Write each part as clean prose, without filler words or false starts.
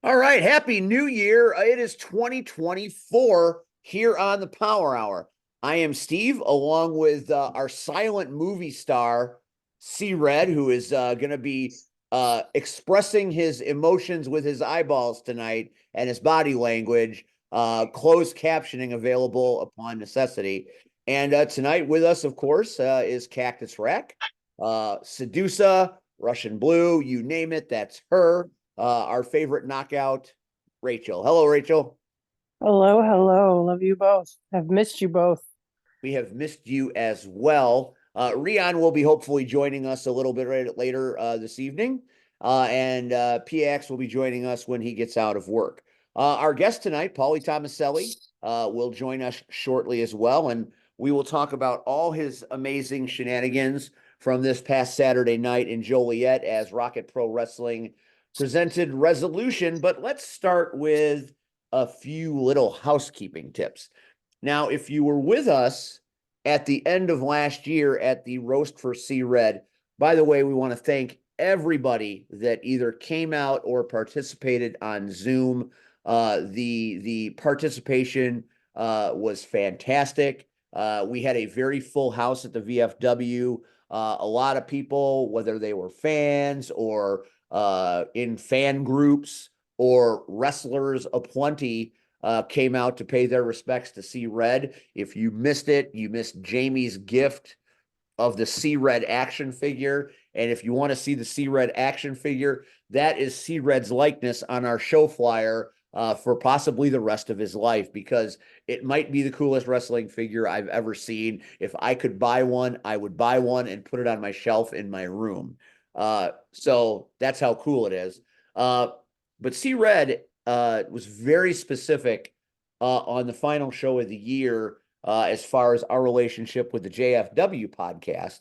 All right, happy new year. It is 2024 here on the Power Hour. I am Steve, along with our silent movie star, C Red, who is going to be expressing his emotions with his eyeballs tonight and his body language, closed captioning available upon necessity. And tonight with us, of course, is Cactus Rack, Sedusa, Russian Blue, you name it, that's her, our favorite knockout, Rachel. Hello, Rachel. Hello, hello. Love you both. I've missed you both. We have missed you as well. Rion will be hopefully joining us a little bit later this evening. And PX will be joining us when he gets out of work. Our guest tonight, Pauly Thomaselli, will join us shortly as well. And we will talk about all his amazing shenanigans from this past Saturday night in Joliet as Rocket Pro Wrestling presented Resolution. But let's start with a few little housekeeping tips. Now, if you were with us at the end of last year at the Roast for C Red, by the way, we want to thank everybody that either came out or participated on Zoom. The participation was fantastic. We had a very full house at the VFW. A lot of people, whether they were fans or in fan groups or wrestlers aplenty, came out to pay their respects to C Red. If you missed it, you missed Jamie's gift of the C Red action figure. And if you want to see the C Red action figure, that is C Red's likeness on our show flyer for possibly the rest of his life, because it might be the coolest wrestling figure I've ever seen. If I could buy one, I would buy one and put it on my shelf in my room. So that's how cool it is. But C Red was very specific on the final show of the year as far as our relationship with the JFW podcast.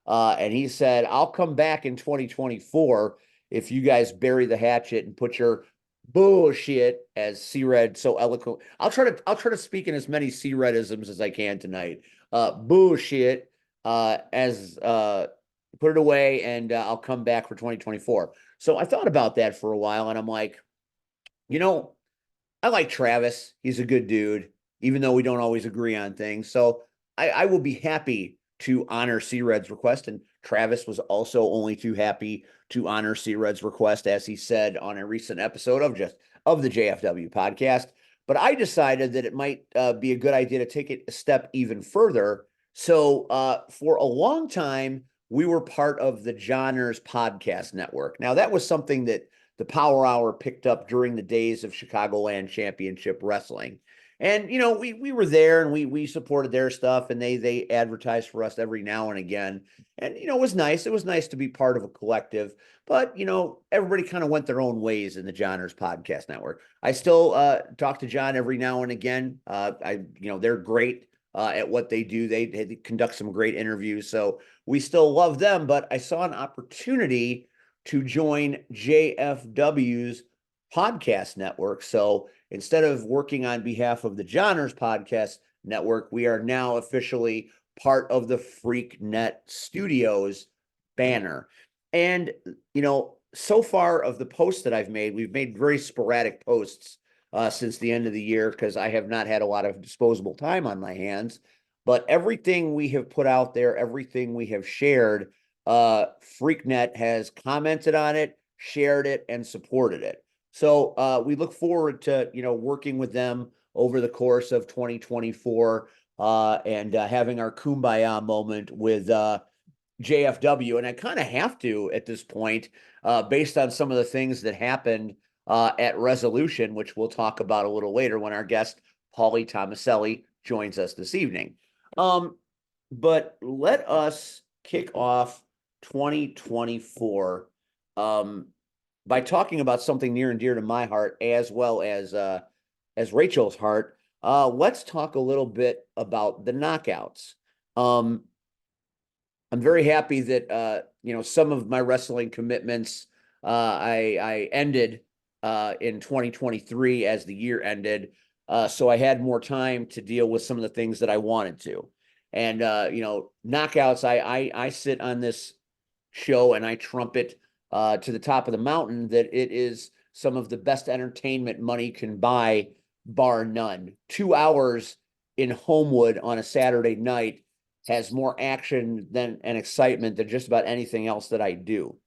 And he said, I'll come back in 2024 if you guys bury the hatchet and put your bullshit, as C Red so eloquent. I'll try to speak in as many C Redisms as I can tonight. Bullshit as put it away, and I'll come back for 2024. So I thought about that for a while, and I'm like, you know, I like Travis. He's a good dude, even though we don't always agree on things. So I will be happy to honor C Red's request. And Travis was also only too happy to honor C Red's request, as he said on a recent episode of the JFW podcast. But I decided that it might be a good idea to take it a step even further. So for a long time, we were part of the Johners Podcast Network. Now, that was something that the Power Hour picked up during the days of Chicagoland Championship Wrestling. And we were there, and we supported their stuff, and they advertised for us every now and again. And it was nice. It was nice to be part of a collective. But everybody kind of went their own ways in the Johners Podcast Network. I still talk to John every now and again. They're great at what they do. They conduct some great interviews, so we still love them. But I saw an opportunity to join JFW's podcast network. So instead of working on behalf of the Johners Podcast Network, we are now officially part of the FreakNet Studios banner. And, so far of the posts that I've made, we've made very sporadic posts since the end of the year because I have not had a lot of disposable time on my hands. But everything we have put out there, everything we have shared, FreakNet has commented on it, shared it, and supported it. So we look forward to working with them over the course of 2024 and having our kumbaya moment with JFW. And I kind of have to at this point, based on some of the things that happened at Resolution, which we'll talk about a little later when our guest Pauly Thomaselli joins us this evening. But let us kick off 2024 by talking about something near and dear to my heart, as well as Rachel's heart. Let's talk a little bit about the knockouts. I'm very happy that some of my wrestling commitments I ended in 2023 as the year ended, so I had more time to deal with some of the things that I wanted to. And knockouts, I sit on this show and I trumpet to the top of the mountain that it is some of the best entertainment money can buy, bar none. 2 hours in Homewood on a Saturday night has more action than and excitement than just about anything else that I do.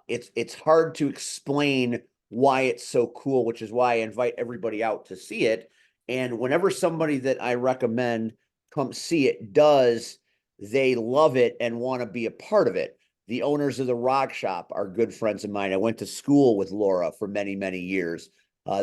It's hard to explain why it's so cool, which is why I invite everybody out to see it. And whenever somebody that I recommend come see it does, they love it and want to be a part of it. The owners of the Rock Shop are good friends of mine. I went to school with Laura for many, many years.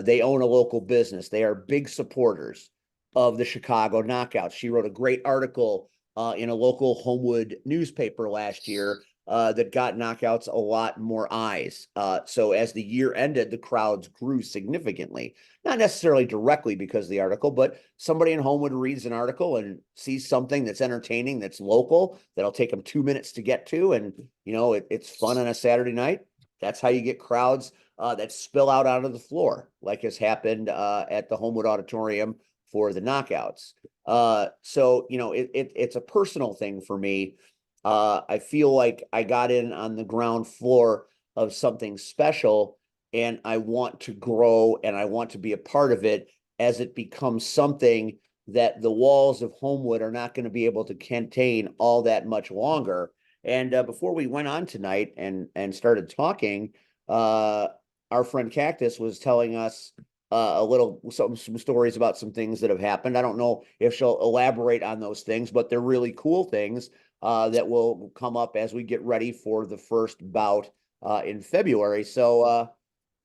They own a local business. They are big supporters of the Chicago Knockouts. She wrote a great article in a local Homewood newspaper last year that got knockouts a lot more eyes. So as the year ended, the crowds grew significantly. Not necessarily directly because of the article, but somebody in Homewood reads an article and sees something that's entertaining, that's local, that'll take them 2 minutes to get to. And, it's fun on a Saturday night. That's how you get crowds that spill out onto the floor, like has happened at the Homewood Auditorium for the knockouts. So, it's a personal thing for me. I feel like I got in on the ground floor of something special, and I want to grow and I want to be a part of it as it becomes something that the walls of Homewood are not going to be able to contain all that much longer. And before we went on tonight and started talking, our friend Cactus was telling us some stories about some things that have happened. I don't know if she'll elaborate on those things, but they're really cool things that will come up as we get ready for the first bout in February. So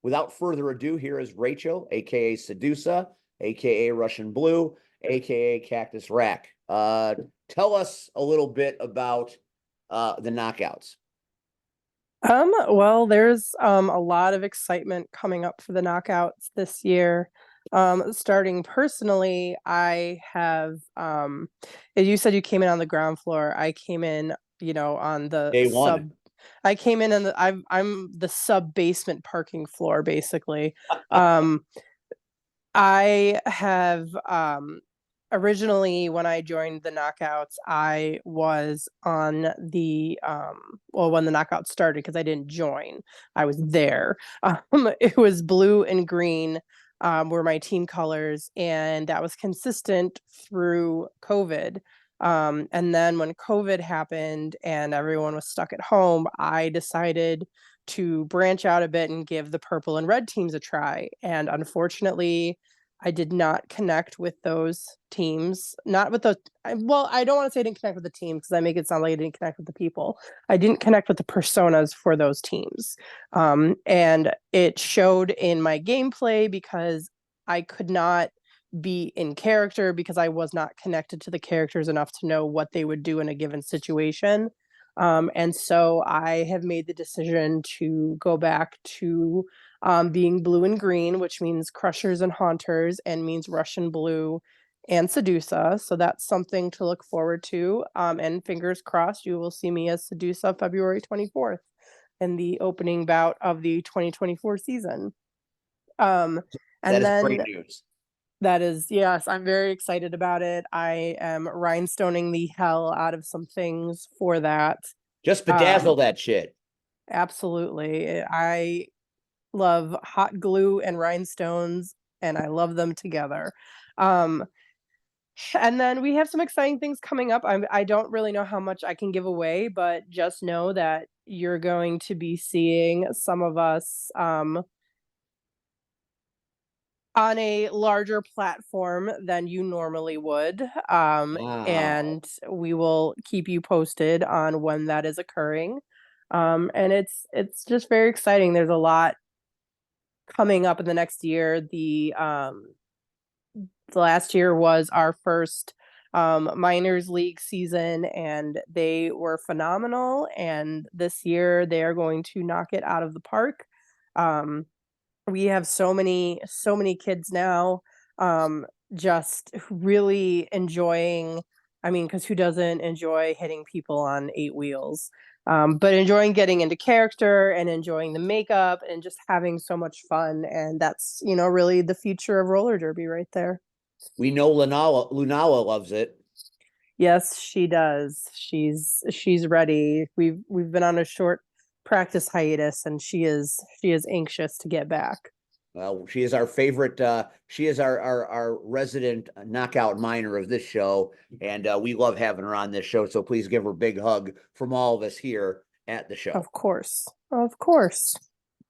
without further ado, here is Rachel, aka Sedusa, aka Russian Blue, aka Cactus Rack. Tell us a little bit about the knockouts. Well, there's a lot of excitement coming up for the knockouts this year. Starting personally, I have you said you came in on the ground floor. I came in, on the Day sub. one. I came in on I'm the sub basement parking floor basically. Um, I have originally when I joined the knockouts, I was on the well when the knockouts started because I didn't join. I was there. It was blue and green were my team colors, and that was consistent through COVID. And then when COVID happened and everyone was stuck at home, I decided to branch out a bit and give the purple and red teams a try. And unfortunately, I did not connect with those teams. Not with the well, I don't want to say I didn't connect with the team because I make it sound like I didn't connect with the people. I didn't connect with the personas for those teams. And it showed in my gameplay because I could not be in character because I was not connected to the characters enough to know what they would do in a given situation. And so I have made the decision to go back to being blue and green, which means Crushers and Haunters and means Russian Blue and Sedusa. So that's something to look forward to. And fingers crossed, you will see me as Sedusa February 24th in the opening bout of the 2024 season. Um, That and is great then news. that is, yes, I'm very excited about it. I am rhinestoning the hell out of some things for that. Just bedazzle Um, that shit. absolutely. I love hot glue and rhinestones, and I love them together. Um, and then we have some exciting things coming up. I don't really know how much I can give away, but just know that you're going to be seeing some of us on a larger platform than you normally would. Wow. And we will keep you posted on when that is occurring. And it's just very exciting. There's a lot coming up in the next year. The last year was our first minors league season, and they were phenomenal. And this year they are going to knock it out of the park. Um, we have so many kids now just really enjoying. I mean, because who doesn't enjoy hitting people on eight wheels, but enjoying getting into character and enjoying the makeup and just having so much fun. And that's really the future of roller derby right there. We know Lunala loves it. Yes, she does. She's ready. We've been on a short practice hiatus, and she is anxious to get back. Well, she is our favorite. She is our resident knockout minor of this show, and we love having her on this show. So please give her a big hug from all of us here at the show. Of course. Of course.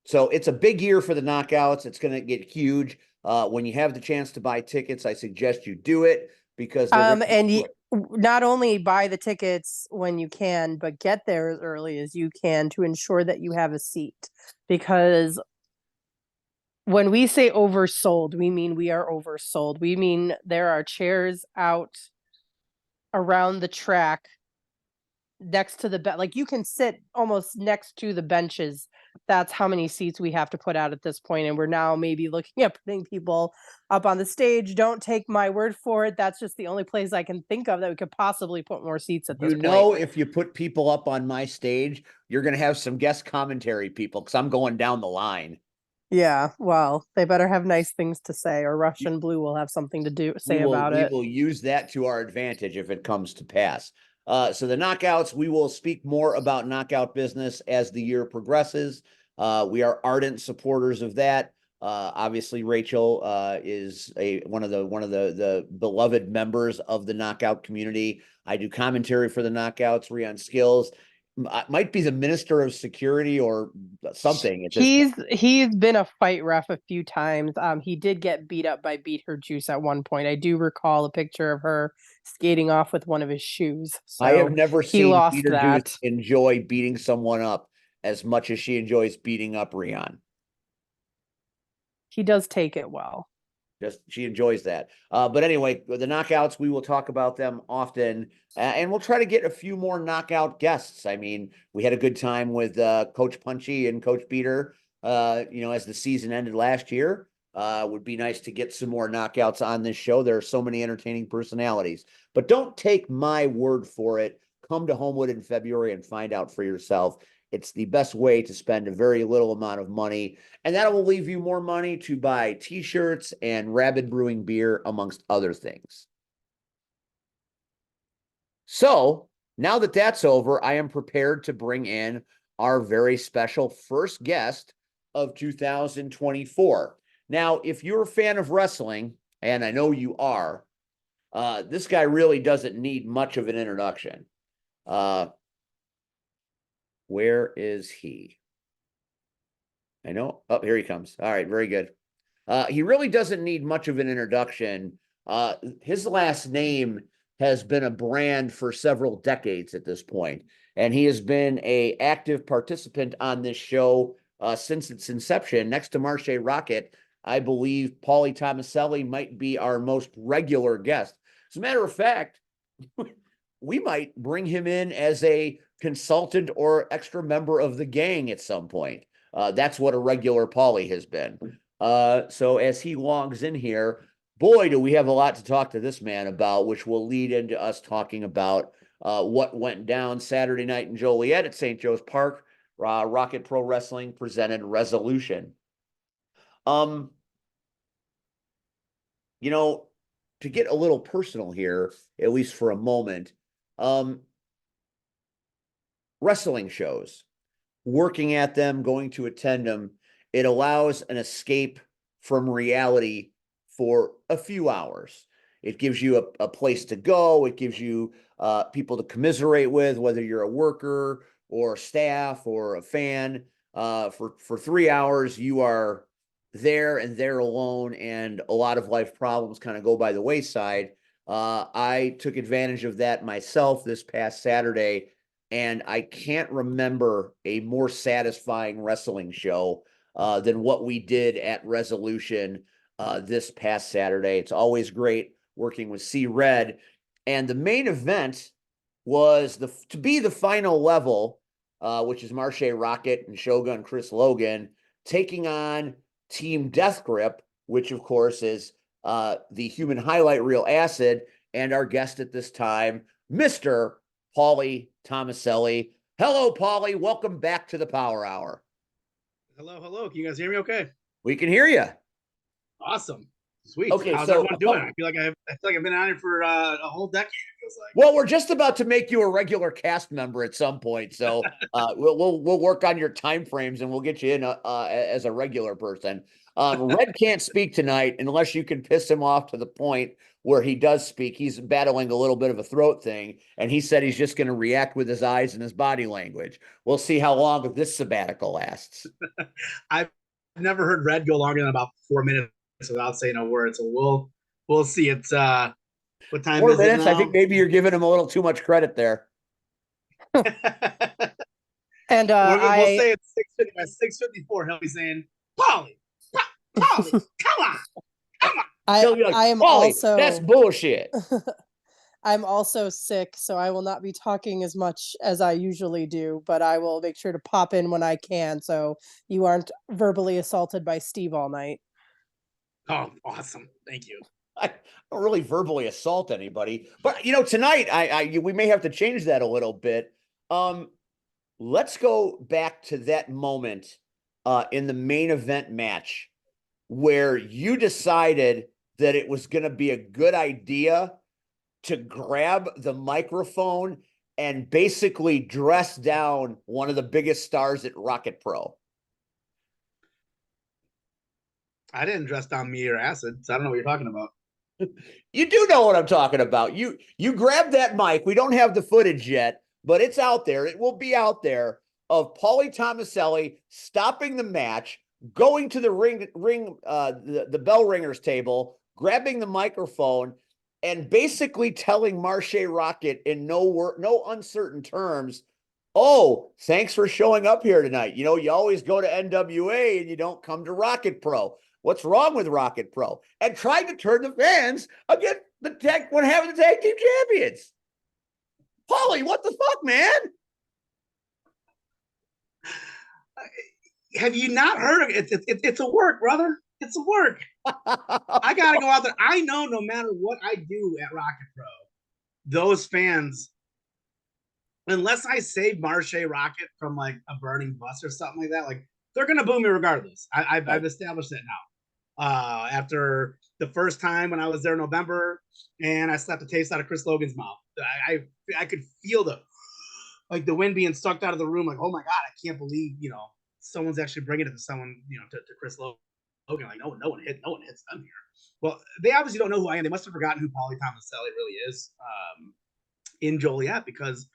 So it's a big year for the knockouts. It's going to get huge. When you have the chance to buy tickets, I suggest you do it because they're going And not only buy the tickets when you can, but get there as early as you can to ensure that you have a seat. Because when we say oversold, we mean we are oversold. We mean there are chairs out around the track next to the bed. Like you can sit almost next to the benches. That's how many seats we have to put out at this point. And we're now maybe looking at putting people up on the stage. Don't take my word for it. That's just the only place I can think of that we could possibly put more seats at this point. if you put people up on my stage, you're going to have some guest commentary people because I'm going down the line. Yeah, well, they better have nice things to say, or Russian Blue will have something to say about it. We will use that to our advantage if it comes to pass. So the knockouts, we will speak more about knockout business as the year progresses. We are ardent supporters of that. Obviously, Rachel is one of the beloved members of the knockout community. I do commentary for the knockouts. Rion Skills might be the minister of security or something. He's been a fight ref a few times. He did get beat up by Beat Her Juice at one point. I do recall a picture of her skating off with one of his shoes. So I have never he seen lost Beat Her that. Juice enjoy beating someone up as much as she enjoys beating up Rion. He does take it well. She enjoys that. But anyway, the knockouts, we will talk about them often, and we'll try to get a few more knockout guests. I mean, we had a good time with Coach Punchy and Coach Beater, as the season ended last year. Would be nice to get some more knockouts on this show. There are so many entertaining personalities, but don't take my word for it. Come to Homewood in February and find out for yourself. It's the best way to spend a very little amount of money, and that will leave you more money to buy t-shirts and Rabid Brewing beer, amongst other things. So now that that's over, I am prepared to bring in our very special first guest of 2024. Now, if you're a fan of wrestling, and I know you are, this guy really doesn't need much of an introduction. Where is he? I know. Oh, here he comes. All right, very good. He really doesn't need much of an introduction. His last name has been a brand for several decades at this point, and he has been an active participant on this show since its inception. Next to Marche Rocket, I believe Pauly Thomaselli might be our most regular guest. As a matter of fact, we might bring him in as a consultant or extra member of the gang at some point. That's what a regular Pauly has been. So as he logs in here, boy, do we have a lot to talk to this man about, which will lead into us talking about what went down Saturday night in Joliet at St. Joe's Park. Rocket Pro Wrestling presented Resolution. To get a little personal here, at least for a moment, wrestling shows, working at them, going to attend them, it allows an escape from reality for a few hours. It gives you a place to go. It gives you people to commiserate with, whether you're a worker or staff or a fan. For 3 hours, you are there and there alone, and a lot of life problems kind of go by the wayside. I took advantage of that myself this past Saturday, and I can't remember a more satisfying wrestling show than what we did at Resolution this past Saturday. It's always great working with C Red, and the main event was to be the final level, which is Marche Rocket and Shogun Chris Logan taking on Team Death Grip, which of course is the human highlight reel Acid, and our guest at this time, Mr. Pauly Thomaselli. Hello, Pauly. Welcome back to the Power Hour. Hello. Can you guys hear me okay? We can hear you. Awesome. Sweet. Okay, How's so everyone doing? I feel like I've been on it for a whole decade. It feels like. well, we're just about to make you a regular cast member at some point, so we'll work on your time frames and we'll get you in as a regular person. Red can't speak tonight unless you can piss him off to the point where he does speak. He's battling a little bit of a throat thing, and he said he's just going to react with his eyes and his body language. We'll see how long this sabbatical lasts. I've never heard Red go longer than about 4 minutes without saying a word. So we'll see. It's what time 4 minutes. is it now? I think maybe you're giving him a little too much credit there. And we'll say it's 6:50. By 6:54, he'll be saying, "Pauly, Pauly, come on, come on." I am Pauly, also that's bullshit. I'm also sick, so I will not be talking as much as I usually do, but I will make sure to pop in when I can so you aren't verbally assaulted by Steve all night. Oh, awesome. Thank you. I don't really verbally assault anybody, but tonight we may have to change that a little bit. Let's go back to that moment in the main event match where you decided that it was going to be a good idea to grab the microphone and basically dress down one of the biggest stars at Rocket Pro. I didn't dress down me or acid, so I don't know what you're talking about. You do know what I'm talking about. You grabbed that mic. We don't have the footage yet, but it's out there. It will be out there of Pauly Thomaselli stopping the match, going to the the bell ringers table, grabbing the microphone, and basically telling Marche Rocket in no uncertain terms, "Oh, thanks for showing up here tonight. You always go to NWA and you don't come to Rocket Pro. What's wrong with Rocket Pro?" And tried to turn the fans against when having the tag team champions. Pauly, what the fuck, man? Have you not heard of it? It's a work, brother. It's a work. I got to go out there. I know no matter what I do at Rocket Pro, those fans, unless I save Marche Rocket from like a burning bus or something like that, like they're going to boo me regardless. I've established that now. After the first time when I was there in November and I slapped the taste out of Chris Logan's mouth, I could feel the wind being sucked out of the room. Like, oh my God, I can't believe, someone's actually bringing it to someone, to Chris Logan. Like, no one hits them here. Well, they obviously don't know who I am. They must have forgotten who Pauly Thomaselli really is in Joliet, because,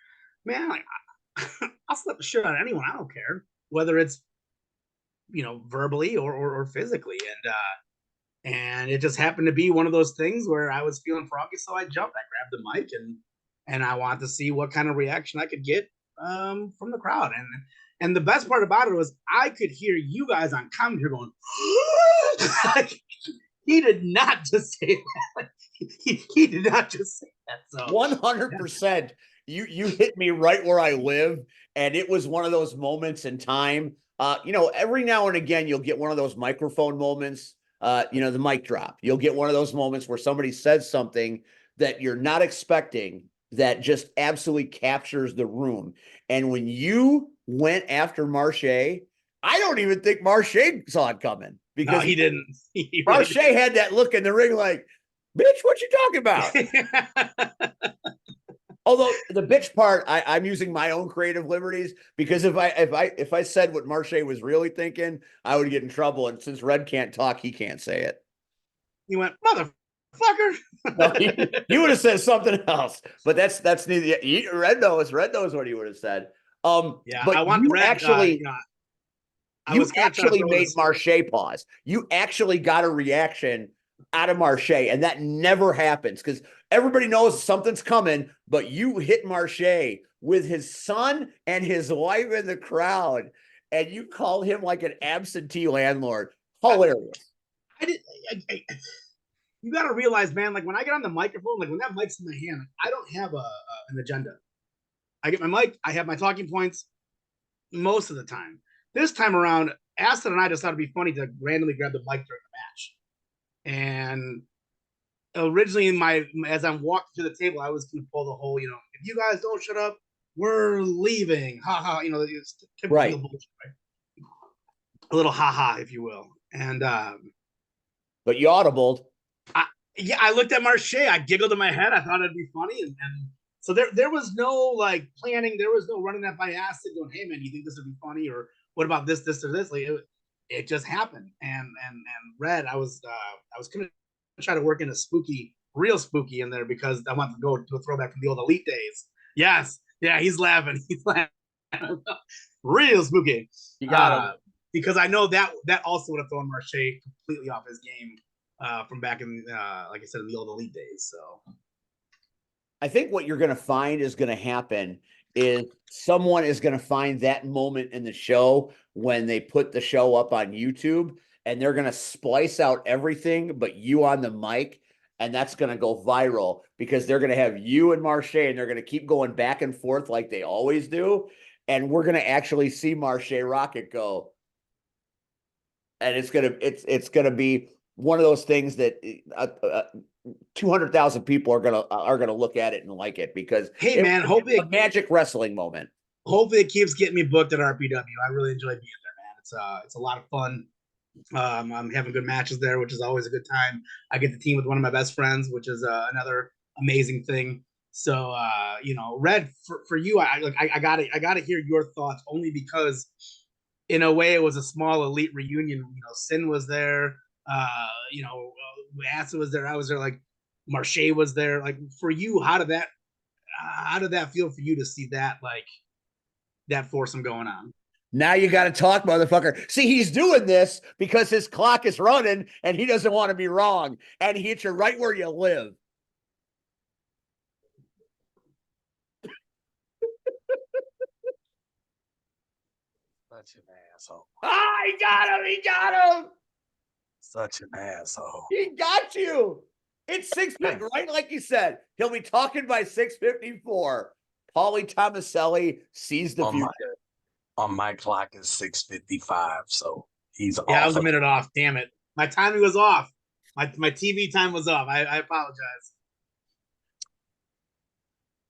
man, I'll slap the shit out of anyone. I don't care whether it's, verbally or physically. And it just happened to be one of those things where I was feeling froggy, so I jumped. I grabbed the mic and I wanted to see what kind of reaction I could get from the crowd. And the best part about it was I could hear you guys on commentary going, he did not just say that. He did not just say that. So 100%. You hit me right where I live, and it was one of those moments in time. Every now and again you'll get one of those microphone moments. The mic drop. You'll get one of those moments where somebody says something that you're not expecting that just absolutely captures the room. And when you went after Marche, I don't even think Marche saw it coming, because he didn't. Marche had that look in the ring like, "Bitch, what you talking about?" Although the bitch part, I'm using my own creative liberties, because if I said what Marche was really thinking, I would get in trouble. And since Red can't talk, he can't say it. He went, "Motherfucker." No, he would have said something else, but that's neither. Red knows what he would have said. Yeah, but I want you Red. Actually, you actually made Marche pause. You actually got a reaction out of Marche, and that never happens, because everybody knows something's coming, but you hit Marche with his son and his wife in the crowd, and you called him like an absentee landlord. Hilarious. You got to realize, man, like when I get on the microphone, like when that mic's in my hand, like, I don't have an agenda. I get my mic, I have my talking points most of the time. This time around, Aston and I just thought it'd be funny to randomly grab the mic during the match. And originally, as I'm walking to the table, I was going to pull the whole, if you guys don't shut up, we're leaving. Ha ha. It's typical Right. bullshit, right? A little ha ha, if you will. And but you audibled. Yeah, I looked at Marche. I giggled in my head. I thought it'd be funny, and so there was no like planning. There was no running that by acid, going, "Hey man, you think this would be funny?" Or what about this, or this? Like it just happened. And Red, I was gonna try to work in a spooky, real spooky in there because I want to go to a throwback from the old Elite days. Yes, yeah, he's laughing. He's laughing. Real spooky. You got him. Because I know that also would have thrown Marche completely off his game from back in, like I said, in the old Elite days. So I think what you're going to find is going to happen is someone is going to find that moment in the show when they put the show up on YouTube, and they're going to splice out everything but you on the mic, and that's going to go viral because they're going to have you and Marche, and they're going to keep going back and forth like they always do, and we're going to actually see Marche Rocket go. And it's gonna be one of those things that 200,000 people are gonna look at it and like it because hey man, hopefully a magic wrestling moment. Hopefully it keeps getting me booked at RPW. I really enjoy being there, man. It's a lot of fun. I'm having good matches there, which is always a good time. I get to team with one of my best friends, which is another amazing thing. So Red, for you, I gotta hear your thoughts only because in a way it was a small elite reunion. Sin was there, Acid was there, I was there, like Marche was there. Like for you, how did that feel for you to see that, like that foursome going on? Now you got to talk, motherfucker. See, he's doing this because his clock is running and he doesn't want to be wrong. And he hits you right where you live. Such an asshole. Ah, he got him. He got him. Such an asshole. He got you. It's 6:50, right? Like you said, he'll be talking by 6:54. Pauly Thomaselli sees the future. On my clock is 6:55, so he's I was a minute off. Damn it, my timing was off. My TV time was off. I apologize.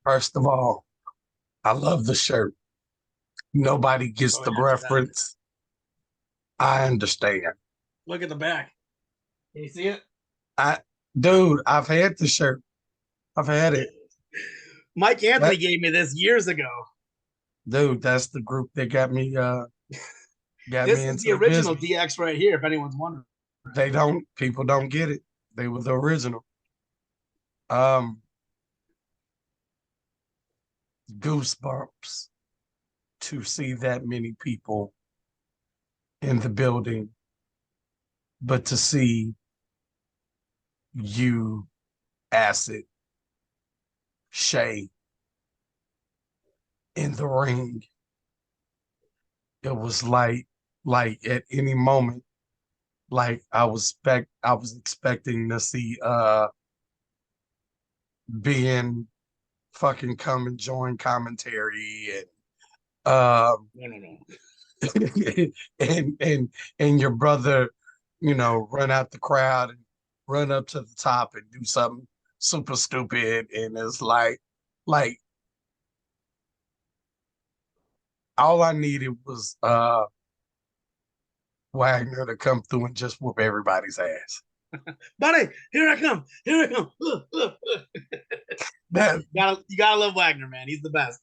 First of all, I love the shirt. Nobody gets the reference. I understand. Look at the back. Can you see it? Dude, I've had the shirt. I've had it. Mike Anthony gave me this years ago. Dude, that's the group that got me. This is the original DX right here. If anyone's wondering, people don't get it. They were the original. Goosebumps to see that many people in the building, but to see you, Acid, Shay in the ring, it was like at any moment, like I was expecting to see being fucking come and join commentary and and your brother, run out the crowd and run up to the top and do something super stupid, and it's like all I needed was Wagner to come through and just whoop everybody's ass. Buddy, here I come. Here I come. You gotta love Wagner, man. He's the best.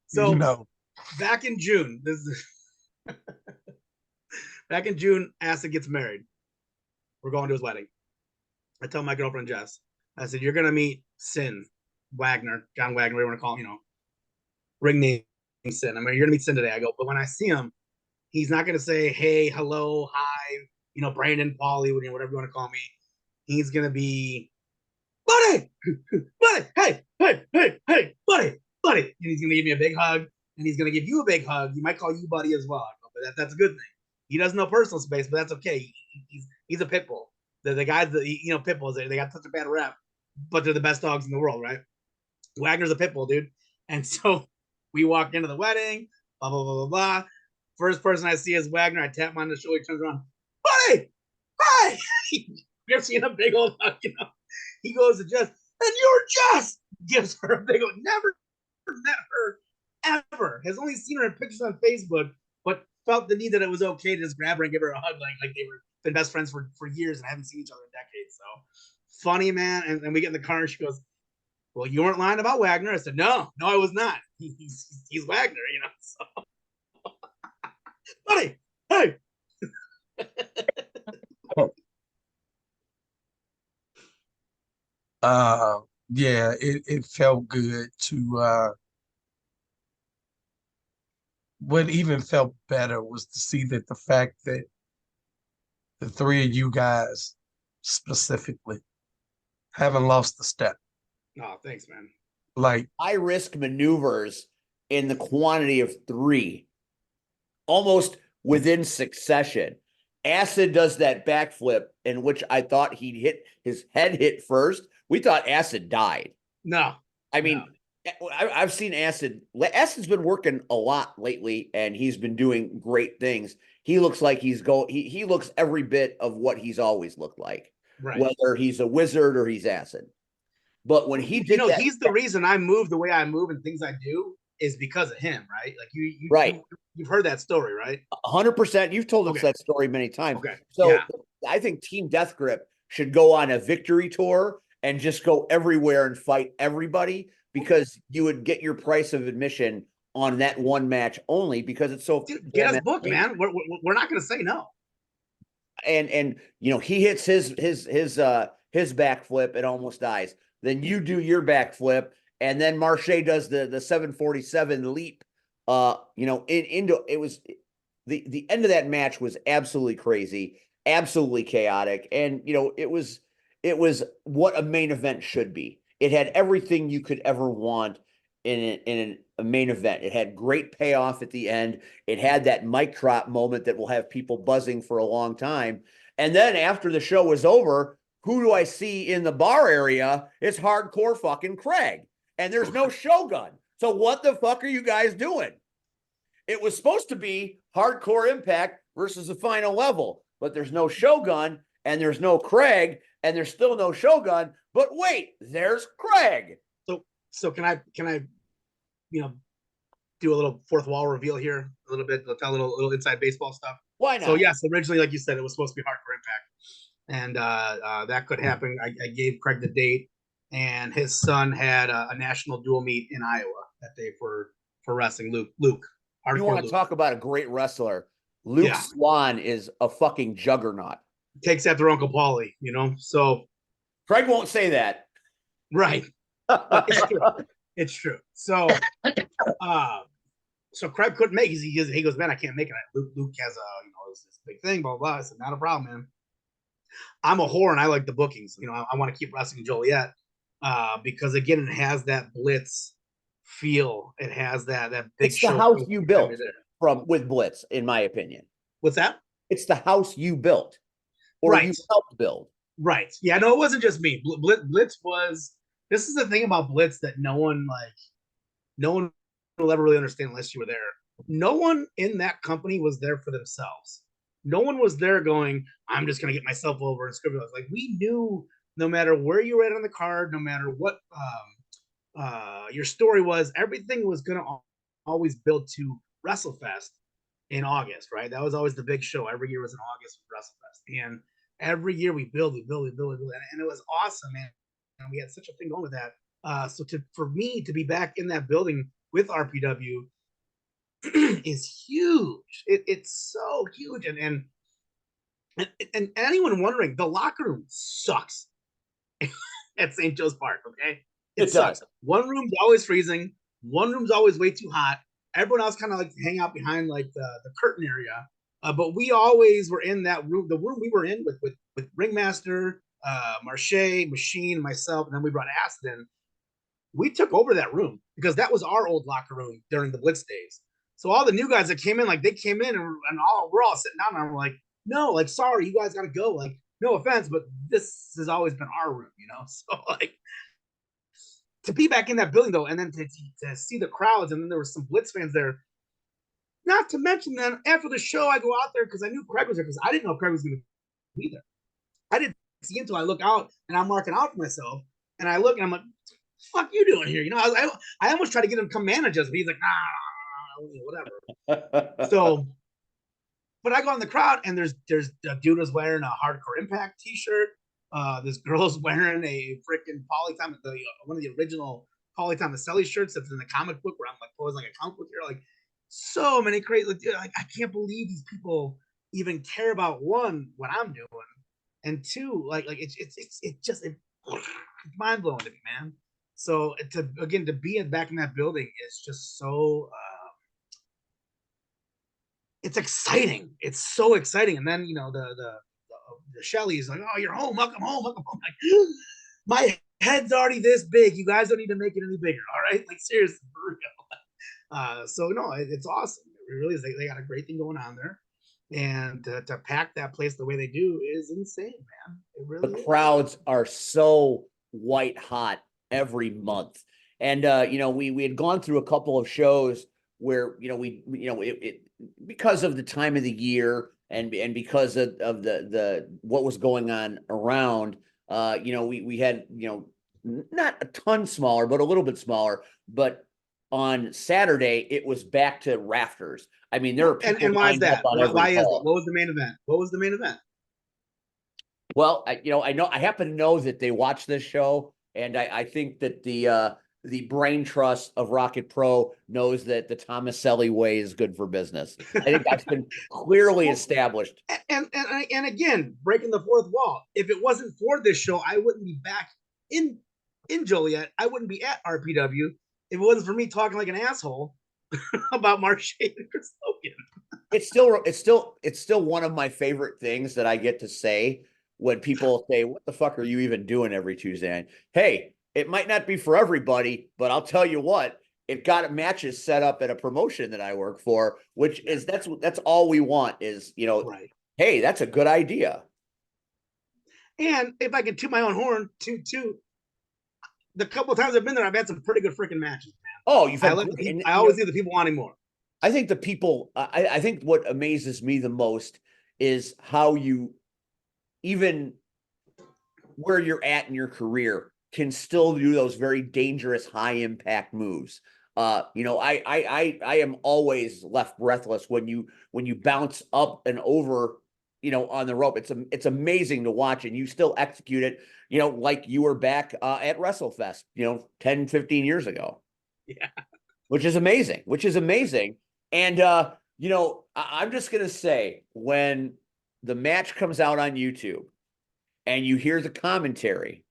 So back in June, back in June, Acid gets married. We're going to his wedding. I tell my girlfriend Jess, I said, you're gonna meet Sin Wagner, John Wagner, whatever you want to call him, ring name Sin. I mean, you're gonna meet Sin today. I go, but when I see him, he's not gonna say, hey, hello, hi, Brandon, Pauly, whatever you want to call me. He's gonna be, buddy, hey, buddy. And he's gonna give me a big hug, and he's gonna give you a big hug. He might call you buddy as well, but that's a good thing. He doesn't know personal space, but that's okay. He's a pit bull. The guys that pit bulls, they got such a bad rep, but they're the best dogs in the world, right? Wagner's a pit bull, dude. And so we walk into the wedding, blah blah blah blah blah. First person I see is Wagner. I tap him on the shoulder. He turns around, buddy, hi. You're seeing a big old hug, He goes to Jess, and you're Jess. Gives her a big old. Never met her ever. Has only seen her in pictures on Facebook, but felt the need that it was okay to just grab her and give her a hug, like they were been best friends for years and haven't seen each other in decades. So funny, man. And we get in the car and she goes, well, you weren't lying about Wagner. I said, no, I was not. He's Wagner, you know. So, buddy, hey. Yeah, it felt good to what even felt better was to see that the fact that the three of you guys specifically haven't lost a step. Oh, thanks, man. Like, high risk maneuvers in the quantity of 3, almost within succession. Acid does that backflip in which I thought he'd hit his head hit first. We thought Acid died. No, I mean, I've seen Acid. Acid's been working a lot lately, and he's been doing great things. He looks like he looks every bit of what he's always looked like, right. whether he's a wizard or he's Acid. But when he did, he's the reason I move the way I move and things I do is because of him, right? Like right. You've heard that story, right? 100%. You've told us that story many times. Okay. So yeah. I think Team Death Grip should go on a victory tour and just go everywhere and fight everybody, because you would get your price of admission on that one match only, because it's so. Dude, get us booked, man. We're not going to say no. And you know, he hits his backflip and almost dies. Then you do your backflip, and then Marche does the 747 leap. You know, into it was the end of that match was absolutely crazy, absolutely chaotic, and you know, it was what a main event should be. It had everything you could ever want in a main event. It had great payoff at the end. It had that mic drop moment that will have people buzzing for a long time. And then after the show was over, who do I see in the bar area? It's hardcore fucking Craig. And there's no Shogun. So what the fuck are you guys doing? It was supposed to be Hardcore Impact versus the Final Level, but there's no Shogun and there's no Craig and there's still no Shogun. But wait, there's Craig. So can I you know, do a little fourth wall reveal here a little bit, tell a little inside baseball stuff? Why not? So yes, originally, like you said, it was supposed to be Hardcore Impact, and that could happen. I gave Craig the date, and his son had a national dual meet in Iowa that day for wrestling. Luke. You want to talk about a great wrestler? Luke Swan is a fucking juggernaut. Takes after Uncle Pauly, you know. So Craig won't say that, right? It's true. It's true. So, so Craig couldn't make it. He goes, man, I can't make it. Luke has this big thing, blah, blah, blah. I said, not a problem, man. I'm a whore and I like the bookings. You know, I want to keep wrestling Joliet because again, it has that Blitz feel. It has that big. It's the house you built with Blitz, in my opinion. What's that? It's the house you built, or you helped build. Right. Yeah. No, it wasn't just me. Blitz was. This is the thing about Blitz that no one will ever really understand unless you were there. No one in that company was there for themselves. No one was there going, I'm just going to get myself over and scribble. Like, we knew no matter where you were at on the card, no matter what your story was, everything was going to always build to WrestleFest in August, right? That was always the big show. Every year was in August with WrestleFest. And every year we build. And it was awesome, man. And we had such a thing going with that. So for me to be back in that building with RPW is huge. It's so huge. And anyone wondering, the locker room sucks at St. Joe's Park, okay? It sucks. One room's always freezing. One room's always way too hot. Everyone else kind of like to hang out behind like the curtain area. But we always were in that room. The room we were in with Ringmaster, Marche, Machine, myself, and then we brought Acid in. We took over that room because that was our old locker room during the Blitz days. So all the new guys that came in, like they came in and we're all sitting down and we're like, no, like, sorry, you guys got to go. Like, no offense, but this has always been our room, you know? So like to be back in that building though, and then to see the crowds, and then there were some Blitz fans there. Not to mention then after the show, I go out there because I knew Craig was there because I didn't know Craig was going to be there. I didn't see him until I look out and I'm marking out for myself. And I look and I'm like, fuck you doing here? You know, I almost tried to get him to come manage us, but he's like, whatever. So, but I go in the crowd and there's a dude was wearing a Hardcore Impact t-shirt. This girl's wearing a freaking one of the original Pauly Thomaselli shirts that's in the comic book where I'm like posing like a comic book hero. Like so many crazy. Like I can't believe these people even care about one what I'm doing, and two like it's mind blowing to me, man. So to be back in that building is just so it's exciting. It's so exciting. And then the Shelley's like, oh, you're home. Welcome home. Welcome home. Like, my head's already this big. You guys don't need to make it any bigger. All right, like seriously, for real. So no, it's awesome. It really is. They got a great thing going on there, and to pack that place the way they do is insane, man. It really The is. crowds are so white hot every month. And we had gone through a couple of shows where it because of the time of the year and because of the what was going on around, we had not a ton smaller but a little bit smaller, but on Saturday it was back to rafters. I mean, there are people and why is lined up that? on every Why is it? hall. What was the main event? What was the main event? Well, I happen to know that they watch this show, and I think that the brain trust of Rocket Pro knows that the Thomaselli way is good for business. I think that's been clearly established. And again, breaking the fourth wall. If it wasn't for this show, I wouldn't be back in Joliet. I wouldn't be at RPW if it wasn't for me talking like an asshole about Marche and Chris Logan. It's still one of my favorite things that I get to say when people say, "What the fuck are you even doing every Tuesday night?" Hey, it might not be for everybody, but I'll tell you what, it got matches set up at a promotion that I work for, which is that's all we want is, Right. Hey, that's a good idea. And if I can toot my own horn, the couple of times I've been there, I've had some pretty good freaking matches, man. Oh, you've had I always see the people wanting more. I think the people, I think what amazes me the most is how you, even where you're at in your career, can still do those very dangerous high impact moves. I am always left breathless when you bounce up and over, on the rope. It's amazing to watch, and you still execute it, like you were back at WrestleFest, 10, 15 years ago. Yeah. Which is amazing. And I'm just gonna say, when the match comes out on YouTube and you hear the commentary,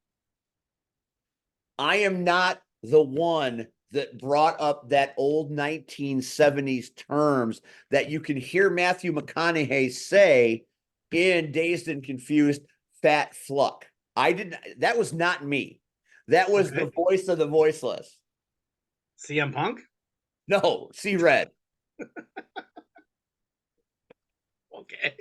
I am not the one that brought up that old 1970s terms that you can hear Matthew McConaughey say in Dazed and Confused, fat fluck. That was not me. That was the voice of the voiceless. CM Punk? No, C-Red. Okay.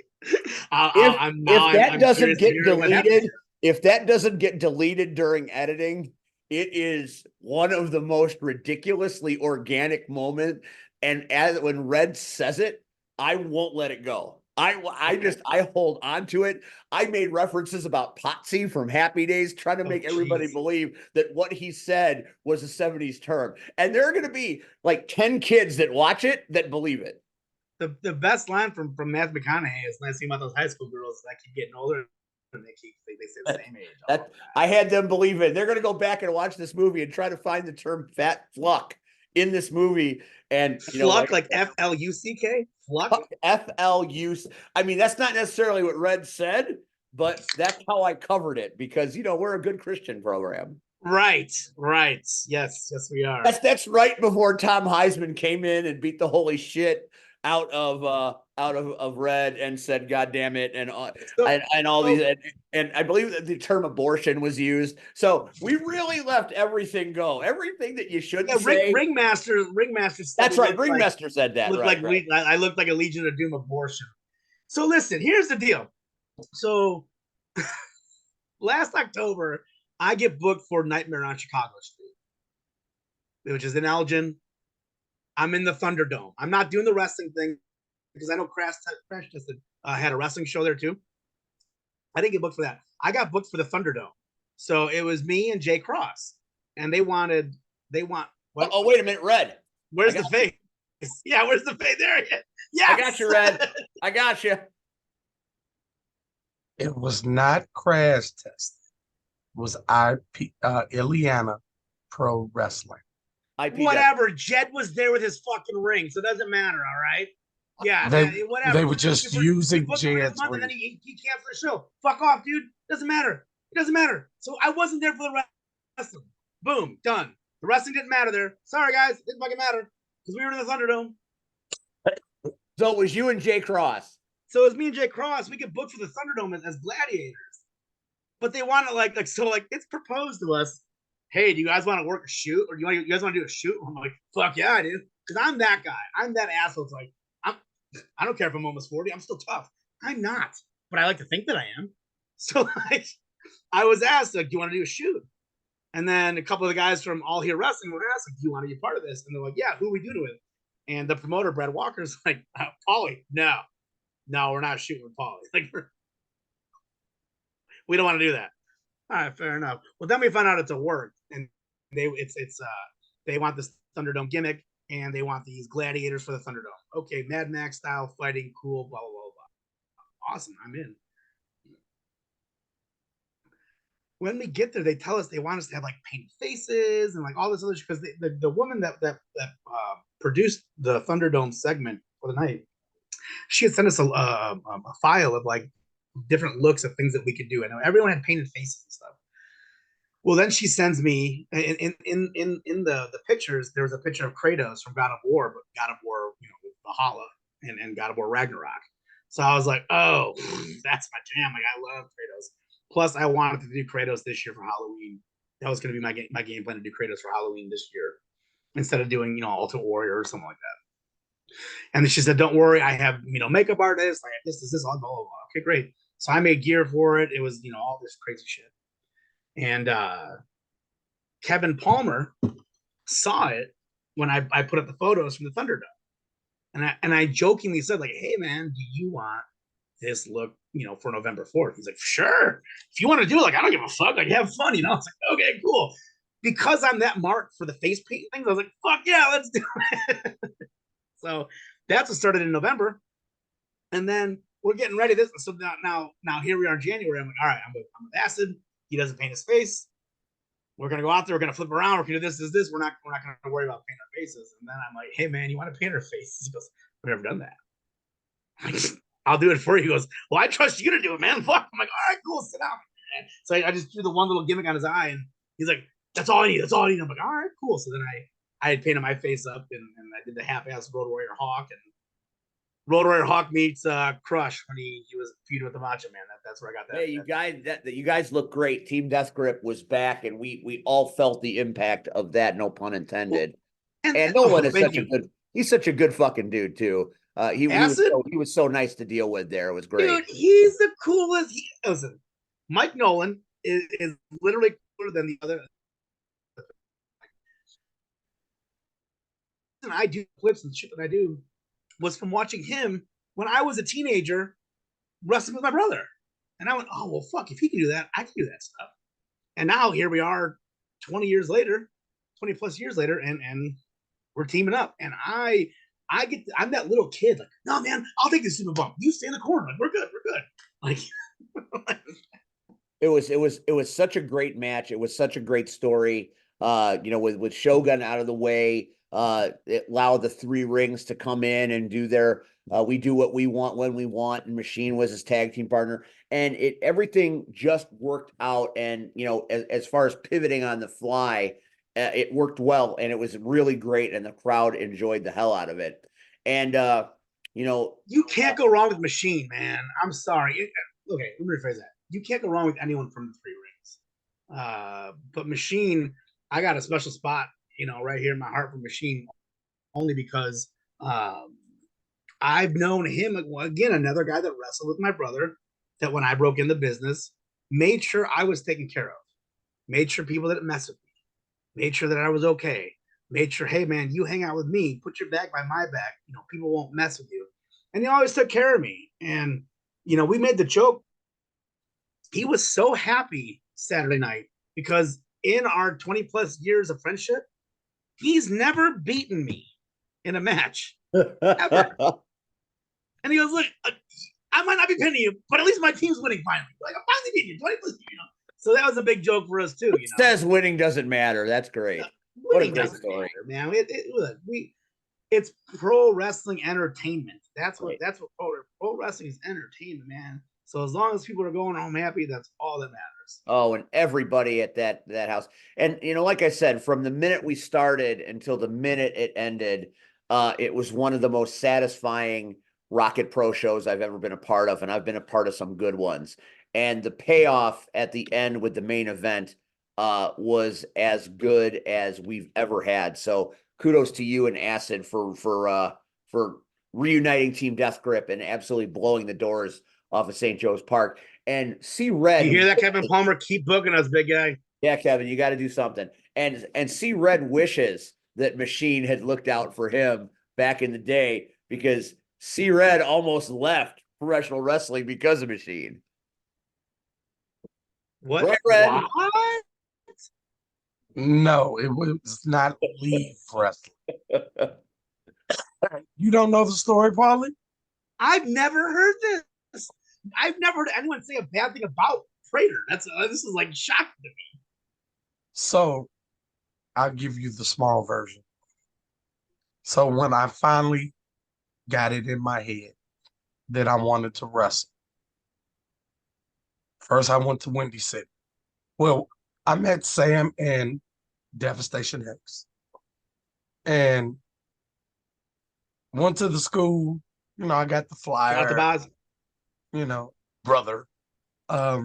If that doesn't get deleted during editing, it is one of the most ridiculously organic moment. And when Red says it, I won't let it go. I hold on to it. I made references about Potsy from Happy Days, trying to make everybody believe that what he said was a 70s term. And there are going to be like 10 kids that watch it that believe it. The best line from Matthew McConaughey is when I see about those high school girls that keep getting older and they say the same age. I had them believe it. They're going to go back and watch this movie and try to find the term fat fluck in this movie. And fluck, like F-L-U-C-K? Fluck? F-L-U. I mean, that's not necessarily what Red said, but that's how I covered it because, we're a good Christian program. Right. Yes, we are. That's right before Tom Heisman came in and beat the holy shit out of Red and said, "God damn it," and all these, and I believe that the term abortion was used. So we really left everything go. Everything that you should say. Ringmaster. That's right. Ringmaster said that. I looked like a Legion of Doom abortion. So listen, here's the deal. So last October, I get booked for Nightmare on Chicago Street, which is in Elgin. I'm in the Thunderdome. I'm not doing the wrestling thing because I know Crash Tested had a wrestling show there too. I didn't get booked for that. I got booked for the Thunderdome. So it was me and Jay Cross, and they want. What? Oh, wait a minute, Red. Where's the face? Yeah, where's the face? There it is. Yeah, I got you, Red. I got you. It was not crash tested. It was Ileana Pro Wrestling. Whatever. Jed was there with his fucking ring, so it doesn't matter. All right. Yeah, whatever. They were just using Jed's and ring. then he canceled the show. Fuck off, dude. Doesn't matter. It doesn't matter. So I wasn't there for the wrestling. Boom, done. The wrestling didn't matter there. Sorry, guys, it didn't fucking matter because we were in the Thunderdome. So it was you and Jay Cross. So it was me and Jay Cross. We get booked for the Thunderdome as gladiators, but they want to like it's proposed to us. Hey, do you guys want to work a shoot, or you guys want to do a shoot? I'm like, fuck yeah, I do, because I'm that guy. I'm that asshole. It's like I don't care if I'm almost 40. I'm still tough. I'm not, but I like to think that I am. So like, I was asked, like, do you want to do a shoot? And then a couple of the guys from All Here Wrestling were asked, like, do you want to be part of this? And they're like, yeah, who are we doing it with? And the promoter, Brad Walker's like, Pauly, no, we're not shooting with Pauly. Like, we don't want to do that. All right, fair enough. Well, then we found out it's a work, and they want this Thunderdome gimmick, and they want these gladiators for the Thunderdome. Okay, Mad Max style fighting, cool, blah blah blah blah. Awesome, I'm in. When we get there, they tell us they want us to have like painted faces and like all this other shit, because the woman that produced the Thunderdome segment for the night, she had sent us a file of like different looks of things that we could do. I know everyone had painted faces and stuff. Well, then she sends me in the pictures. There was a picture of Kratos from God of War, but God of War, Valhalla and God of War Ragnarok. So I was like, oh, that's my jam. Like, I love Kratos. Plus, I wanted to do Kratos this year for Halloween. That was going to be my game plan, to do Kratos for Halloween this year, instead of doing Ultimate Warrior or something like that. And then she said, don't worry, I have makeup artists. I have this, all blah blah blah. Okay, great. So I made gear for it. It was all this crazy shit. And Kevin Palmer saw it when I put up the photos from the Thunderdome, and I jokingly said, like, hey man, do you want this look for November 4th? He's like, sure, if you want to do it, like, I don't give a fuck, like, have fun. I was like, okay, cool. Because I'm that mark for the face paint things, I was like, fuck yeah, let's do it. So that's what started in November, and then we're getting ready. So now here we are in January. I'm like, all right, I'm with Acid. He doesn't paint his face. We're gonna go out there. We're gonna flip around. We're gonna do this. We're not gonna worry about painting our faces. And then I'm like, hey man, you want to paint our faces? He goes, I've never done that. I'll do it for you. He goes, well, I trust you to do it, man. Fuck. I'm like, all right, cool, sit down. So I just threw the one little gimmick on his eye, and he's like, that's all I need. That's all I need. I'm like, all right, cool. So then I had painted my face up, and I did the half-ass Road Warrior Hawk, and Road Warrior Hawk meets Crush when he was feuding with the Macho Man. That's where I got that. Hey, you guys look great. Team Death Grip was back, and we all felt the impact of that. No pun intended. Well, and Nolan is he's such a good fucking dude too. He was so nice to deal with there. It was great. Dude, he's the coolest. Listen, Mike Nolan is literally cooler than the other. And I do clips and shit that I do was from watching him when I was a teenager wrestling with my brother. And I went, oh, well, fuck, if he can do that, I can do that stuff. And now here we are 20 plus years later, and we're teaming up. And I'm that little kid, like, no, man, I'll take this super bump. You stay in the corner. Like, we're good. Like, it was such a great match. It was such a great story. With Shogun out of the way, it allowed the three rings to come in and do their we do what we want when we want, and Machine was his tag team partner, and everything just worked out. And as far as pivoting on the fly, it worked well, and it was really great, and the crowd enjoyed the hell out of it. And you can't go wrong with Machine, man. I'm sorry. Okay, let me rephrase that. You can't go wrong with anyone from the three rings. But Machine, I got a special spot, right here in my heart for Machine, only because I've known him, again, another guy that wrestled with my brother, that when I broke in the business, made sure I was taken care of, made sure people didn't mess with me, made sure that I was okay, made sure, hey man, you hang out with me, put your back by my back, people won't mess with you. And he always took care of me. And, we made the joke. He was so happy Saturday night because in our 20 plus years of friendship, he's never beaten me in a match ever. And he goes, look, I might not be pinning you, but at least my team's winning finally. Like I'm finally beating you, 20 plus, So that was a big joke for us too. It says winning doesn't matter. That's great. Yeah, What a winning great doesn't story, matter, man. It's pro wrestling entertainment. That's what pro wrestling is, entertainment, man. So as long as people are going home happy, that's all that matters. Oh, and everybody at that house. And like I said, from the minute we started until the minute it ended, it was one of the most satisfying Rocket Pro shows I've ever been a part of, and I've been a part of some good ones. And the payoff at the end with the main event was as good as we've ever had. So kudos to you and Acid for reuniting Team Death Grip and absolutely blowing the doors off of St. Joe's Park. And see Red. You hear that, Kevin Palmer? Keep booking us, big guy. Yeah, Kevin, you got to do something. And see Red wishes that Machine had looked out for him back in the day, because see Red almost left professional wrestling because of Machine. What? Right, Red? What? No, it was not leave wrestling. You don't know the story, Pauly? I've never heard this. I've never heard anyone say a bad thing about Prater. This is like shocking to me. So I'll give you the small version. So when I finally got it in my head that I wanted to wrestle, first I went to Windy City. Well, I met Sam and Devastation X and went to the school. I got the flyer. Shout out to Boz. Brother. But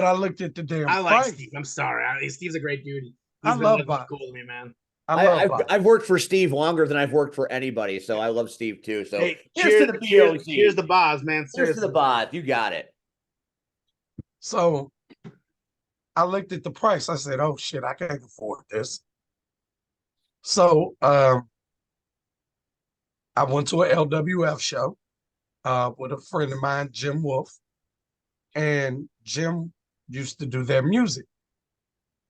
I looked at the damn I like price. Steve. I'm sorry. Steve's a great dude. I love Boz. Cool to me, man. I've worked for Steve longer than I've worked for anybody, so I love Steve too. So hey, cheers to the BOC. Cheers to Boz, man. Cheers to the Boz. You got it. So I looked at the price. I said, oh shit, I can't afford this. So I went to an LWF show with a friend of mine, Jim Wolf, and Jim used to do their music.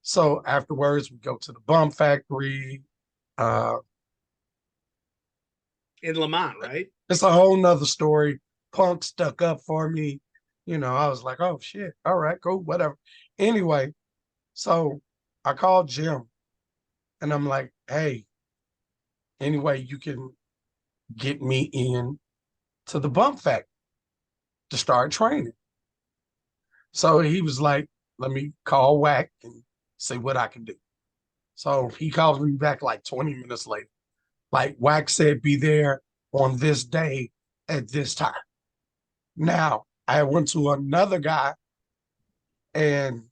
So afterwards, we go to the Bum Factory. In Lamont, right? It's a whole nother story. Punk stuck up for me. I was like, oh shit, all right, cool, whatever. Anyway, so I called Jim and I'm like, hey, anyway, you can get me in to the Bump Factory to start training. So he was like, let me call Wack and see what I can do. So he calls me back like 20 minutes later. Like Wack said, be there on this day at this time. Now, I went to another guy and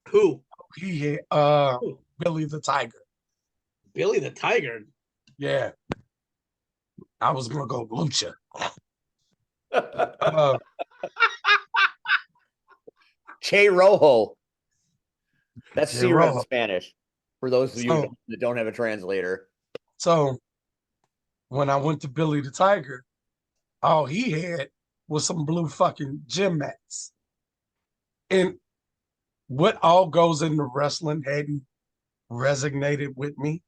Who? he Billy the Tiger. Billy the Tiger. Yeah. I was gonna go lucha. Che Rojo. That's Che C Red in Rojo. Spanish, for those of you that don't have a translator. So when I went to Billy the Tiger, all he had was some blue fucking gym mats. And what all goes into wrestling hadn't resonated with me.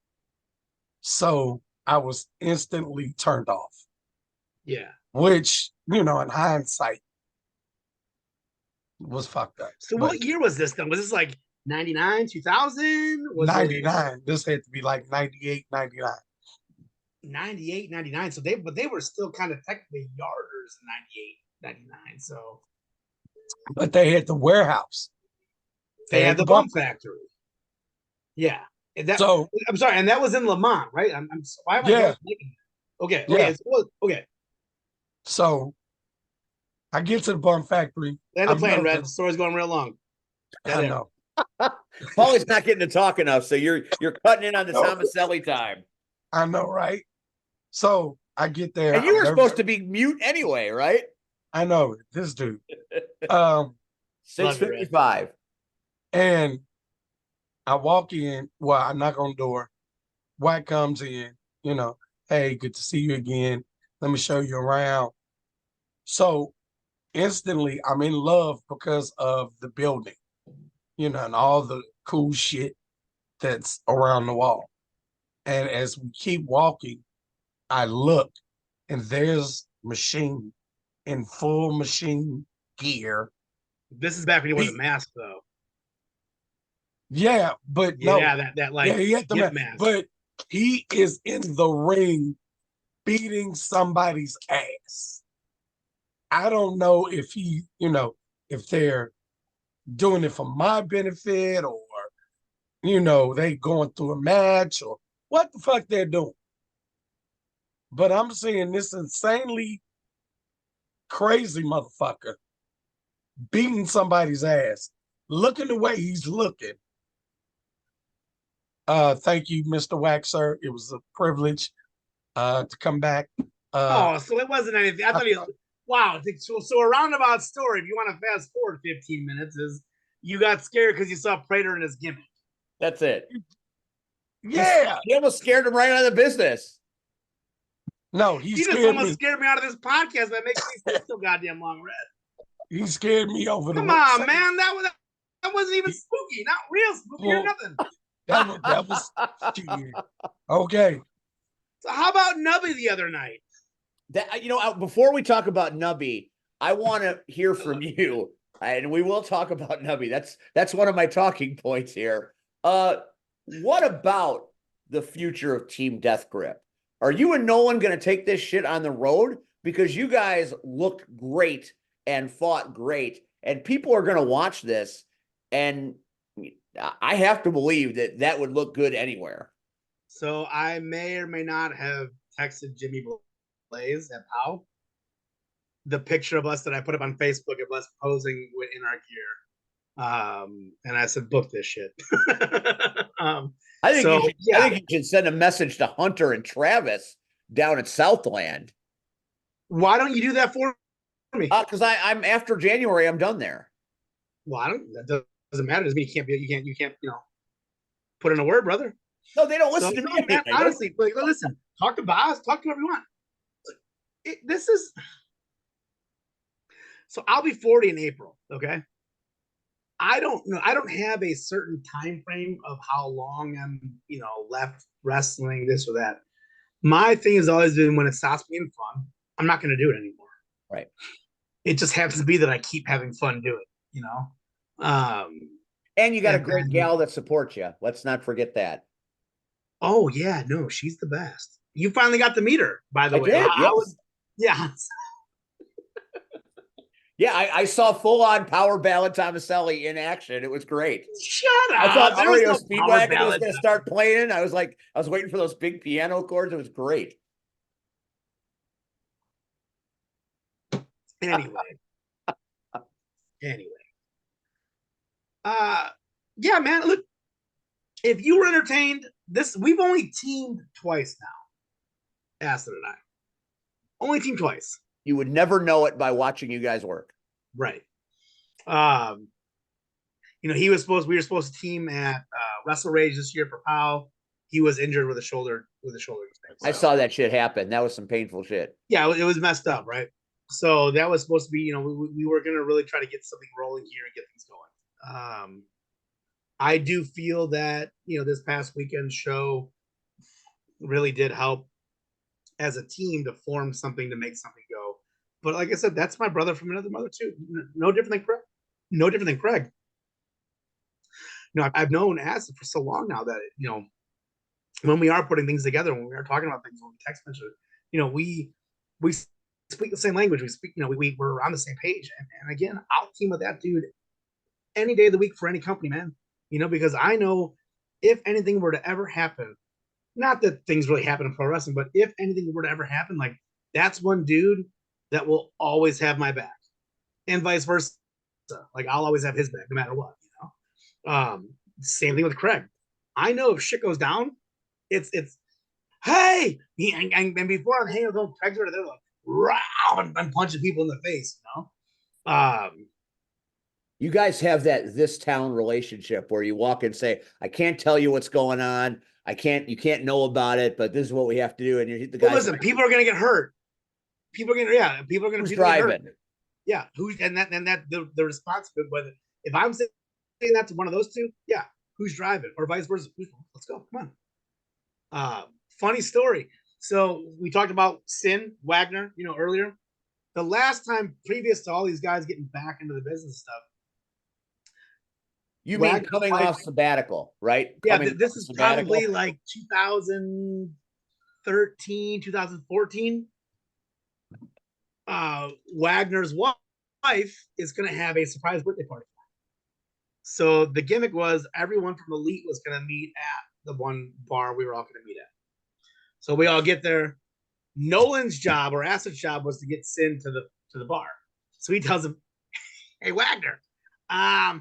So I was instantly turned off. Yeah. Which, in hindsight, was fucked up. So what year was this then? Was this like 99, 2000? 99. This had to be like 98, 99. 98, 99. So they were still kind of technically yarders in 98, 99. So But they had the warehouse. they had the Bump Factory. Yeah. So I'm sorry, and that was in Lamont, right? Why am I making that? Okay. Yeah. Okay. So I get to the Bump Factory. Land the plane, Red. The story's going real long. I know. Pauly's not getting to talk enough, so you're cutting in on the Thomaselli time. I know, right? So I get there. And you were supposed to be mute anyway, right? I know, this dude. 6:55. And I walk in. Well, I knock on the door. White comes in, hey, good to see you again. Let me show you around. So instantly I'm in love because of the building, and all the cool shit that's around the wall. And as we keep walking, I look and there's machine in full machine gear. This is back when he wasn't He- masked though. Yeah, but no. Yeah, that like He had the hip mask. mask. But he is in the ring beating somebody's ass. I don't know if he, if they're doing it for my benefit or, they going through a match or what the fuck they're doing. But I'm seeing this insanely crazy motherfucker beating somebody's ass. Looking the way he's looking. Thank you, Mr. Waxer. It was a privilege to come back. So it wasn't anything. I thought he was, wow. So a roundabout story, if you want to fast forward 15 minutes, is you got scared because you saw Prater in his gimmick. That's it. Yeah. He almost scared him right out of the business. No, He just almost scared me out of this podcast. That makes me so goddamn long red. He scared me over Come the on, man. That wasn't even spooky. Not real spooky or nothing. That was shit. Okay. So how about Nubby the other night? Before we talk about Nubby, I want to hear from you, and we will talk about Nubby. That's one of my talking points here. What about the future of Team Death Grip? Are you and Nolan going to take this shit on the road? Because you guys looked great and fought great, and people are going to watch this, and I have to believe that would look good anywhere. So I may or may not have texted Jimmy Blaze at POW the picture of us that I put up on Facebook of us posing in our gear. And I said, book this shit. I think you should send a message to Hunter and Travis down at Southland. Why don't you do that for me? Because I'm after January, I'm done there. Well, that doesn't matter to me. You can't, put in a word, brother. No, they don't listen to me. Man, honestly, listen, talk to Boz, talk to whoever you want. So I'll be 40 in April. Okay. I don't know. I don't have a certain time frame of how long I'm, left wrestling, this or that. My thing has always been when it stops being fun, I'm not going to do it anymore. Right. It just happens to be that I keep having fun doing it, And you got a great gal that supports you. Let's not forget that. Oh yeah, no, she's the best. You finally got to meet her, by the way. Did, yes. Yeah, I saw full-on power ballad Thomaselli in action. It was great. Shut up. I thought Mario no Speedwagon was going to start playing. I was waiting for those big piano chords. It was great. Anyway. Yeah, man, look, if you were entertained, we've only teamed twice now. Acid and I. Only teamed twice. You would never know it by watching you guys work. Right. We were supposed to team at Wrestle Rage this year for POW. He was injured with a shoulder. I saw that shit happen. That was some painful shit. Yeah, it was messed up, right? So that was supposed to be, we were going to really try to get something rolling here and get things going. I do feel that, this past weekend show really did help as a team to form something to make something go. But like I said, that's my brother from another mother too. No different than Craig. I've known Acid for so long now that, when we are putting things together, when we are talking about things, when we text message, we speak the same language. We speak, we're on the same page. And again, I'll team with that dude any day of the week for any company, man. Because I know if anything were to ever happen, not that things really happen in pro wrestling, but if anything were to ever happen, like that's one dude that will always have my back, and vice versa. Like I'll always have his back no matter what. Same thing with Craig. I know if shit goes down, it's hey, and before I'm hanging with Craig's right there, like wow, I'm punching people in the face. You guys have this town relationship where you walk and say, I can't tell you what's going on. You can't know about it, but this is what we have to do. And the guys. Well, listen, people are going to get hurt. People are going to driving. Yeah. The response of it, whether if I'm saying that to one of those two, yeah, who's driving or vice versa. Let's go. Come on. Funny story. So we talked about Sin, Wagner, earlier. The last time previous to all these guys getting back into the business stuff, You mean Wagner's coming wife- off sabbatical, right? yeah, Coming this off is sabbatical. probably like 2013, 2014. Wagner's wife is going to have a surprise birthday party. So the gimmick was everyone from Elite was going to meet at the one bar we were all going to meet at. So we all get there. Nolan's job or Acid's job was to get Sin to the bar. So he tells him, "Hey Wagner, we got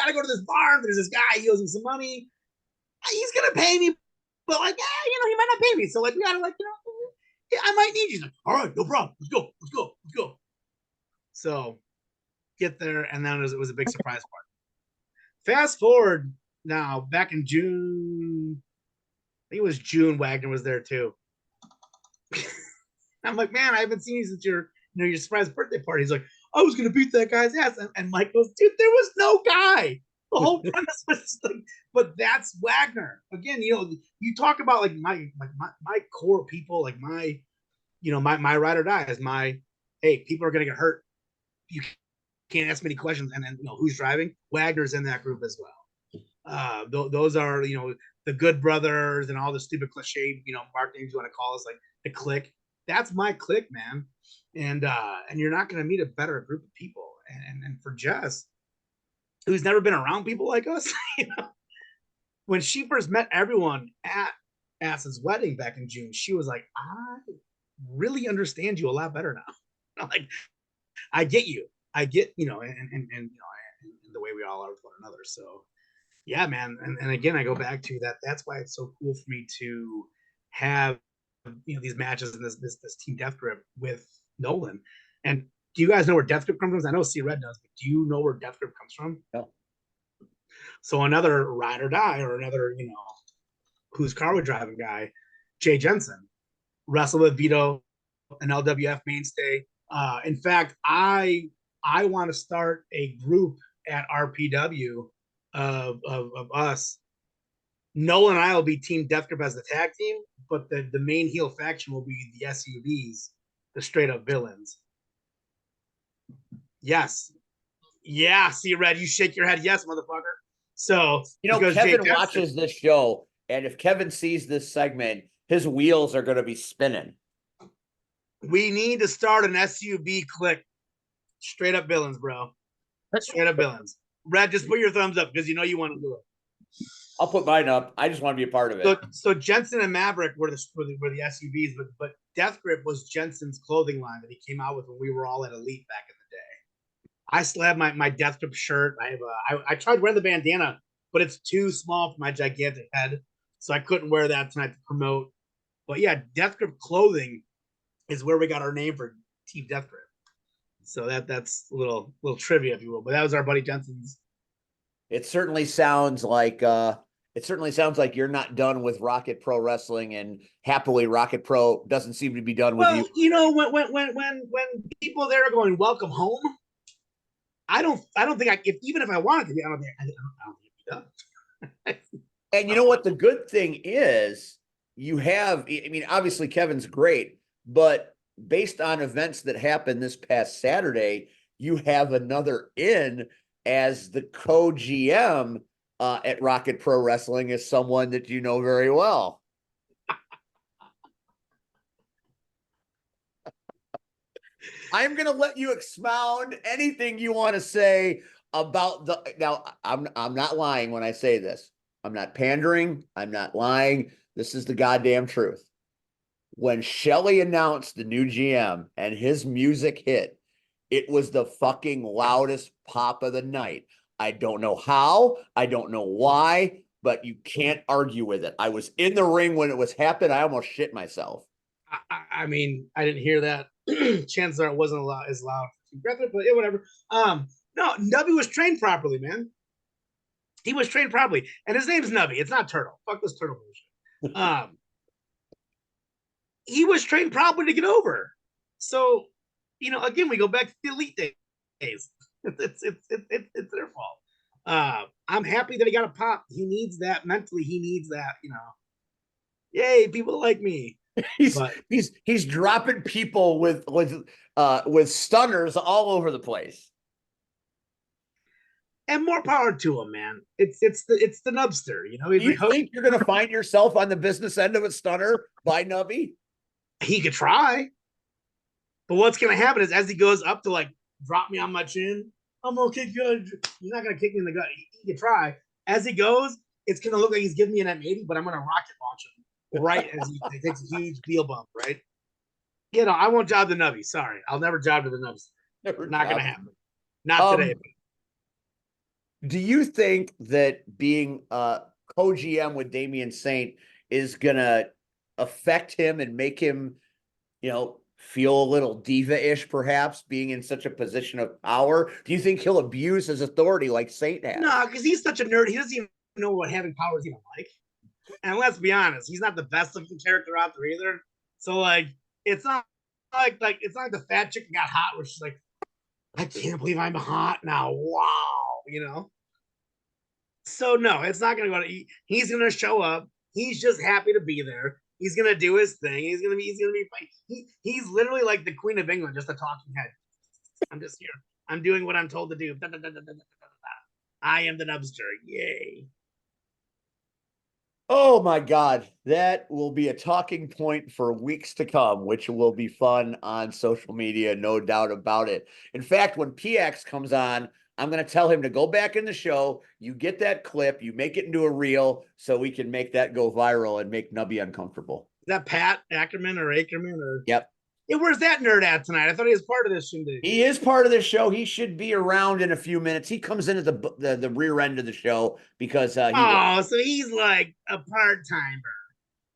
to go to this bar. There's this guy. He owes him some money. He's gonna pay me, but he might not pay me. So we gotta I might need you." He's like, "All right, no problem. Let's go." So get there, and then it was a big surprise party. Fast forward now, back in June, I think it was June. Wagner was there too. I'm like, "Man, I haven't seen you since your surprise birthday party." He's like, "I was gonna beat that guy's ass," and Mike goes, "Dude, there was no guy." The whole premise was but that's Wagner. Again, you talk about my core people, like my ride or die is hey, people are gonna get hurt. You can't ask many questions, and then who's driving? Wagner's in that group as well. Those are the Good Brothers and all the stupid cliche marketing you want to call us, like the clique. That's my clique, man. And you're not gonna meet a better group of people. And for Jess, who's never been around people like us, when she first met everyone at Acid's wedding back in June, she was like, "I really understand you a lot better now." I'm like, I get you. I get, and the way we all are with one another. So yeah, man. And again, I go back to that. That's why it's so cool for me to have these matches in this Team Death Grip with Nolan. And do you guys know where Death Grip comes from? I know C Red does, but do you know where Death Grip comes from? No. So another ride or die, or another who's car we're driving guy, Jay Jensen, wrestled with Vito, an LWF mainstay. In fact, I want to start a group at RPW of us. Nolan and I will be Team Death Grip as the tag team, but the main heel faction will be the SUVs, the straight up villains. Yes. Yeah, see, Red, you shake your head. Yes, motherfucker. So, Kevin watches this show, and if Kevin sees this segment, his wheels are going to be spinning. We need to start an SUV clique. Straight up villains, bro. Straight up villains. Red, just put your thumbs up because you want to do it. I'll put mine up. I just want to be a part of it. So Jensen and Maverick were the SUVs, but Death Grip was Jensen's clothing line that he came out with when we were all at Elite back in the day. I still have my Death Grip shirt. I tried wearing the bandana, but it's too small for my gigantic head, so I couldn't wear that tonight to promote. But yeah, Death Grip clothing is where we got our name for Team Death Grip. So that's a little trivia, if you will. But that was our buddy Jensen's. It certainly sounds like you're not done with Rocket Pro Wrestling, and happily Rocket Pro doesn't seem to be done with you. When people there are going welcome home, I don't think even if I wanted to be, I don't think it'd be done. And you know what the good thing is, obviously Kevin's great, but based on events that happened this past Saturday, you have another in as the co-GM at Rocket Pro Wrestling as someone that you know very well. I'm going to let you expound anything you want to say about now I'm not lying when I say this. I'm not pandering. I'm not lying. This is the goddamn truth. When Shelley announced the new GM and his music hit, it was the fucking loudest pop of the night. I don't know how. I don't know why, but you can't argue with it. I was in the ring when it was happening. I almost shit myself. I didn't hear that. Chances are it wasn't as loud, but whatever. No, Nubby was trained properly, man. He was trained properly, and his name's Nubby. It's not Turtle. Fuck this Turtle bullshit. He was trained properly to get over. So, again, we go back to the Elite days. It's their fault. I'm happy that he got a pop. He needs that mentally. He needs that, Yay, people like me. He's But he's dropping people with stunners all over the place. and more power to him, man. It's the nubster, you know. Do He's you like, think you're gonna find yourself on the business end of a stunner by Nubby? he could try, but what's gonna happen is as he goes up to like drop me on my chin, I'm gonna kick you. He's not gonna kick me in the gut. He could try. As he goes, it's gonna look like he's giving me an M80, but I'm gonna rocket launch him right as he takes a huge heel bump, right? You know, I won't job the nubby. Sorry, I'll never job to the nubs. Never Not gonna job. happen. Not today. Do you think that being co-GM with Damian Saint is gonna affect him and make him, feel a little diva-ish, perhaps, being in such a position of power? Do you think he'll abuse his authority like Saint has? No, because he's such a nerd. He doesn't even know what having power is even like. And let's be honest, he's not the best looking character out there either. So like, it's not like it's not like the fat chick got hot where she's like, I can't believe I'm hot now. Wow, you know. So no, it's not gonna go to. He's gonna show up. He's just happy to be there. He's gonna do his thing. He's gonna be fine. He's literally like the Queen of England, just a talking head. I'm just here. I'm doing what I'm told to do. I am the nubster. Yay. Oh my God, that will be a talking point for weeks to come, which will be fun on social media, no doubt about it. In fact, when PX comes on, I'm going to tell him to go back in the show. You get that clip, you make it into a reel so we can make that go viral and make Nubby uncomfortable. Is that Pat Ackerman or Ackerman or? Yep. Yeah, where's that nerd at tonight? I thought he was part of this shindig. He is part of the show. He should be around in a few minutes. He comes in at the rear end of the show because so he's like a part timer.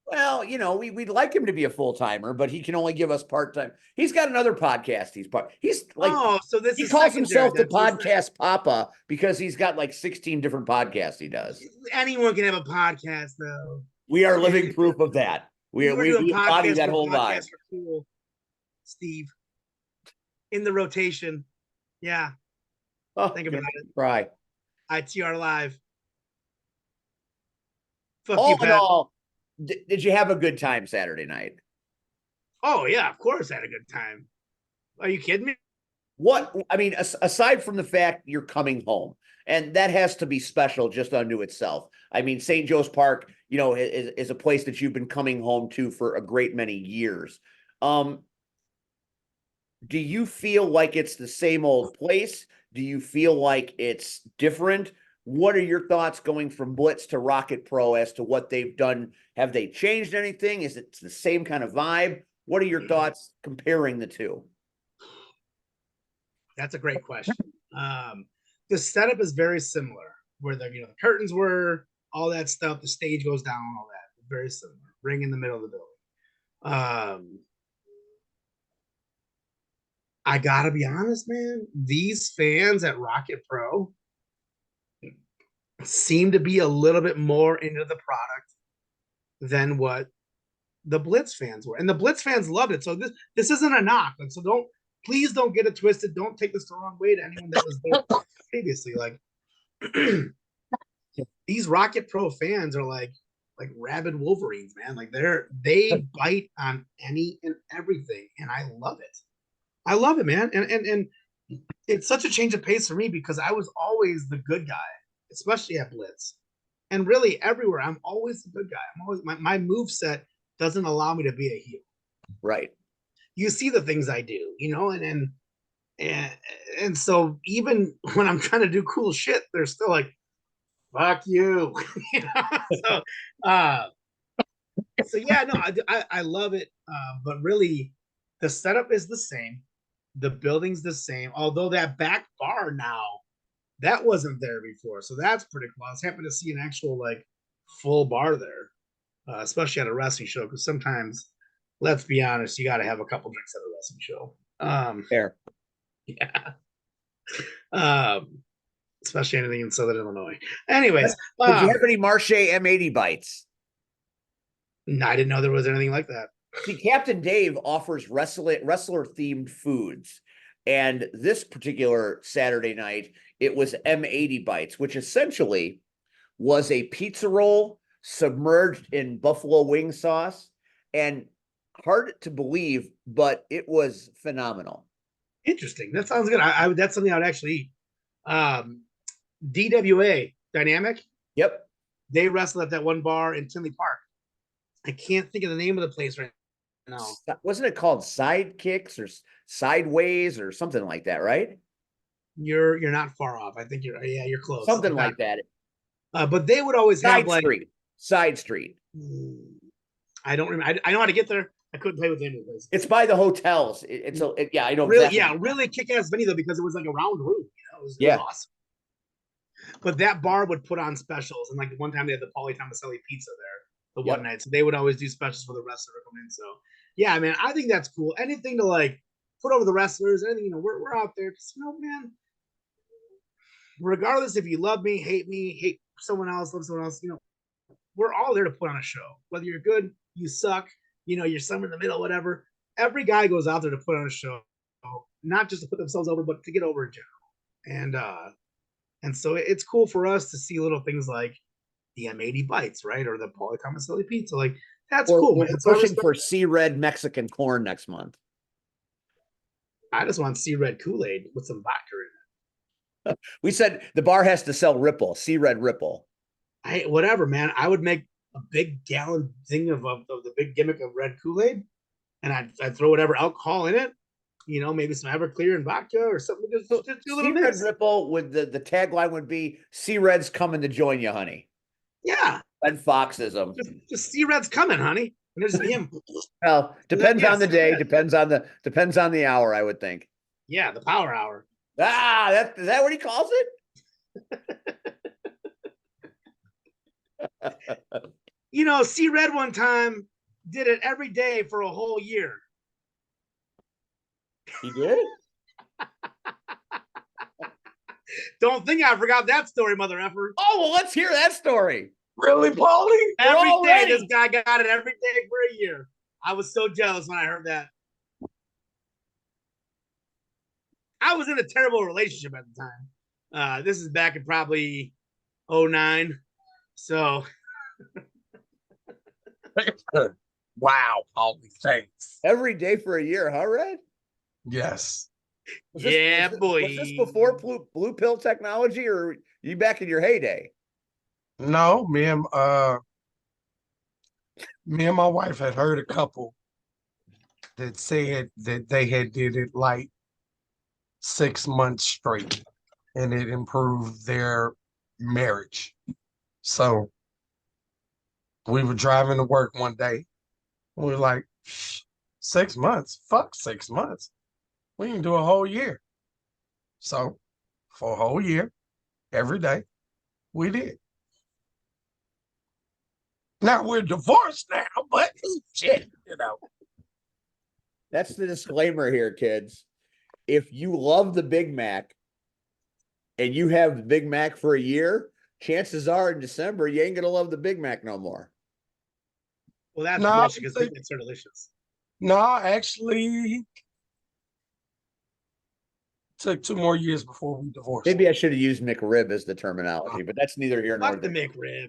Well, we'd like him to be a full timer, but he can only give us part time. He's got another podcast. He's like, so this he calls himself the podcast Papa because he's got like 16 different podcasts he does. Anyone can have a podcast, though. We are living proof of that. We embody that whole vibe. Cool, Steve, in the rotation. Yeah. Oh, think about it. Right. ITR Live. Fuck all you, Pat. In all, did you have a good time Saturday night? Oh, yeah, of course I had a good time. Are you kidding me? Aside from the fact you're coming home, and that has to be special just unto itself. I mean, St. Joe's Park, is a place that you've been coming home to for a great many years. Do you feel like it's the same old place? Do you feel like it's different? What are your thoughts going from Blitz to Rocket Pro as to what they've done? Have they changed anything? Is it the same kind of vibe? What are your thoughts comparing the two? That's a great question. The setup is very similar, where the curtains were, all that stuff, the stage goes down, all that. Very similar. Ring in the middle of the building. I gotta be honest, man. These fans at Rocket Pro seem to be a little bit more into the product than what the Blitz fans were, and the Blitz fans loved it. So this isn't a knock. Like, so please don't get it twisted. Don't take this the wrong way to anyone that was there previously. Like these Rocket Pro fans are like rabid Wolverines, man. Like they bite on any and everything, and I love it. I love it, man. And it's such a change of pace for me because I was always the good guy, especially at Blitz. And really everywhere, I'm always the good guy. I'm always my move set doesn't allow me to be a heel. Right. You see the things I do, and so even when I'm trying to do cool shit, they're still like, fuck you. So yeah, no, I love it. But really the setup is the same. The building's the same, although that back bar now, that wasn't there before. So that's pretty cool. I was happy to see an actual full bar there, especially at a wrestling show. Because sometimes, let's be honest, you got to have a couple drinks at a wrestling show. Fair. Yeah. Especially anything in Southern Illinois. Anyways. Did you have any Marche M80 bites? No, I didn't know there was anything like that. See, Captain Dave offers wrestler-themed foods. And this particular Saturday night, it was M80 bites, which essentially was a pizza roll submerged in buffalo wing sauce, and hard to believe, but it was phenomenal. Interesting. That sounds good. I that's something I would actually eat. DWA Dynamic. Yep. They wrestled at that one bar in Tinley Park. I can't think of the name of the place right now. Wasn't it called Sidekicks or Sideways or something like that, right? You're not far off. I think you're close. Something like that. But they would always have Side Street. I don't remember. I know how to get there. I couldn't play with the name of the place. It's by the hotels. I know. Really, exactly. really kick-ass venue though, because it was like a round room. It was awesome. But that bar would put on specials, and like one time they had the Pauly Thomaselli pizza there one night, so they would always do specials for the wrestler to come in. So yeah, man, I think that's cool. Anything to like put over the wrestlers, anything, we're out there. Just man, regardless if you love me, hate someone else, love someone else, we're all there to put on a show. Whether you're good, you suck, you're somewhere in the middle, whatever. Every guy goes out there to put on a show, not just to put themselves over, but to get over in general. And so it's cool for us to see little things like the M80 bites, right? Or the Pauly Thomaselli pizza. Like, that's cool. We're pushing for C-Red Mexican corn next month. I just want C-Red Kool-Aid with some vodka in it. We said the bar has to sell Ripple, C-Red Ripple. Whatever, man. I would make a big gallon thing of the big gimmick of red Kool-Aid, and I'd throw whatever alcohol in it. Maybe some Everclear and vodka or something. Just do a little C-Red Ripple with the tagline would be "C-Red's coming to join you, honey." Yeah. Red Foxism. Just C-Red's coming, honey. And there's him. Well, depends on the day, depends on the hour, I would think. Yeah, the power hour. Is that what he calls it? C-Red one time did it every day for a whole year. He did? Don't think I forgot that story, mother effer. Oh, well, let's hear that story. Really, Pauly? Every day, this guy got it every day for a year. I was so jealous when I heard that. I was in a terrible relationship at the time. This is back in probably 2009. So. Wow, Pauly, thanks. Every day for a year, huh, Red? Yes. Was boy. Was this before blue pill technology, or you back in your heyday? No, me and my wife had heard a couple that said that they had did it like 6 months straight, and it improved their marriage. So we were driving to work one day. We were like, 6 months? Fuck 6 months. We can do a whole year. So for a whole year, every day, we did. Now we're divorced now, but shit, That's the disclaimer here, kids. If you love the Big Mac and you have the Big Mac for a year, chances are in December you ain't gonna love the Big Mac no more. Well, that's bullshit because Big Macs are delicious. No, actually, took 2 more years before we divorced. Maybe I should have used McRib as the terminology, but that's neither here nor Fuck the there. McRib.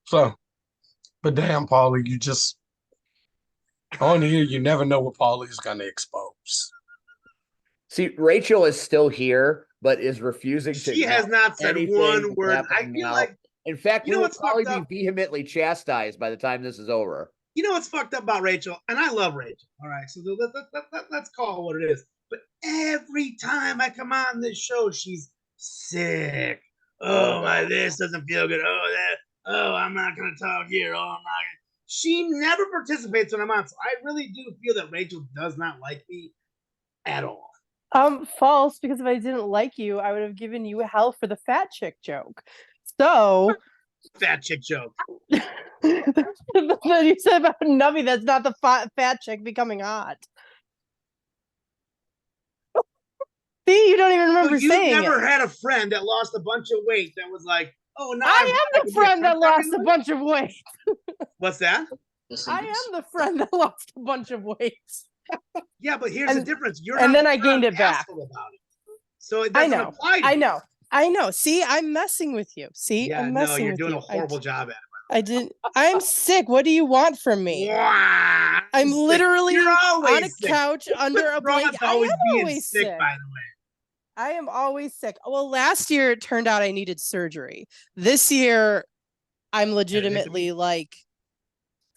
So, but damn, Pauly, you just on here, you never know what Pauly's gonna expose. See, Rachel is still here, but is refusing to. She has not said one word. I feel now. like, in fact, we will probably be up? vehemently chastised by the time this is over. You know what's fucked up about Rachel? And I love Rachel. All right, so let's call it what it is. But every time I come on this show, she's sick. Oh, my this doesn't feel good. Oh, that. Oh, I'm not gonna talk here. Oh, I'm not gonna. She never participates when I'm on. So I really do feel that Rachel does not like me at all. False, because if I didn't like you, I would have given you hell for the fat chick joke. So fat chick joke. You said about Nubby, that's not the fat chick becoming hot. See, you don't even remember saying it. You've never had a friend that lost a bunch of weight that was like, oh, no. I am the friend that lost a bunch of weight. What's that? I am the friend that lost a bunch of weight. Yeah, but here's the difference. Then I gained it back. About it. So it doesn't apply to I know. I know. See, I'm messing with you. See, Yeah, I'm no, messing you're with doing you. a horrible job at I didn't. I'm sick. What do you want from it. me? Wow, I'm sick. literally You're on a always sick. couch under a What's wrong blanket. with I always am being always sick, sick. by the way? I am always sick. Well, last year it turned out I needed surgery. This year, I'm legitimately like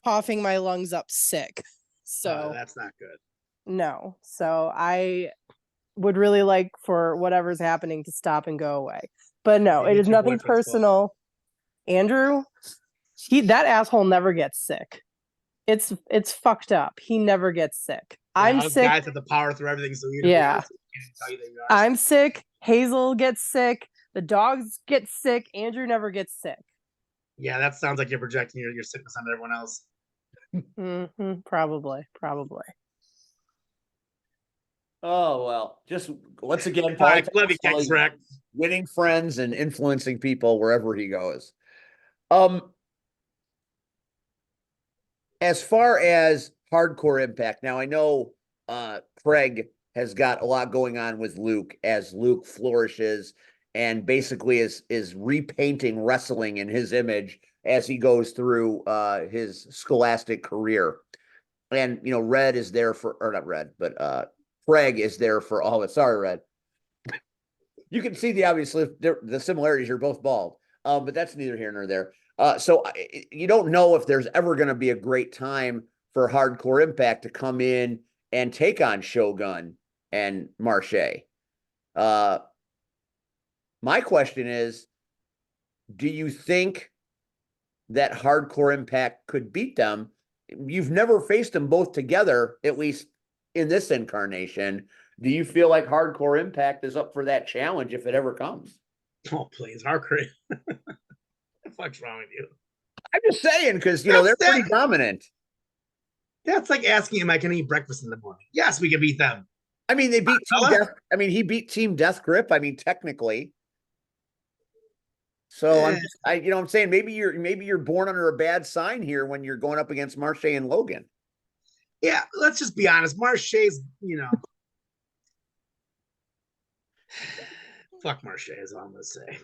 coughing my lungs up sick. So That's not good. no. So I would really like for whatever's happening to stop and go away. But no, Maybe it it's is your nothing boyfriend's fault. personal. Andrew, that asshole never gets sick. It's fucked up. He never gets sick. I'm Us sick. guys have the power through everything, so you Yeah. can't tell you that you are. I'm sick. Hazel gets sick. The dogs get sick. Andrew never gets sick. Yeah, that sounds like you're projecting your sickness on everyone else. Probably. Oh, well, just once again, All right, Paul love you, Kicks Wreck. winning friends and influencing people wherever he goes. As far as Hardcore Impact, now I know Craig has got a lot going on with Luke as Luke flourishes and basically is repainting wrestling in his image as he goes through his scholastic career. And Red is there for, or not Red, but Craig is there for all of it. Sorry, Red. You can see the obvious the similarities. You're both bald, but that's neither here nor there. So you don't know if there's ever going to be a great time for Hardcore Impact to come in and take on Shogun and Marche. My question is, do you think that Hardcore Impact could beat them? You've never faced them both together, at least in this incarnation. Do you feel like Hardcore Impact is up for that challenge if it ever comes? Oh, please, Hardcore. What the fuck's wrong with you? I'm just saying, because they're pretty dominant. That's like asking, am I going to eat breakfast in the morning? Yes, we can beat them. I mean, they beat Team Death. I mean, he beat Team Death Grip. I mean, technically. So I'm saying maybe you're born under a bad sign here when you're going up against Marche and Logan. Yeah, let's just be honest. Marche's, fuck Marche is all I'm gonna say.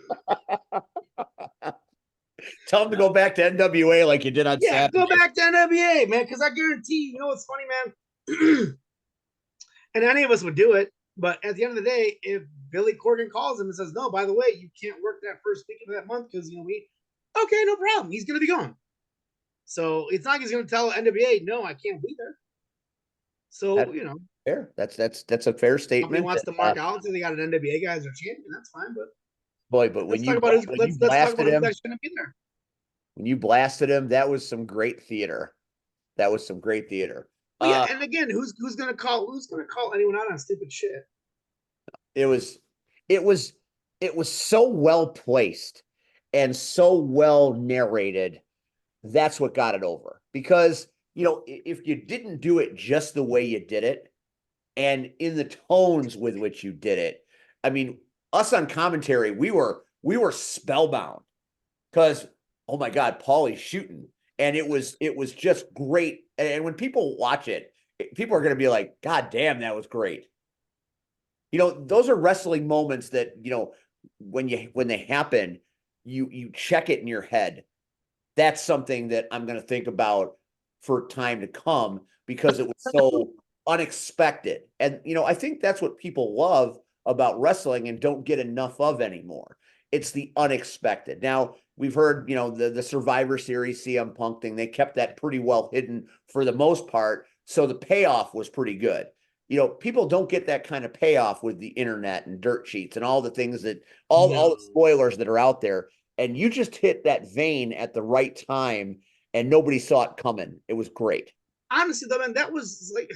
Tell him to go back to NWA like you did on Saturday. Go back to NWA, man, because I guarantee, what's funny, man? And any of us would do it, but at the end of the day, if Billy Corgan calls him and says, no, by the way, you can't work that first week of that month because, okay, no problem. He's going to be gone. So it's not like he's going to tell NWA, no, I can't be there. So, fair. That's a fair statement. If he wants to mark out and they got an NWA guy as their champion, that's fine. But when you blasted him, shouldn't be there. When you blasted him, that was some great theater. Yeah, and again, who's gonna call anyone out on stupid shit? It was so well placed and so well narrated. That's what got it over. Because if you didn't do it just the way you did it, and in the tones with which you did it, I mean, us on commentary, we were spellbound because, oh my God, Pauly's shooting. And it was just great. And when people watch it, people are going to be like, God damn, that was great. Those are wrestling moments that, when they happen, you check it in your head. That's something that I'm going to think about for time to come because it was so unexpected. And, I think that's what people love about wrestling and don't get enough of anymore. It's the unexpected. Now, we've heard, the Survivor Series CM Punk thing. They kept that pretty well hidden for the most part. So the payoff was pretty good. People don't get that kind of payoff with the internet and dirt sheets and all the things that all the spoilers that are out there. And you just hit that vein at the right time and nobody saw it coming. It was great. Honestly, though, man, that was like,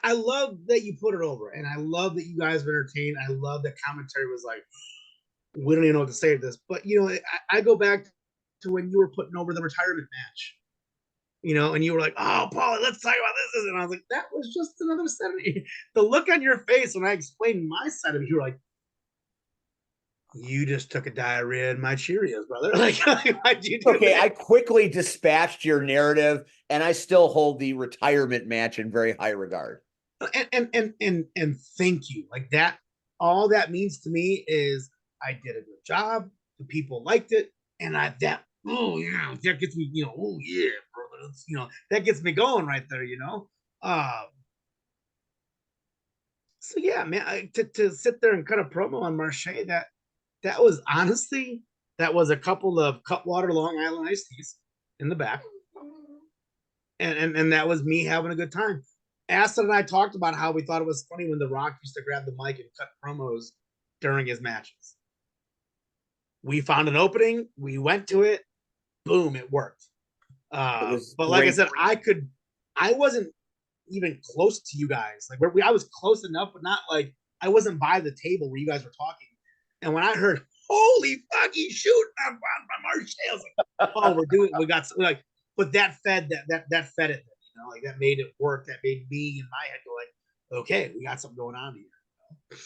I love that you put it over, and I love that you guys were entertained. I love that commentary was like, we don't even know what to say to this. But, I go back to when you were putting over the retirement match, and you were like, oh, Pauly, let's talk about this. And I was like, that was just another side of it. The look on your face when I explained my side of it, you were like, you just took a diarrhea in my Cheerios, brother. Like, why'd you do okay, that? I quickly dispatched your narrative, and I still hold the retirement match in very high regard. And thank you. Like that, all that means to me is I did a good job. The people liked it, and that gets me, oh yeah, brother, that gets me going right there, So yeah, man, to sit there and cut a promo on Marche, that was honestly, that was a couple of Cutwater Long Island iced teas in the back, and that was me having a good time. Acid and I talked about how we thought it was funny when The Rock used to grab the mic and cut promos during his matches. We found an opening, we went to it, boom, it worked. But like I said, I wasn't even close to you guys. Like I was close enough, but not like I wasn't by the table where you guys were talking. And when I heard, holy fucking shoot, I'm Marche, I was like, oh, but that fed it. Like that made it work. That made me in my head go like, okay, we got something going on here.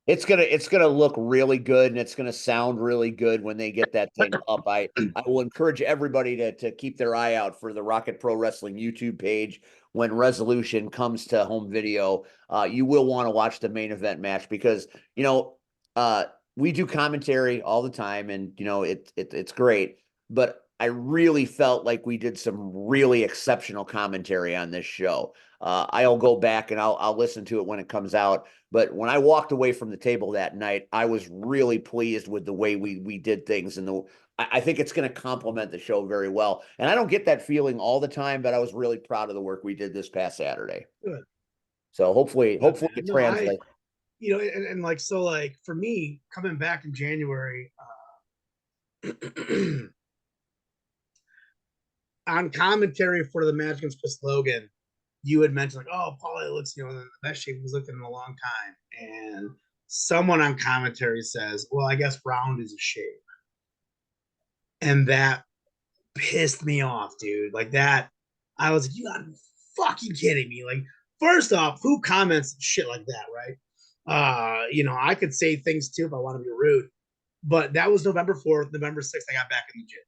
It's gonna look really good, and it's gonna sound really good when they get that thing up. I will encourage everybody to keep their eye out for the Rocket Pro Wrestling YouTube page when Resolution comes to home video. You will want to watch the main event match because we do commentary all the time, and it's great. But I really felt like we did some really exceptional commentary on this show. I'll go back and I'll listen to it when it comes out. But when I walked away from the table that night, I was really pleased with the way we did things, and I think it's going to complement the show very well. And I don't get that feeling all the time, but I was really proud of the work we did this past Saturday. Good. So hopefully it translates. And like so, like for me coming back in January. On commentary for the match against Chris Logan, you had mentioned like, oh, Pauly looks, in the best shape he's looked in a long time. And someone on commentary says, well, I guess round is a shape. And that pissed me off, dude. Like that, I was like, you gotta be fucking kidding me. Like, first off, who comments shit like that, right? I could say things too if I want to be rude. But that was November 4th, November 6th, I got back in the gym.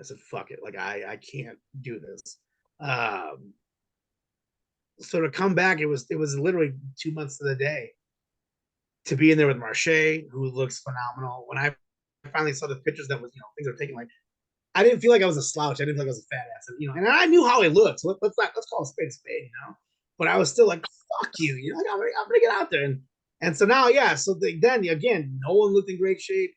I said, fuck it. Like, I can't do this. So to come back, it was literally 2 months to the day to be in there with Marche, who looks phenomenal. When I finally saw the pictures that was, things are taking, like, I didn't feel like I was a slouch. I didn't feel like I was a fat ass, and I knew how he looked. So let's call a spade, But I was still like, fuck you, like, I'm gonna get out there. And so now, yeah, so then again, no one looked in great shape.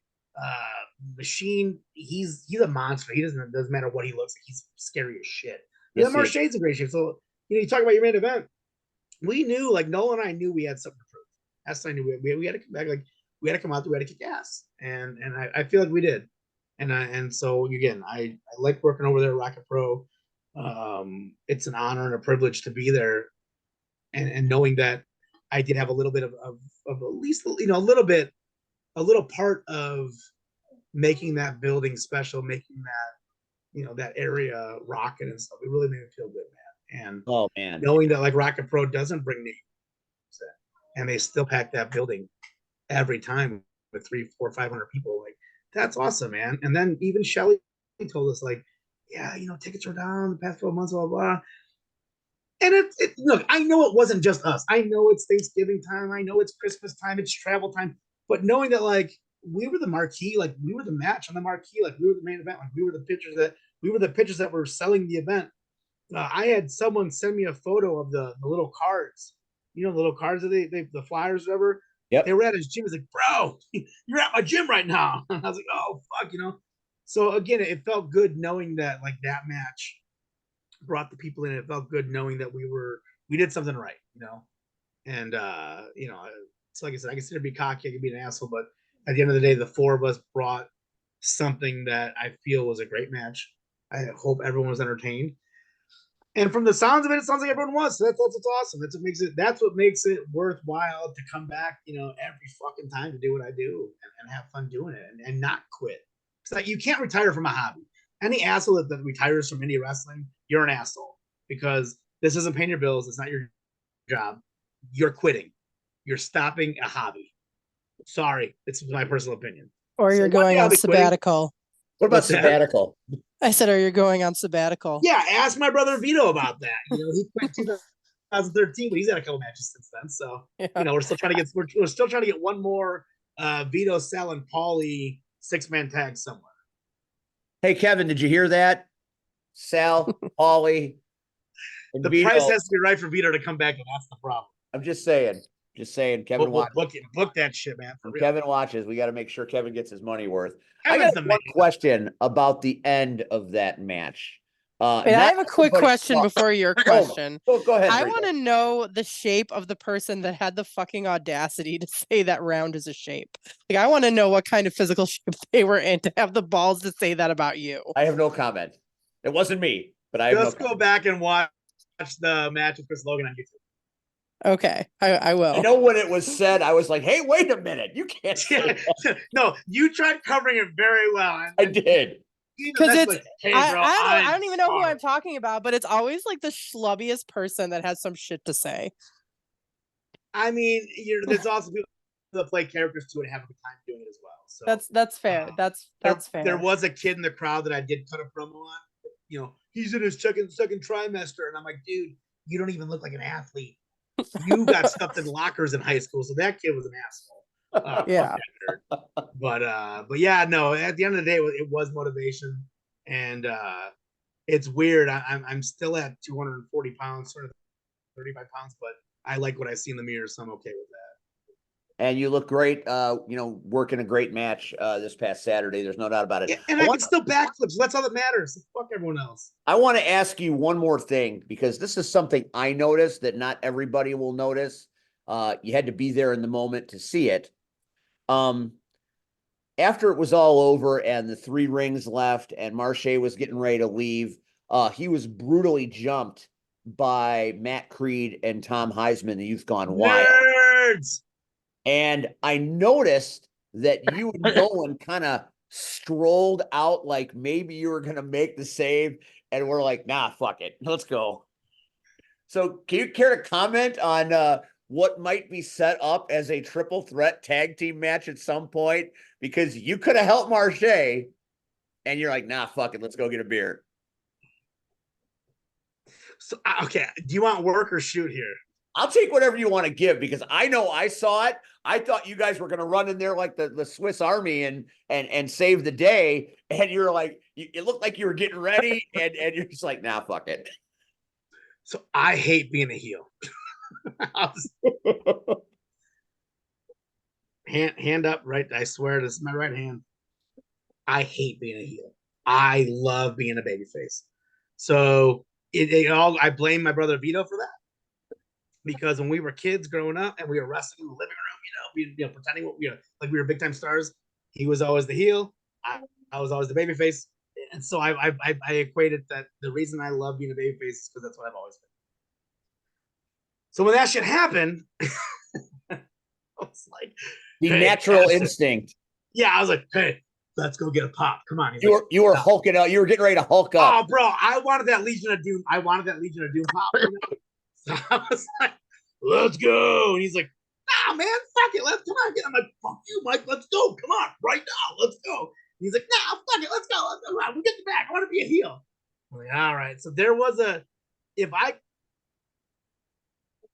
Machine, he's a monster. He doesn't matter what he looks like. He's scary as shit. Yes, Marche's in great shape. So you talk about your main event. We knew, like Nolan and I knew we had something to prove. That's I knew we had to come back. Like we had to come out there. We had to kick ass, and I feel like we did. And so again, I like working over there at Rocket Pro. It's an honor and a privilege to be there, and knowing that I did have a little bit of at least a little part of making that building special, making that that area rocking and stuff. It really made me feel good, man. And oh man, knowing that like Rocket Pro doesn't bring names, and they still pack that building every time with 300, 400, 500 people, like that's awesome, man. And then even Shelly told us like, yeah, tickets are down the past 12 months, blah blah. And look, I know it wasn't just us. I know it's Thanksgiving time. I know it's Christmas time. It's travel time. But knowing that like we were the marquee, like we were the match on the marquee, like we were the main event, like we were the pitchers that were selling the event. I had someone send me a photo of the little cards, the little cards that the flyers, whatever. Yep. They were at his gym. He's like, bro, you're at my gym right now. And I was like, oh fuck, So again, it felt good knowing that like that match brought the people in. It felt good knowing that we did something right, And so like I said, I consider be cocky, I can be an asshole, but at the end of the day, the four of us brought something that I feel was a great match. I hope everyone was entertained. And from the sounds of it, it sounds like everyone was. So that's what's awesome. That's what makes it worthwhile to come back, every fucking time to do what I do and have fun doing it and not quit. It's like you can't retire from a hobby. Any asshole that retires from indie wrestling, you're an asshole because this isn't paying your bills. It's not your job. You're quitting. You're stopping a hobby. Sorry, it's my personal opinion. Or you're going on sabbatical. What about sabbatical? I said, or you're going on sabbatical. Yeah, ask my brother Vito about that. He quit 2013, but he's had a couple matches since then. So we're still trying to get one more Vito, Sal, and Pauly 6-man tag somewhere. Hey, Kevin, did you hear that? Sal, Pauly, and The Vito. price has to be right for Vito to come back, and that's the problem. I'm just saying. Kevin watches. Book that shit, man. For real. Kevin watches. We got to make sure Kevin gets his money worth. Kevin's I got the one man. question about the end of that match. And I have a quick question before your question. Go ahead. I Rachel. want to know the shape of the person that had the fucking audacity to say that round is a shape. Like, I want to know what kind of physical shape they were in to have the balls to say that about you. I have no comment. It wasn't me, but I have Just no go back and watch the match with Chris Logan on YouTube. Okay, I will. I know when it was said, I was like, hey, wait a minute. You can't say that. No, you tried covering it very well. I did. Because it's, like, hey, bro, I don't even know who sorry. I'm talking about, but it's always like the schlubbiest person that has some shit to say. I mean, there's also people that play characters too and have a good time doing it as well. So That's fair. That's fair. There was a kid in the crowd that I did cut a promo on. You know, he's in his second trimester, and I'm like, dude, you don't even look like an athlete. You got stuffed in lockers in high school, so that kid was an asshole. Yeah. But yeah, no. At the end of the day, it was motivation, and it's weird. I'm still at 240 pounds, sort of 35 pounds, but I like what I see in the mirror, so I'm okay with that. And you look great, working a great match this past Saturday. There's no doubt about it. Yeah, and I can still backflip, so that's all that matters. Fuck everyone else. I want to ask you one more thing, because this is something I noticed that not everybody will notice. You had to be there in the moment to see it. After it was all over and the 3 rings left and Marche was getting ready to leave, he was brutally jumped by Matt Creed and Tom Heisman, the Youth Gone Wild. Nerds! And I noticed that you and Nolan kind of strolled out like maybe you were going to make the save, and we're like, nah, fuck it. Let's go. So can you care to comment on what might be set up as a triple threat tag team match at some point? Because you could have helped Marche, and you're like, nah, fuck it. Let's go get a beer. So, okay, do you want work or shoot here? I'll take whatever you want to give, because I know I saw it. I thought you guys were going to run in there like the Swiss Army and save the day. And you're like, it looked like you were getting ready, and you're just like, nah, fuck it. So I hate being a heel. hand up, right? I swear this is my right hand. I hate being a heel. I love being a babyface. So I blame my brother Vito for that. Because when we were kids growing up and we were wrestling in the living room, pretending like we were big time stars, he was always the heel. I was always the babyface, and so I equated that the reason I love being a babyface is because that's what I've always been. So when that shit happened, I was like, the natural instinct. Yeah, I was like, hey, let's go get a pop. Come on. You were hulking out. You were getting ready to hulk up. Oh, bro, I wanted that Legion of Doom. Pop. So I was like, let's go. And he's like, nah, man, fuck it. Come on. I'm like, fuck you, Mike. Let's go. Come on, right now. Let's go. And he's like, nah, fuck it. Let's go. We'll get you back. I want to be a heel. I'm like, all right. So there was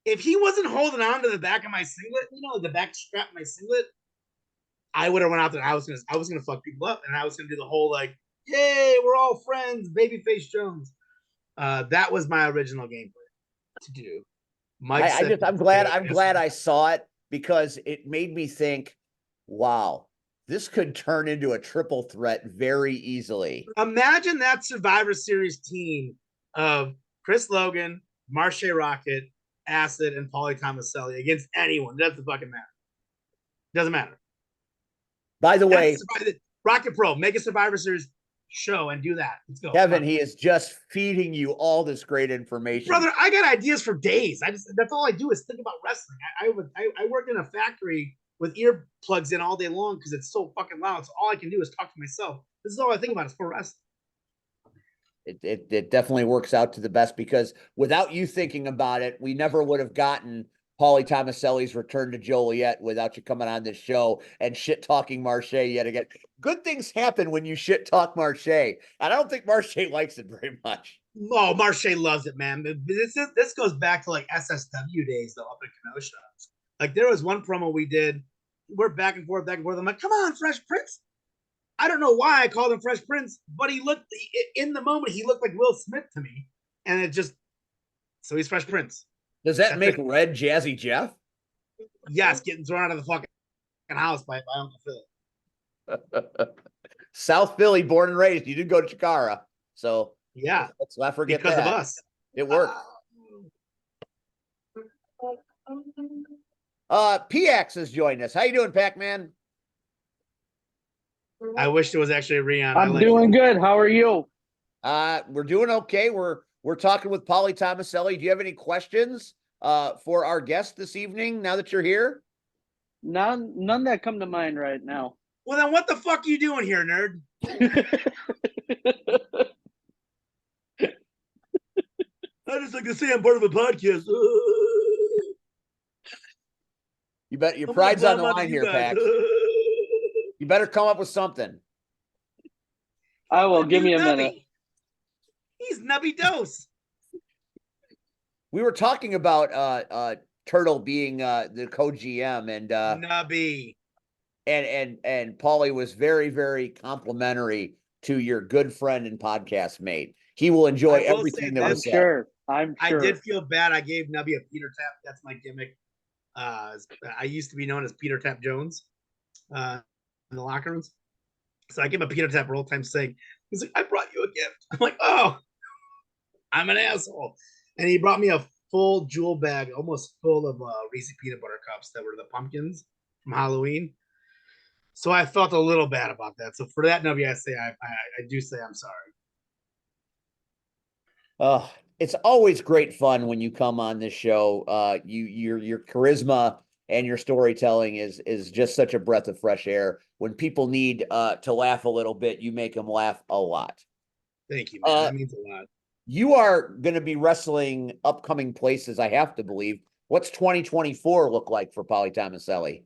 if he wasn't holding on to the back of my singlet, the back strap of my singlet, I would have went out there. I was gonna fuck people up, and I was gonna do the whole like, yay, we're all friends, babyface Jones. That was my original game plan to do. I'm glad I saw it, because it made me think, wow, this could turn into a triple threat very easily. Imagine that Survivor Series team of Chris Logan, Marche Rocket, Acid, and Pauly Thomaselli against anyone. It doesn't fucking matter. Doesn't matter. By the way, Rocket Pro, make a Survivor Series show and do that. Let's go. Kevin, he is just feeding you all this great information. Brother, I got ideas for days. That's all I do is think about wrestling. I work in a factory with earplugs in all day long because it's so fucking loud. So all I can do is talk to myself. This is all I think about is for wrestling. It definitely works out to the best, because without you thinking about it, we never would have gotten Pauly Thomaselli's return to Joliet without you coming on this show and shit talking Marche yet again. Good things happen when you shit talk Marche, and I don't think Marche likes it very much. Oh, Marche loves it, man. This goes back to like SSW days though, up in Kenosha. Like there was one promo we did we're back and forth, back and forth. I'm like, come on, Fresh Prince. I don't know why I called him Fresh Prince, but in the moment, he looked like Will Smith to me. And so he's Fresh Prince. Does that make Red Jazzy Jeff? Yes, getting thrown out of the fucking house by Uncle Phil. South Philly, born and raised. You did go to Chikara. So yeah, let's not forget because that. of us. It worked. PX has joined us. How you doing, Pac-Man? I wish there was actually a Rion. I'm doing good. How are you? We're doing okay. We're talking with Pauly Thomaselli. Do you have any questions for our guest this evening now that you're here? None that come to mind right now. Well, then what the fuck are you doing here, nerd? I just like to say I'm part of a podcast. You bet your pride's on the line here, Pac. You better come up with something. I will. Give me a minute. He's Nubby Dose. We were talking about Turtle being the co-GM and Nubby. And Pauly was very, very complimentary to your good friend and podcast mate. He will enjoy everything that was said. I'm sure. I did feel bad. I gave Nubby a Peter Tap. That's my gimmick. I used to be known as Peter Tap Jones in the locker rooms. So I gave him a Peter Tap roll time saying, he's like, I brought you a gift. I'm like, oh, I'm an asshole. And he brought me a full jewel bag, almost full of Reese's peanut butter cups that were the pumpkins from Halloween. So I felt a little bad about that. So for that, Nubby, I do say I'm sorry. It's always great fun when you come on this show. Your charisma and your storytelling is just such a breath of fresh air. When people need to laugh a little bit, you make them laugh a lot. Thank you, man. That means a lot. You are going to be wrestling upcoming places, I have to believe. What's 2024 look like for Pauly Thomaselli?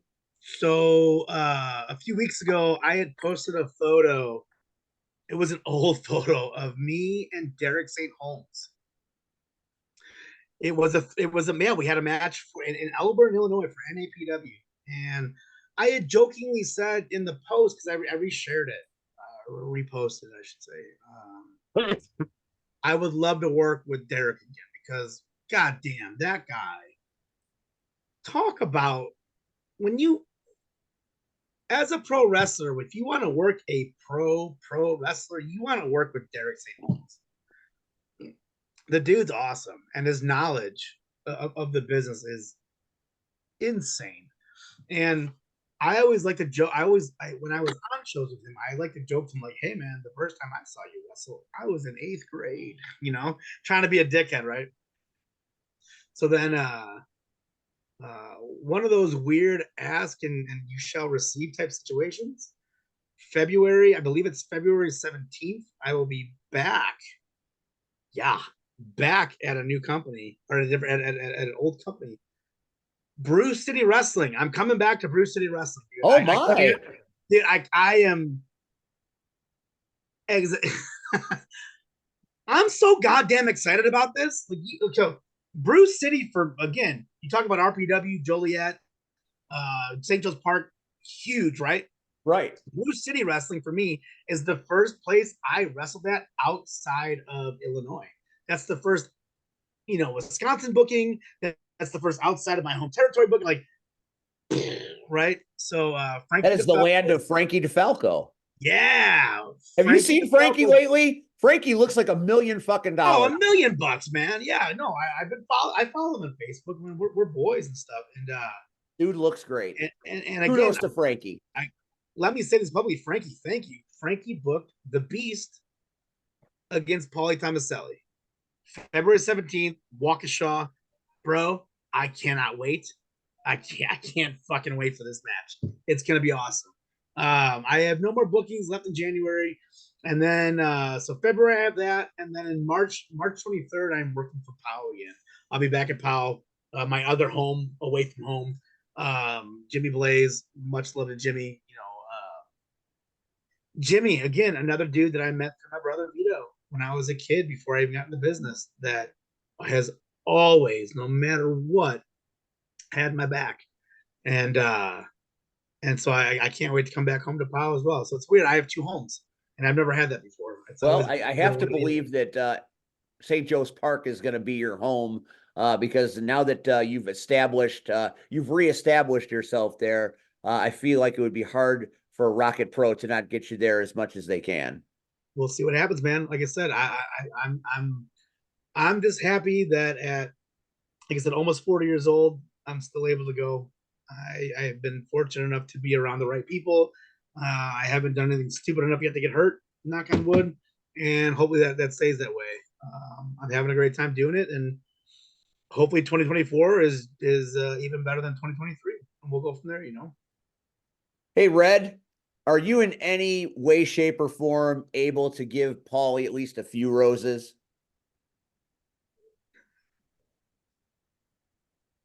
So a few weeks ago, I had posted a photo. It was an old photo of me and Derek St. Holmes. It was a man. We had a match in Elburn, Illinois for NAPW. And I had jokingly said in the post, because I reshared it, or reposted, I should say. I would love to work with Derek again because, goddamn, that guy. Talk about when you, as a pro wrestler, if you want to work a pro wrestler, you want to work with Derek St. Holmes. The dude's awesome, and his knowledge of the business is insane. And I always like to joke. When I was on shows with him, I like to joke to him like, "Hey, man, the first time I saw you wrestle, I was in 8th grade." You know, trying to be a dickhead, right? So then, one of those weird ask and you shall receive type situations. February, I believe it's February 17th. I will be back. Yeah, back at a new company or at an old company. Bruce City Wrestling. I'm coming back to Bruce City Wrestling. Dude. Oh my! I am. I'm so goddamn excited about this. Like, Bruce City again. You talk about RPW, Joliet, St. Joe's Park, huge, right? Right. Bruce City Wrestling for me is the first place I wrestled at outside of Illinois. That's the first, Wisconsin booking. That's the first outside of my home territory booking. Like, right? So, Frankie. That is the land of Frankie DeFalco. Yeah. Have you seen Frankie lately? Frankie looks like $1 million fucking dollars. Oh, $1 million, man. Yeah, no, I follow him on Facebook. I mean, we're boys and stuff. And dude looks great. And kudos again, to Frankie. Let me say this publicly, Frankie. Thank you. Frankie booked the Beast against Pauly Thomaselli, February 17th, Waukesha. Bro, I cannot wait. I can't fucking wait for this match. It's gonna be awesome. I have no more bookings left in January. And then, so February I have that. And then in March 23rd, I'm working for POW again. I'll be back at POW, my other home, away from home. Jimmy Blaze, much love to Jimmy. Jimmy, again, another dude that I met through my brother Vito when I was a kid before I even got in the business that has always, no matter what, had my back. And And so I can't wait to come back home to Powell as well. So it's weird. I have 2 homes, and I've never had that before. It's Well, always I been have to one or the other. believe that St. Joe's Park is going to be your home because now that you've reestablished yourself there, I feel like it would be hard for Rocket Pro to not get you there as much as they can. We'll see what happens, man. Like I said, I'm just happy that at, like I said, almost 40 years old, I'm still able to go. I have been fortunate enough to be around the right people. I haven't done anything stupid enough yet to get hurt, knock on wood, and hopefully that stays that way. I'm having a great time doing it, and hopefully 2024 is even better than 2023, and we'll go from there. Hey, Red, are you in any way, shape, or form able to give Pauly at least a few roses?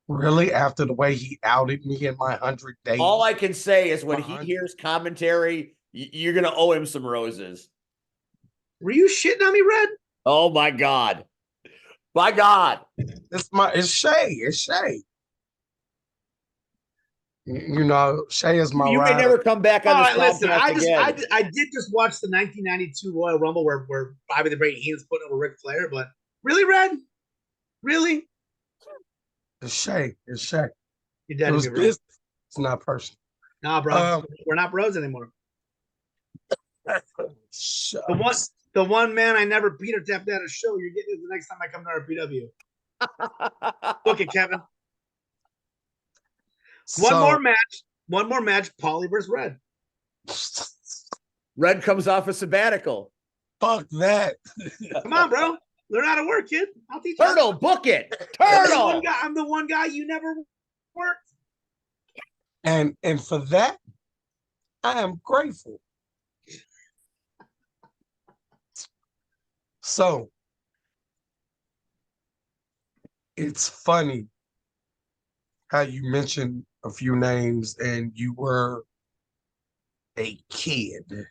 Really, after the way he outed me in my 100 days. All I can say is when he 100. hears commentary, you're going to owe him some roses. Were you shitting on me, Red? Oh, my God. My God. It's Shay. It's Shay. You know, Shay is my You may rider. never come back on All this right, listen. podcast again. I did just watch the 1992 Royal Rumble where Bobby the Brain Heenan's putting over Ric Flair, but really, Red? Really? It's Shay. It's Shay. You're dead It was to me, Red. business. It's not personal. Nah, bro. We're not bros anymore. The one man I never Peter tapped at a show. You're getting it the next time I come to RPW. Book it, Kevin. One more match. Pauly versus Red. Red comes off a sabbatical. Fuck that. Come on, bro. Learn how to work, kid. I'll teach Turtle, you. book it. Turtle. I'm the one guy you never worked. And for that, I am grateful. So it's funny how you mentioned a few names and you were a kid.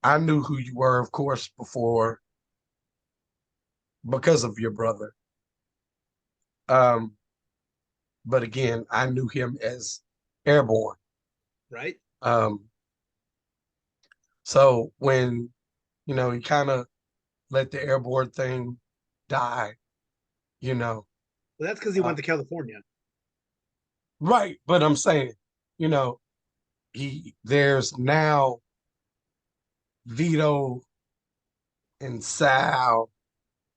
I knew who you were, of course, because of your brother. But again, I knew him as Airborne. Right. So when, he kind of let the Airborne thing die, Well, that's because he went to California. Right. But I'm saying, there's now Vito and Sal,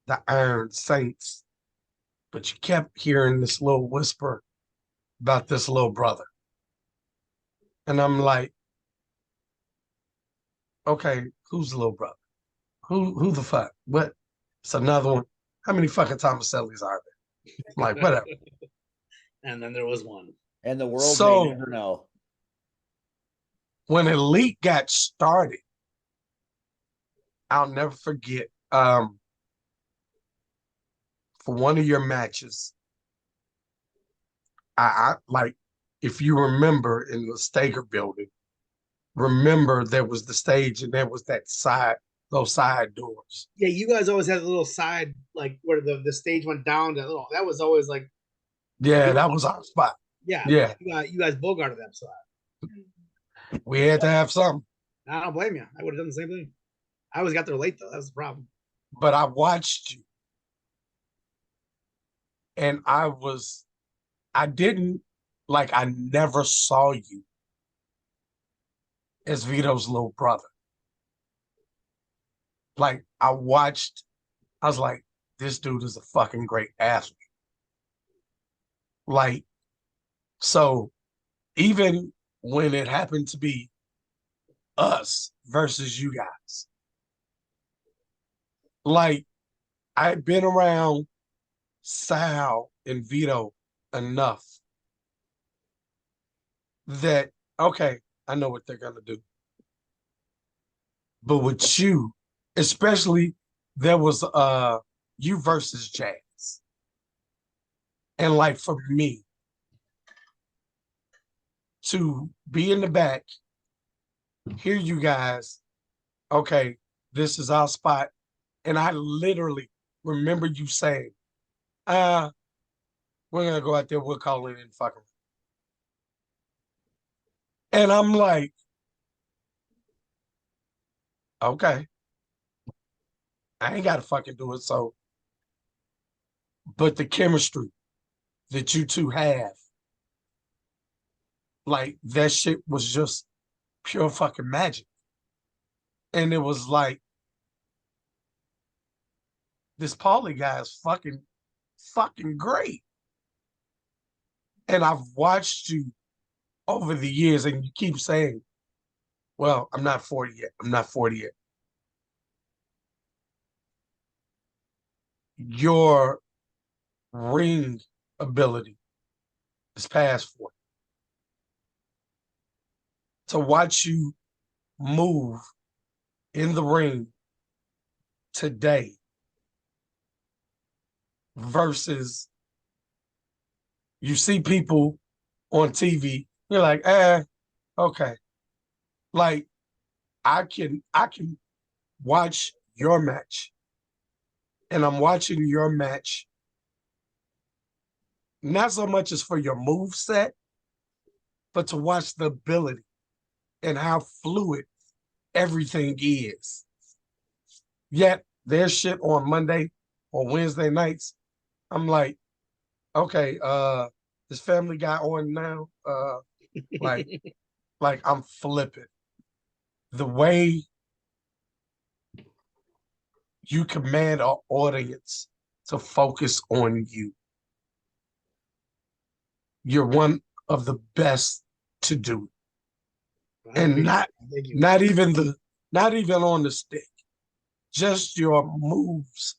the Iron Saints, but you kept hearing this little whisper about this little brother. And I'm like, okay, who's the little brother? Who the fuck? What? It's another one. How many fucking Thomasellis are there? I'm like, whatever. And then there was one. And the world may never know. When Elite got started, I'll never forget, for one of your matches, I like, if you remember in the Stager building, remember there was the stage and there was those side doors. Yeah, you guys always had a little side, like where the stage went down. That was always like. Yeah, that was our spot. Yeah. Yeah. You guys bogarted that spot. We had to have something. I don't blame you. I would have done the same thing. I always got there late though. That was the problem. But I watched you. And I never saw you as Vito's little brother. Like, I was like, this dude is a fucking great athlete. Like, so even when it happened to be us versus you guys, like, I've been around Sal and Vito enough that, okay, I know what they're going to do. But with you, especially, there was you versus Jazz. And like for me, to be in the back, hear you guys, okay, this is our spot. And I literally remember you saying, We're gonna go out there, we'll call in and fuck him. And I'm like, okay. I ain't gotta fucking do it. So, but the chemistry that you two have, like that shit was just pure fucking magic. And it was like, this Pauly guy is fucking great. And I've watched you over the years, and you keep saying, well, I'm not 40 yet. I'm not 40 yet. Your ring ability is past 40. To watch you move in the ring today versus you see people on TV, you're like, okay. Like I can watch your match, and I'm watching your match not so much as for your move set, but to watch the ability and how fluid everything is. Yet there's shit on Monday or Wednesday nights. I'm like, okay, this Family Guy on now. Like, like I'm flipping. The way you command an audience to focus on you. You're one of the best to do it. And not even on the stick. Just your moves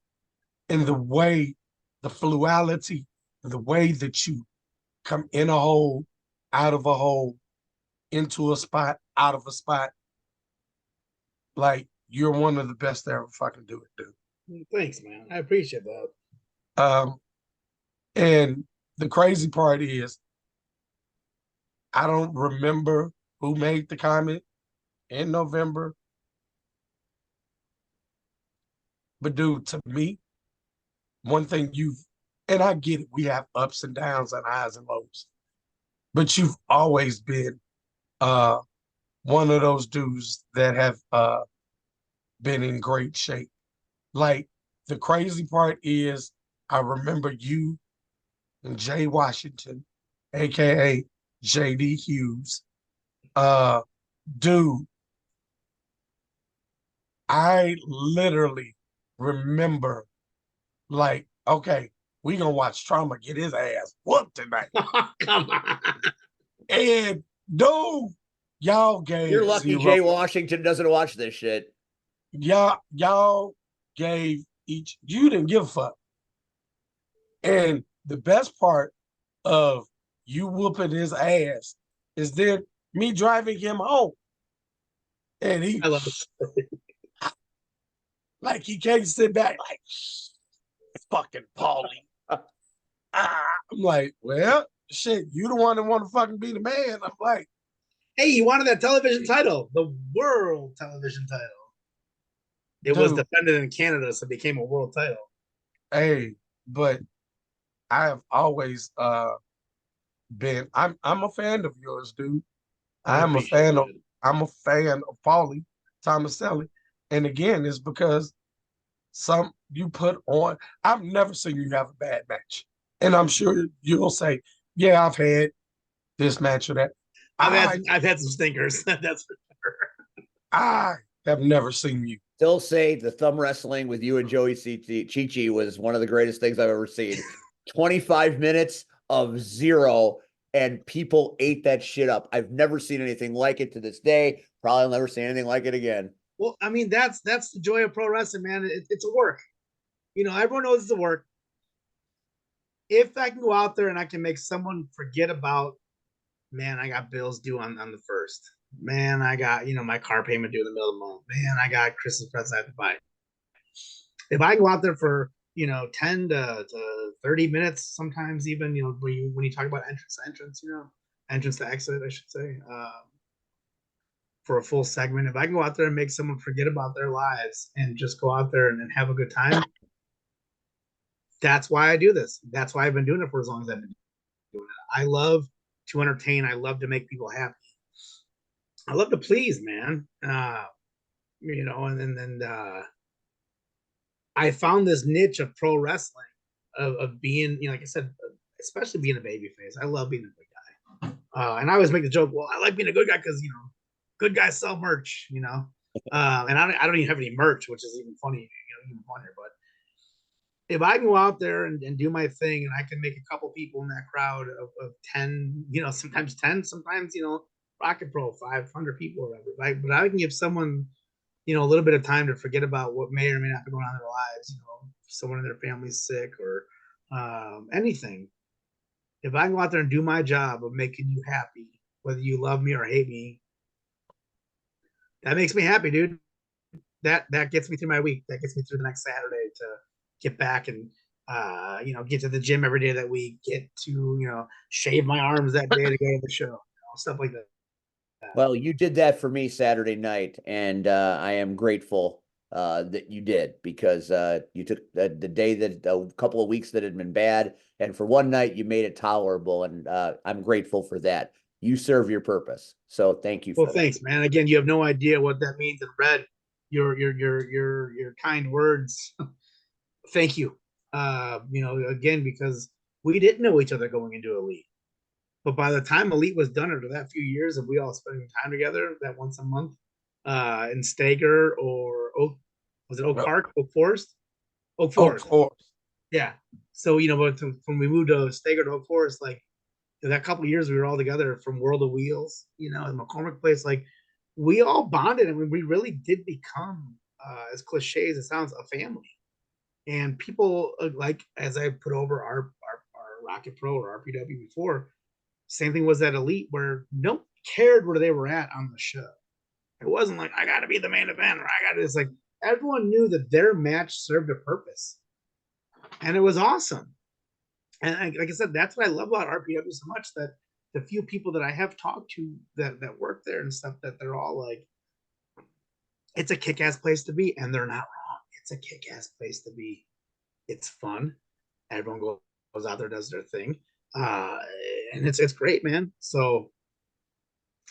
and the way, the fluidity, the way that you come in a hole, out of a hole, into a spot, out of a spot. Like, you're one of the best to ever fucking do it, dude. Thanks, man. I appreciate that. And the crazy part is, I don't remember who made the comment in November. But dude, to me, one thing and I get it, we have ups and downs and highs and lows, but you've always been one of those dudes that have been in great shape. Like, the crazy part is, I remember you and Jay Washington, aka JD Hughes. Dude, I literally remember, like, okay, we gonna watch Trauma get his ass whooped tonight. Oh, come on. And dude, y'all gave You're lucky zero. Jay Washington doesn't watch this shit. Y'all gave each, you didn't give a fuck. And the best part of you whooping his ass is then me driving him home. And he I love it. like he can't sit back like fucking Pauly. I'm like, well, shit, you the one that want to fucking be the man. I'm like, Hey, you wanted that television title, the world television title. It was dude, defended in Canada, so it became a world title. hey, but I have always been, I'm a fan of yours, dude. I'm a fan of Pauly Thomaselli. And again, it's because some you put on, I've never seen you have a bad match. And I'm sure you'll say, yeah, I've had this match or that. I've had some stinkers. That's for sure. I have never seen you. Still say the thumb wrestling with you and Joey Chi was one of the greatest things I've ever seen. 25 minutes of zero, and people ate that shit up. I've never seen anything like it to this day. Probably never see anything like it again. Well, I mean, that's the joy of pro wrestling, man. It's a work. You know, everyone knows it's a work. If I can go out there and I can make someone forget about, man, I got bills due on the first. Man, I got, my car payment due in the middle of the month. Man, I got Christmas presents I have to buy. If I go out there for, 10 to 30 minutes, sometimes even, when you talk about entrance to entrance, entrance to exit, I should say, for a full segment, if I can go out there and make someone forget about their lives and just go out there and have a good time, that's why I do this. That's why I've been doing it for as long as I've been doing it. I love to entertain. I love to make people happy. I love to please, man. And I found this niche of pro wrestling of being, like I said, especially being a baby face. I love being a good guy. And I always make the joke, well, I like being a good guy because, good guys sell merch, and I don't even have any merch, which is even funny, even funnier. But if I can go out there and do my thing and I can make a couple people in that crowd of 10, sometimes 10, sometimes, Rocket Pro, 500 people or whatever. But I can give someone, a little bit of time to forget about what may or may not be going on in their lives, someone in their family's sick or anything. If I can go out there and do my job of making you happy, whether you love me or hate me, that makes me happy, dude. That gets me through my week. That gets me through the next Saturday to get back and get to the gym every day of that week, get to shave my arms that day to go to the show, stuff like that. Well, you did that for me Saturday night, and I am grateful that you did, because you took the day that a couple of weeks that had been bad, and for one night you made it tolerable, and I'm grateful for that. You serve your purpose, so thank you for Well, that. thanks, man. Again, you have no idea what that means in red. Your kind words. Thank you. Again, because we didn't know each other going into Elite. But by the time Elite was done, after that few years of we all spending time together, that once a month, in Stager or was it Oak Park, Oak Forest? Oak Forest. Oak Forest. Yeah. So, but when we moved to Stager to Oak Forest, like that couple of years we were all together from World of Wheels, in McCormick Place, like we all bonded and we really did become, as cliche as it sounds, a family. And people, like, as I put over our Rocket Pro or RPW before, same thing was at Elite, where no one cared where they were at on the show. It wasn't like, I got to be the main event, or I got to, it's like everyone knew that their match served a purpose. And it was awesome. And like I said, that's what I love about RPW so much, that the few people that I have talked to that work there and stuff, that they're all like, it's a kick-ass place to be. And they're not wrong. It's a kick-ass place to be. It's fun. Everyone goes out there, does their thing. And it's great, man. So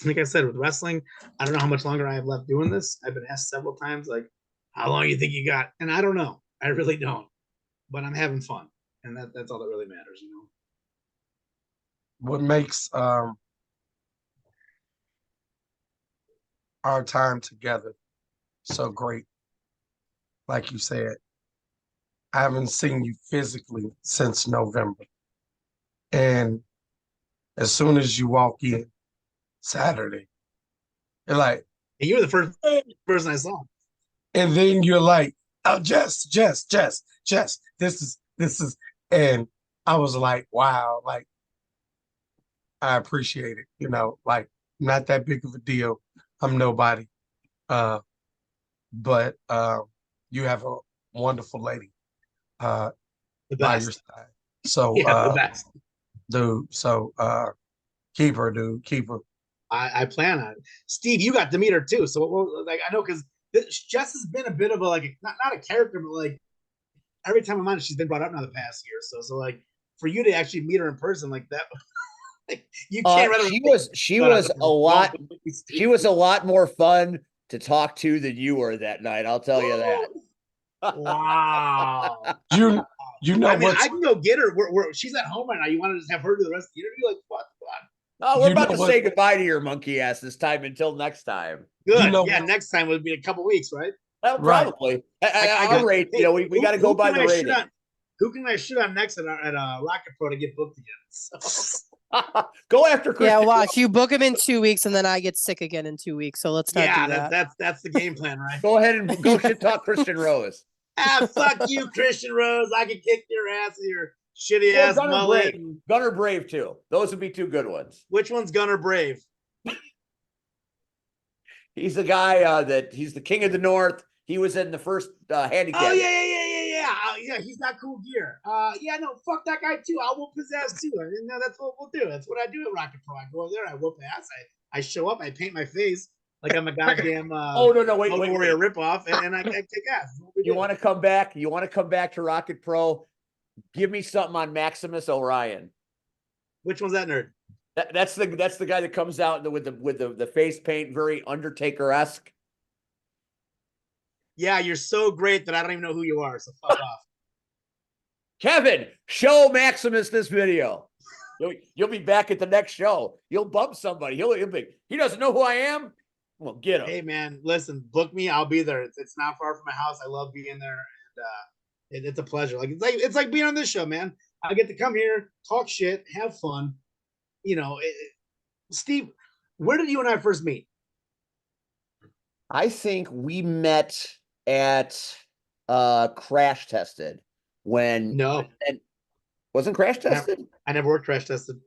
like I said, with wrestling, I don't know how much longer I have left doing this. I've been asked several times, like, how long do you think you got? And I don't know. I really don't. But I'm having fun. And that's all that really matters, What makes our time together so great, like you said, I haven't seen you physically since November. And as soon as you walk in Saturday, you're like, And you were the first person I saw. and then you're like, oh, Jess, this is, and I was like, wow, like, I appreciate it, like, not that big of a deal. I'm nobody. But you have a wonderful lady The by your best. side. So Yeah, the best. dude, so keep her, dude, keep her. I plan on it. Steve, you got to meet her too. So like, I know, because Jess has been a bit of a, like, not a character, but like every time I'm on it, she's been brought up now the past year. So like, for you to actually meet her in person like that, like, you can't. She was a lot more fun to talk to than you were that night. I'll tell you that. Wow. You know I mean, what? I can go get her. She's at home right now. You want to just have her do the rest of the interview? Like, what? Oh, we're about to say goodbye to your monkey ass this time until next time. Good. Yeah, next time would be a couple weeks, right? Well, probably. At our rate, we got to go by the rating. Who can I shoot on next at Rocket Pro to get booked again? So. Go after Christian. Yeah, watch. You book him in 2 weeks, and then I get sick again in 2 weeks. So let's not do that. That's the game plan, right? Go ahead and go shit talk Christian Rose. Fuck you, Christian Rose. I can kick your ass with your shitty ass mullet. Gunner Brave too. Those would be two good ones. Which one's Gunner Brave? He's the guy he's the king of the North. He was in the first handicap. Oh yeah. He's got cool gear. Yeah, no, fuck that guy too. I whoop his ass too. I didn't know that's what we'll do. That's what I do at Rocket Pro. I go over there, I whoop ass. I show up, I paint my face like I'm a goddamn wait, Warrior ripoff, and I kick ass. You want to come back? You want to come back to Rocket Pro? Give me something on Maximus Orion. Which one's that nerd? That's the guy that comes out with the face paint, very Undertaker-esque. Yeah, you're so great that I don't even know who you are. So fuck off. Kevin, show Maximus this video. You'll be back at the next show. You'll bump somebody. He'll be. He doesn't know who I am. Well, get him. Hey man, listen, book me. I'll be there. It's not far from my house. I love being there, and it's a pleasure. It's like being on this show, man. I get to come here, talk shit, have fun. You know, Steve, where did you and I first meet? I think we met at Crash Tested when No, wasn't Crash Tested? I never worked Crash Tested.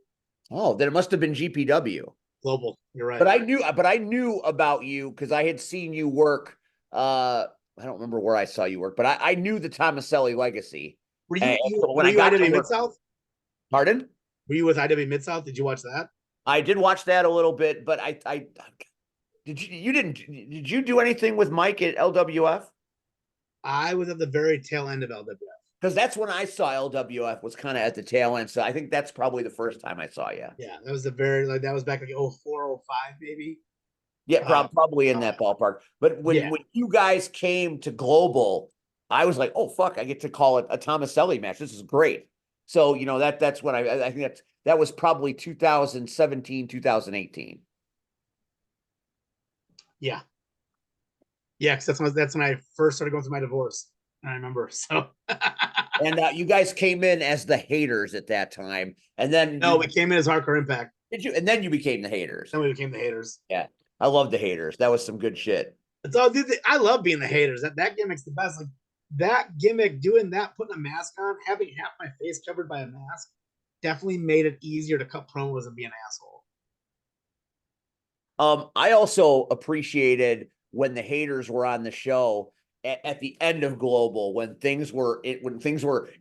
Oh, then it must have been GPW. Global. You're right. But I knew about you because I had seen you work. I don't remember where I saw you work, but I knew the Thomaselli legacy. Were And you so were you IW Mid South? Pardon? Were you with IW Mid South? Did you watch that? I did watch that a little bit, but I did you do anything with Mike at LWF? I was at the very tail end of LWF. Because that's when I saw LWF was kind of at the tail end. So I think that's probably the first time I saw you. Yeah, that was that was back like 04, 05 maybe. Yeah, probably in that ballpark. But when you guys came to Global, I was like, oh fuck, I get to call it a Thomaselli match. This is great. So that's when I think that was probably 2017, 2018. Yeah. Yeah, because that's when I first started going through my divorce. I remember. So and you guys came in as the haters at that time. And then we came in as Hardcore Impact. Did you? And then you became the haters. Then we became the haters. Yeah. I love the haters. That was some good shit. It's all, dude, I love being the haters. That gimmick's the best. Like that gimmick, doing that, putting a mask on, having half my face covered by a mask, definitely made it easier to cut promos and be an asshole. I also appreciated when the haters were on the show at the end of Global, when things were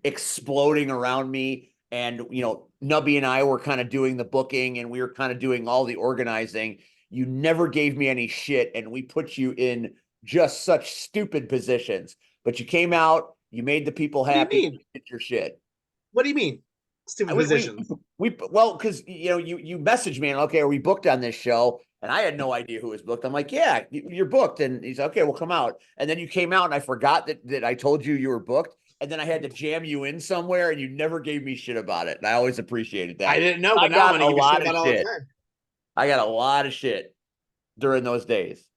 exploding around me, and Nubby and I were kind of doing the booking and we were kind of doing all the organizing. You never gave me any shit, and we put you in just such stupid positions. But you came out, you made the people happy. You did your shit. What do you mean? Stupid positions. Well, because you messaged me and okay, are we booked on this show? And I had no idea who was booked. I'm like, yeah, you're booked. And he's okay, we'll come out. And then you came out, and I forgot that I told you were booked. And then I had to jam you in somewhere, and you never gave me shit about it. And I always appreciated that. I didn't know, but I now got I a lot of shit. I got a lot of shit during those days.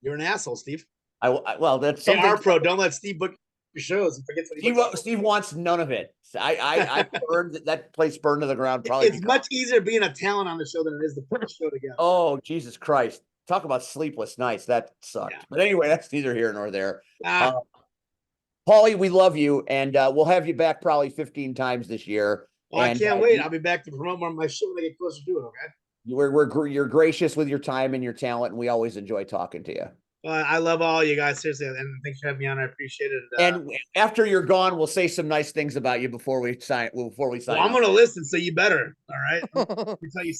You're an asshole, Steve. Well, that's something. Hey, pro, don't let Steve book your shows and forget what Steve wants none of it. I burned that place burned to the ground. Probably it's much easier being a talent on the show than it is to put the show together. Oh, Jesus Christ. Talk about sleepless nights. That sucked. Yeah. But anyway, that's neither here nor there. Pauly, we love you, and we'll have you back probably 15 times this year. Well, I can't wait. I'll be back to promote more of my show when I get closer to it, okay? You're gracious with your time and your talent, and we always enjoy talking to you. I love all you guys, seriously, and thanks for having me on. I appreciate it. And after you're gone, we'll say some nice things about you before we sign. Well, I'm going to listen, so you better. All right. Let me tell you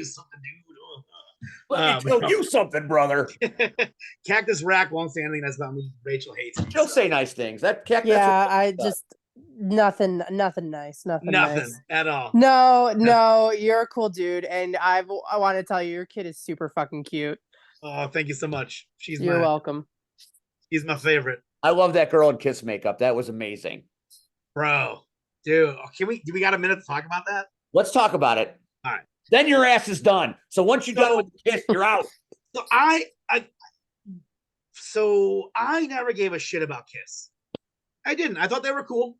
something, dude. Let me tell you something, brother. Cactus Rack won't say anything that's about me. Rachel hates me. She'll say nice things. That Cactus. Yeah, nothing nice. Nothing nice. At all. No, you're a cool dude, and I want to tell you, your kid is super fucking cute. Oh, thank you so much. You're welcome. She's my favorite. I love that girl in Kiss makeup. That was amazing. Bro, dude, do we got a minute to talk about that? Let's talk about it. All right. Then your ass is done. So once you're done with the Kiss, you're out. So I never gave a shit about Kiss. I didn't. I thought they were cool.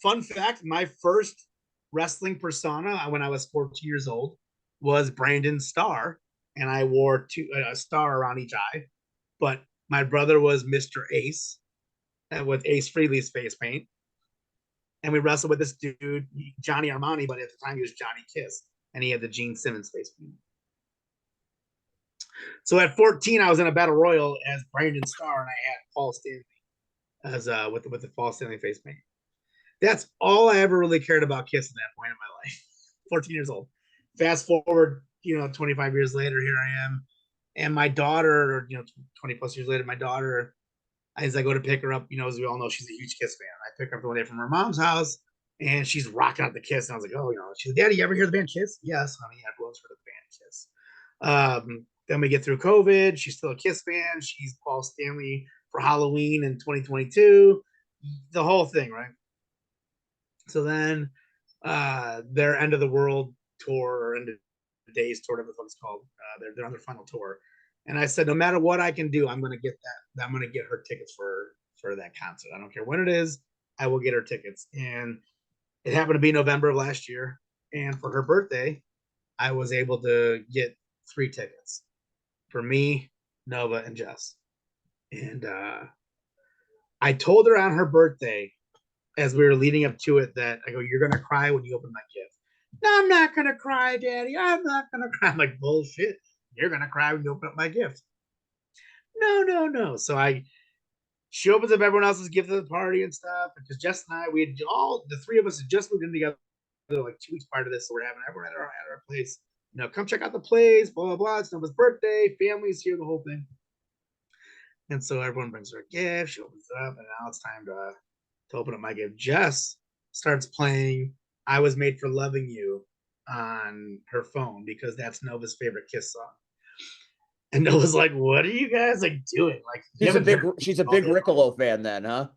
Fun fact, my first wrestling persona when I was 14 years old was Brandon Starr. And I wore a star around each eye. But my brother was Mr. Ace, with Ace Frehley's face paint. And we wrestled with this dude, Johnny Armani, but at the time he was Johnny Kiss. And he had the Gene Simmons face paint. So at 14, I was in a battle royal as Brandon Starr, and I had Paul Stanley as with the Paul Stanley face paint. That's all I ever really cared about Kiss at that point in my life. 14 years old. Fast forward, 25 years later, here I am. And my daughter, 20 plus years later, my daughter, as I go to pick her up, as we all know, she's a huge Kiss fan. I pick her up one day from her mom's house. and she's rocking out the Kiss. And I was like, oh, she's like, Daddy, you ever hear the band Kiss? Yes, honey, everyone's heard of the band Kiss. Then we get through COVID. She's still a Kiss fan. She's Paul Stanley for Halloween in 2022. The whole thing, right? So then their End of the World tour, or End of the Days tour, whatever the fuck it's called, they're on their final tour. And I said, no matter what I can do, I'm going to get that. I'm going to get her tickets for that concert. I don't care when it is. I will get her tickets. And it happened to be November of last year. And for her birthday, I was able to get 3 tickets for me, Nova, and Jess. And I told her on her birthday, as we were leading up to it, that I go, you're going to cry when you open my gift. No, I'm not going to cry, Daddy. I'm not going to cry. I'm like, bullshit. You're going to cry when you open up my gift. No. So she opens up everyone else's gift at the party and stuff. Because Jess and I, the 3 of us had just moved in together like 2 weeks prior to this. So we're having everyone at our place. Come check out the place, blah, blah, blah. It's Nova's birthday. Family's here, the whole thing. And so everyone brings her a gift. She opens it up. And now it's time to open up my gift. Jess starts playing I Was Made for Loving You on her phone because that's Nova's favorite Kiss song. And Nova's like, what are you guys doing? Like, she's a big Riccolo fan then, huh?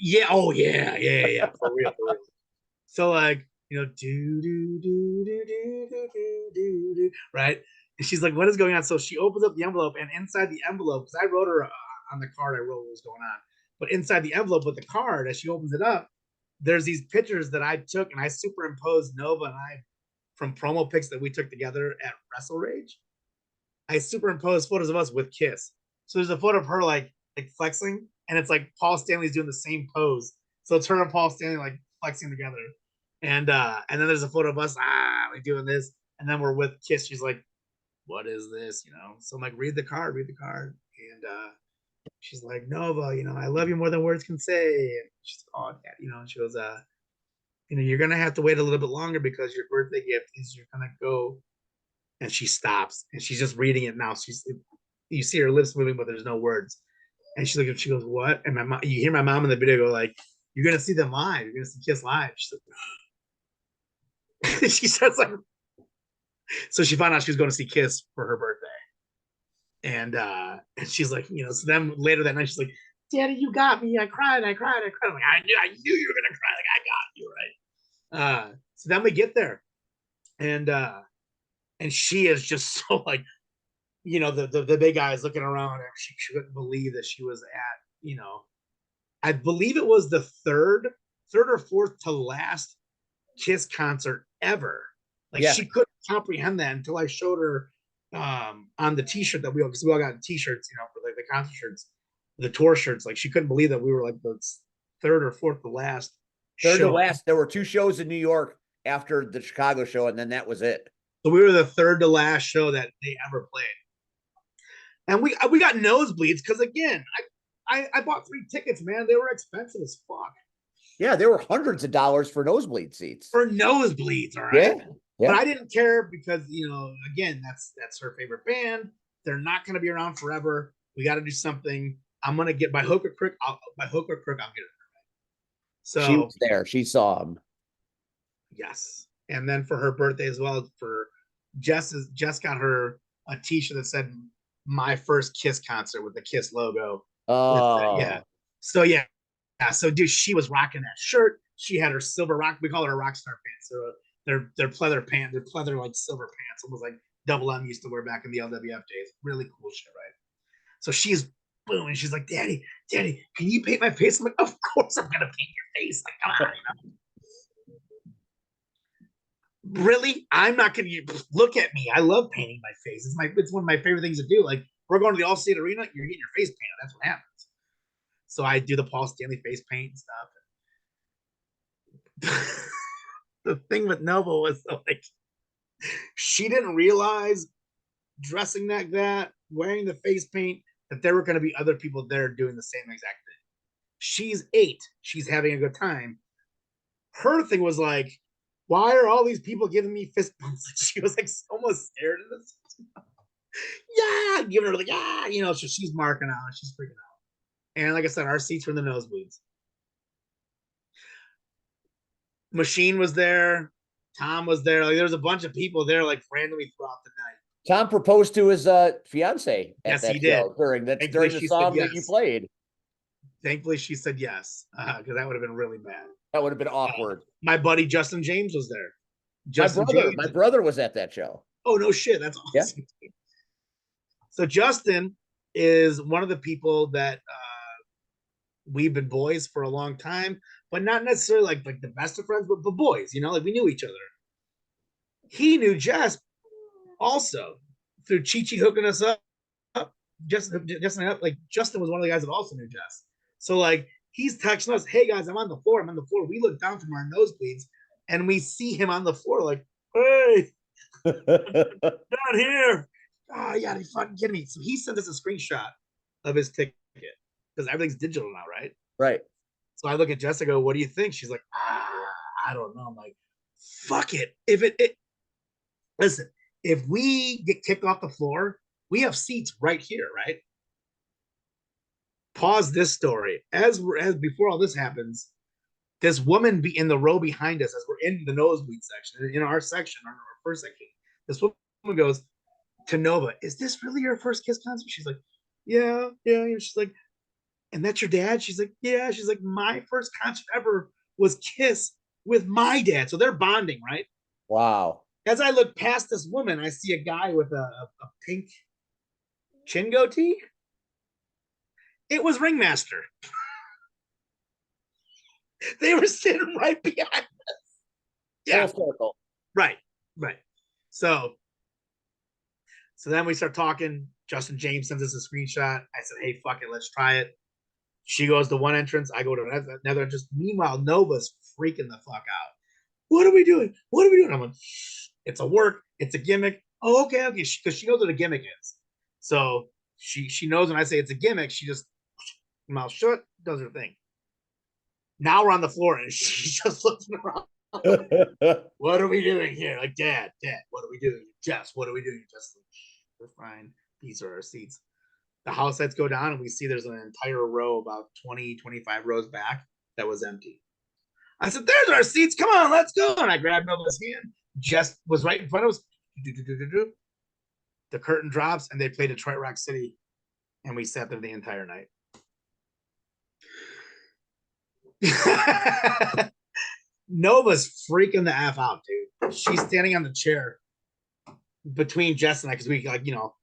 Yeah. Oh yeah. For real. So do, right? And she's like, what is going on? So she opens up the envelope, and inside the envelope, because I wrote her on the card, I wrote what was going on. But inside the envelope with the card, as she opens it up, there's these pictures that I took, and I superimposed Nova and I from promo pics that we took together at Wrestle Rage. I superimposed photos of us with Kiss. So there's a photo of her like flexing, and it's like Paul Stanley's doing the same pose. So it's her and Paul Stanley like flexing together. And then there's a photo of us like doing this, and then we're with Kiss. She's like, what is this? So I'm like, read the card. And she's like, Nova, I love you more than words can say. And she's like, oh, Dad, and she goes, you're gonna have to wait a little bit longer because your birthday gift is you're gonna go. And she stops, and she's just reading it now. You see her lips moving, but there's no words. And she goes, what? And you hear my mom in the video go like, you're gonna see them live. You're gonna see Kiss live. She's like, she starts like, so she found out she was going to see Kiss for her birthday. And she's like, so then later that night, she's like, Daddy, you got me. I cried. I'm like, I knew you were gonna cry. Like, I got you, right? So then we get there, and she is just so like, the big guys looking around, and she couldn't believe that she was at, I believe it was the third or fourth to last Kiss concert ever. Like, she couldn't comprehend that until I showed her on the T-shirt that because we all got T-shirts, for like the concert shirts, the tour shirts. Like, she couldn't believe that we were like the third or fourth to last. There were 2 shows in New York after the Chicago show, and then that was it. So we were the third to last show that they ever played. And we got nosebleeds because, again, I bought 3 tickets, man. They were expensive as fuck. Yeah, there were hundreds of dollars for nosebleed seats. For nosebleeds, all right? Yeah. But I didn't care because, again, that's her favorite band. They're not going to be around forever. We got to do something. I'm going to get by hook or crook. I'll get it. So she was there. She saw him. Yes. And then for her birthday as well, for Jess got her a T-shirt that said "My First Kiss Concert" with the Kiss logo. Oh, yeah. So yeah. So dude, she was rocking that shirt. She had her silver rock. We call her a rock star pants. So they're pleather pants. They're pleather like silver pants, almost like Double M used to wear back in the LWF days. Really cool shit, right? So she's boom, and she's like, Daddy, can you paint my face? I'm like, of course I'm gonna paint your face. Like, come on, Really? I'm not gonna look at me. I love painting my face. It's one of my favorite things to do. Like, we're going to the All-State Arena, you're getting your face painted. That's what happens. So I do the Paul Stanley face paint and stuff. The thing with Nova was like, she didn't realize dressing like that, wearing the face paint, that there were going to be other people there doing the same exact thing. She's 8. She's having a good time. Her thing was like, why are all these people giving me fist bumps? She was like almost scared of this. Yeah, giving her like, so she's marking out. She's freaking out. And like I said, our seats were in the nosebleeds. Machine was there. Tom was there. Like there was a bunch of people there, like randomly throughout the night. Tom proposed to his fiance at Yes, that he did. show during Thankfully, the she said song that you yes. played. Thankfully, she said yes, because that would have been really bad. That would have been awkward. My buddy Justin James was there. Justin James. My brother was at that show. Oh no shit, that's awesome. Yeah. So Justin is one of the people that we've been boys for a long time, but not necessarily like the best of friends, but boys, you know, like we knew each other. He knew Jess also through Chi-Chi hooking us up. Justin was one of the guys that also knew Jess. So like he's texting us, hey guys, I'm on the floor. We look down from our nosebleeds and we see him on the floor, like, hey, down here. Oh, yeah, they fucking kidding me. So he sent us a screenshot of his ticket because everything's digital now, right? Right. So I look at Jessica, what do you think? She's like, I don't know. I'm like, fuck it. Listen, if we get kicked off the floor, we have seats right here, right? Pause this story. As before all this happens, this woman be in the row behind us as we're in the nosebleed section, in our section, our first section. This woman goes to Nova, is this really your first Kiss concert? She's like, yeah. She's like, and that's your dad? She's like, yeah. She's like, my first concert ever was Kiss with my dad. So they're bonding, right? Wow. As I look past this woman, I see a guy with a pink chin goatee. It was Ringmaster. They were sitting right behind us. Yeah. Full circle. Right. So then we start talking. Justin James sends us a screenshot. I said, hey, fuck it, let's try it. She goes to one entrance. I go to another entrance. Meanwhile, Nova's freaking the fuck out. What are we doing? I'm like, it's a work. It's a gimmick. Oh, okay. Because she knows what a gimmick is. So she knows when I say it's a gimmick, she just mouth shut, does her thing. Now we're on the floor and she's just looking around. What are we doing here? Like, Dad, what are we doing? Jess, what are we doing? Just like, we're fine. These are our seats. The house lights go down and we see there's an entire row about 20, 25 rows back that was empty. I said, there's our seats. Come on, let's go. And I grabbed Nova's hand. Jess was right in front of us. The curtain drops and they play Detroit Rock City. And we sat there the entire night. Nova's freaking the F out, dude. She's standing on the chair between Jess and I because we, like, you know,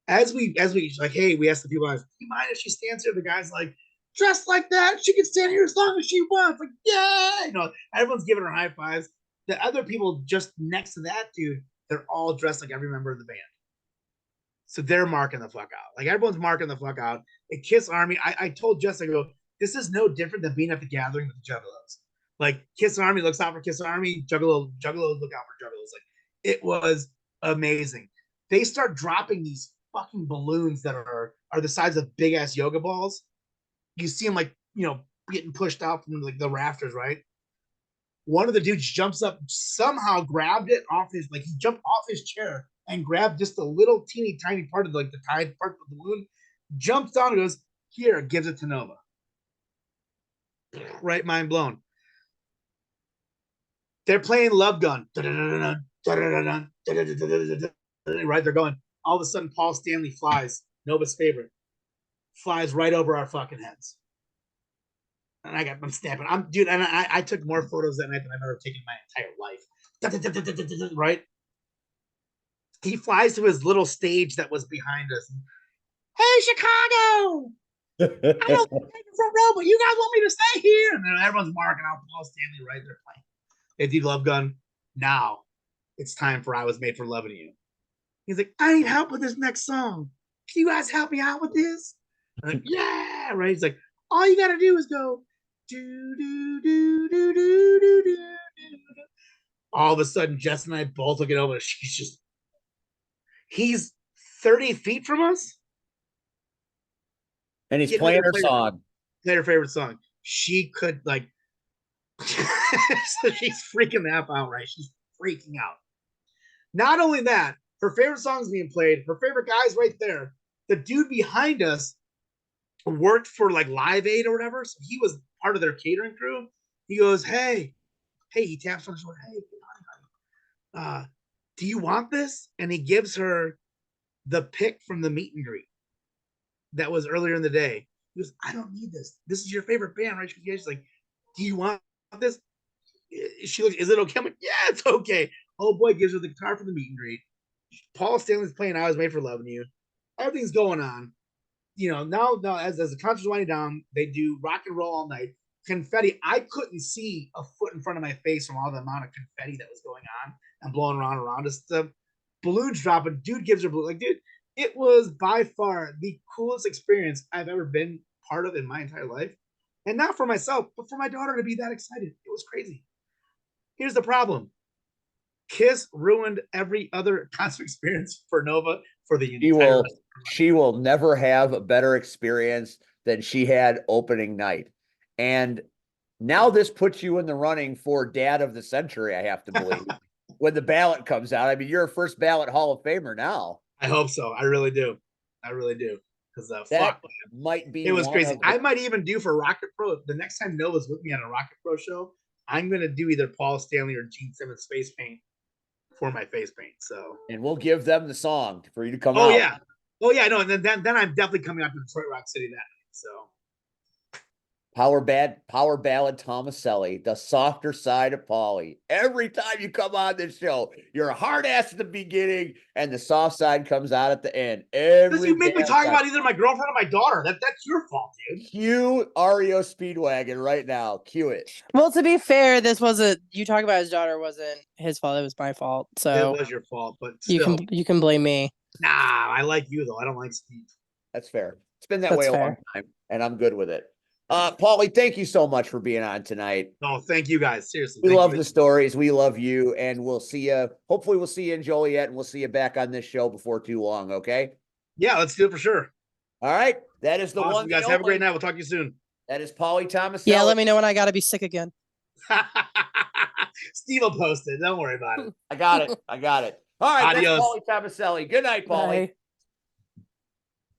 as we like, hey, we asked the people, do you mind if she stands here? The guy's like, dressed like that, she can stand here as long as she wants. Like, yeah, you know, everyone's giving her high fives. The other people just next to that dude, they're all dressed like every member of the band. So they're marking the fuck out. Like everyone's marking the fuck out. At Kiss Army, I told Jess, I go, this is no different than being at the gathering with the Juggalos. Like Kiss Army looks out for Kiss Army, Juggalos look out for Juggalos. Like it was amazing. They start dropping these fucking balloons that are the size of big ass yoga balls. You see them like, you know, getting pushed out from like the rafters, right? One of the dudes jumps up, somehow grabbed it off his, like he jumped off his chair and grabbed just a little teeny tiny part of like the tide part of the balloon, jumps down and goes, here, gives it to Nova. Right, mind blown. They're playing Love Gun. Right, they're going. All of a sudden, Paul Stanley flies, Nova's favorite, flies right over our fucking heads. And I'm snapping. Dude, and I took more photos that night than I've ever taken in my entire life. Right? He flies to his little stage that was behind us. Hey, Chicago! I don't take it front row, but you guys want me to stay here? And then everyone's marking out Paul Stanley right there playing. They did Love Gun. Now it's time for I Was Made for Loving You. He's like, I need help with this next song. Can you guys help me out with this? I'm like, yeah, right. He's like, all you gotta do is go do do do do do do do. All of a sudden, Jess and I both look it over. He's 30 feet from us. And he's playing her song. Played her favorite song. She could like so she's freaking the F out, right? She's freaking out. Not only that, her favorite song's being played, her favorite guy's right there. The dude behind us worked for like Live Aid or whatever, so he was part of their catering crew. He goes, hey, hey, he taps on her shoulder. Hey, do you want this? And he gives her the pick from the meet and greet that was earlier in the day. He goes, I don't need this. This is your favorite band, right? She's like, do you want this? She looks, is it okay? I'm like, yeah, it's okay. Oh boy, gives her the guitar for the meet and greet. Paul Stanley's playing I Was Made for Loving You. Everything's going on. Now as the concert's winding down, they do rock and roll all night. Confetti, I couldn't see a foot in front of my face from all the amount of confetti that was going on and blowing around us. The balloons dropping. Dude gives her balloon. Like, dude, it was by far the coolest experience I've ever been part of in my entire life. And not for myself, but for my daughter to be that excited. It was crazy. Here's the problem. Kiss ruined every other concert experience for Nova for the entire she will never have a better experience than she had opening night. And now this puts you in the running for Dad of the Century, I have to believe, when the ballot comes out. I mean, you're a first ballot Hall of Famer now. I hope so. I really do. Because that might be. It was crazy. I might even do for Rocket Pro. The next time Nova's with me on a Rocket Pro show, I'm gonna do either Paul Stanley or Gene Simmons face paint for my face paint. So, and we'll give them the song for you to come out. Oh yeah, no, and then I'm definitely coming out to Detroit Rock City that night. So, Power Ballad Thomaselli, the softer side of Pauly. Every time you come on this show, you're a hard ass at the beginning, and the soft side comes out at the end. Because you make me talk about either my girlfriend or my daughter. That's your fault, dude. Cue REO Speedwagon right now. Cue it. Well, to be fair, this wasn't you talk about his daughter wasn't his fault. It was my fault. So it was your fault, but still. you can blame me. Nah, I like you though. I don't like Steve. That's fair. It's been that way a long time, and I'm good with it. Pauly, thank you so much for being on tonight. No, thank you guys. Seriously. We love the stories. We love you, and we'll see you. Hopefully we'll see you in Joliet, and we'll see you back on this show before too long, okay? Yeah, let's do it for sure. All right. That is the one. You guys have a great night. We'll talk to you soon. That is Pauly Thomaselli. Yeah, let me know when I got to be sick again. Steve will post it. Don't worry about it. I got it. All right. Adios. That's Pauly Thomaselli. Good night, Pauly. Bye.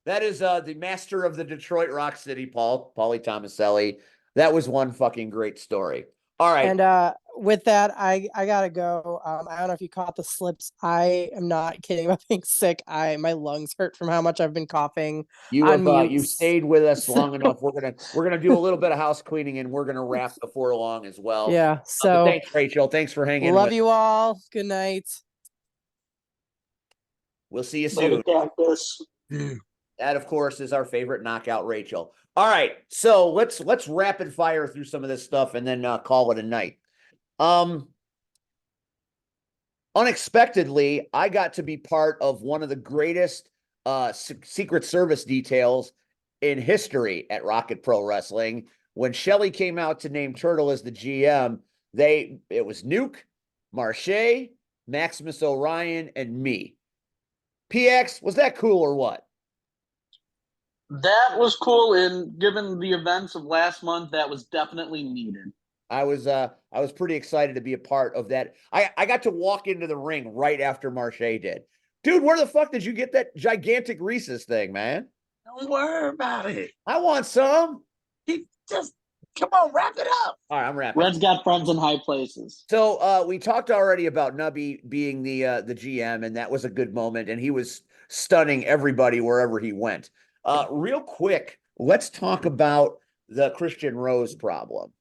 That is the master of the Detroit Rock City, Pauly Thomaselli. That was one fucking great story. All right. And with that, I gotta go. I don't know if you caught the slips. I am not kidding about being sick. My lungs hurt from how much I've been coughing. You've stayed with us long enough. We're gonna do a little bit of house cleaning, and we're gonna wrap before long as well. Yeah. So thanks, Rachel. Thanks for hanging. Love you all. Good night. We'll see you soon. That, of course, is our favorite knockout, Rachel. All right, so let's rapid fire through some of this stuff and then call it a night. Unexpectedly, I got to be part of one of the greatest Secret Service details in history at Rocket Pro Wrestling. When Shelly came out to name Turtle as the GM, it was Nuke, Marche, Maximus Orion, and me. PX, was that cool or what? That was cool, and given the events of last month, that was definitely needed. I was pretty excited to be a part of that. I got to walk into the ring right after Marche did. Dude, where the fuck did you get that gigantic Reese's thing, man? Don't worry about it. I want some. Just come on, wrap it up. All right, I'm wrapping. Red's got friends in high places. So we talked already about Nubby being the GM, and that was a good moment, and he was stunning everybody wherever he went. Real quick, let's talk about the Christian Rose problem,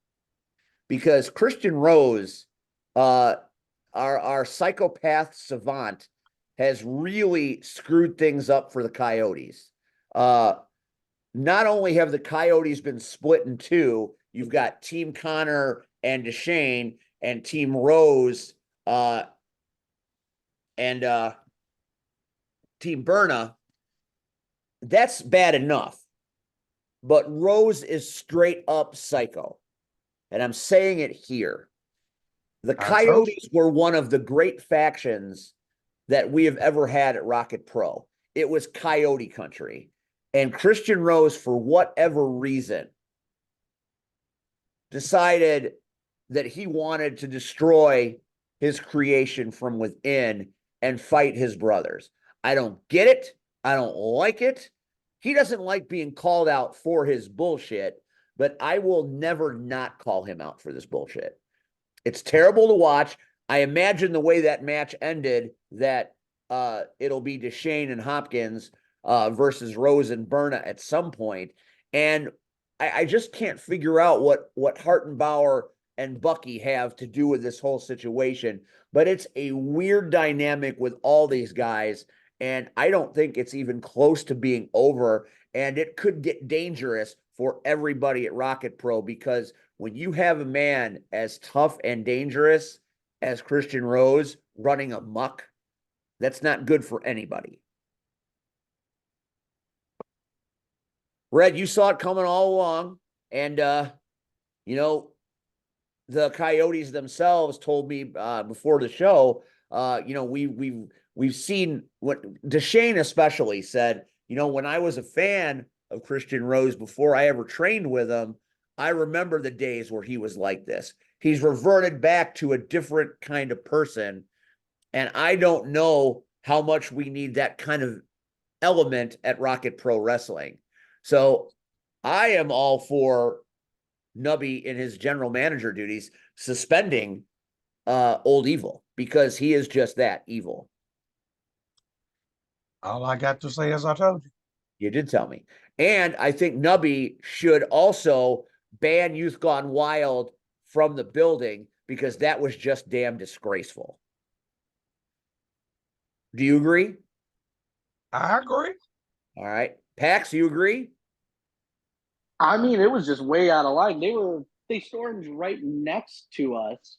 because Christian Rose, our psychopath savant, has really screwed things up for the Coyotes. Not only have the Coyotes been split in two, you've got Team Connor and Deshane and Team Rose and Team Berna. That's bad enough. But Rose is straight up psycho. And I'm saying it here. The Coyotes were one of the great factions that we have ever had at Rocket Pro. It was Coyote country. And Christian Rose, for whatever reason, decided that he wanted to destroy his creation from within and fight his brothers. I don't get it. I don't like it. He doesn't like being called out for his bullshit, but I will never not call him out for this bullshit. It's terrible to watch. I imagine the way that match ended that it'll be DeShane and Hopkins versus Rose and Berna at some point. And I just can't figure out what Hartenbauer and Bucky have to do with this whole situation. But it's a weird dynamic with all these guys. And I don't think it's even close to being over. And it could get dangerous for everybody at Rocket Pro, because when you have a man as tough and dangerous as Christian Rose running amok, that's not good for anybody. Red, you saw it coming all along. And, you know, the Coyotes themselves told me before the show, you know, we've seen what DeShane especially said, you know, when I was a fan of Christian Rose before I ever trained with him, I remember the days where he was like this. He's reverted back to a different kind of person. And I don't know how much we need that kind of element at Rocket Pro Wrestling. So I am all for Nubby in his general manager duties suspending Old Evil, because he is just that evil. All I got to say is I told you. You did tell me. And I think Nubby should also ban Youth Gone Wild from the building, because that was just damn disgraceful. Do you agree? I agree. All right. Pax, you agree? I mean, it was just way out of line. They stormed right next to us.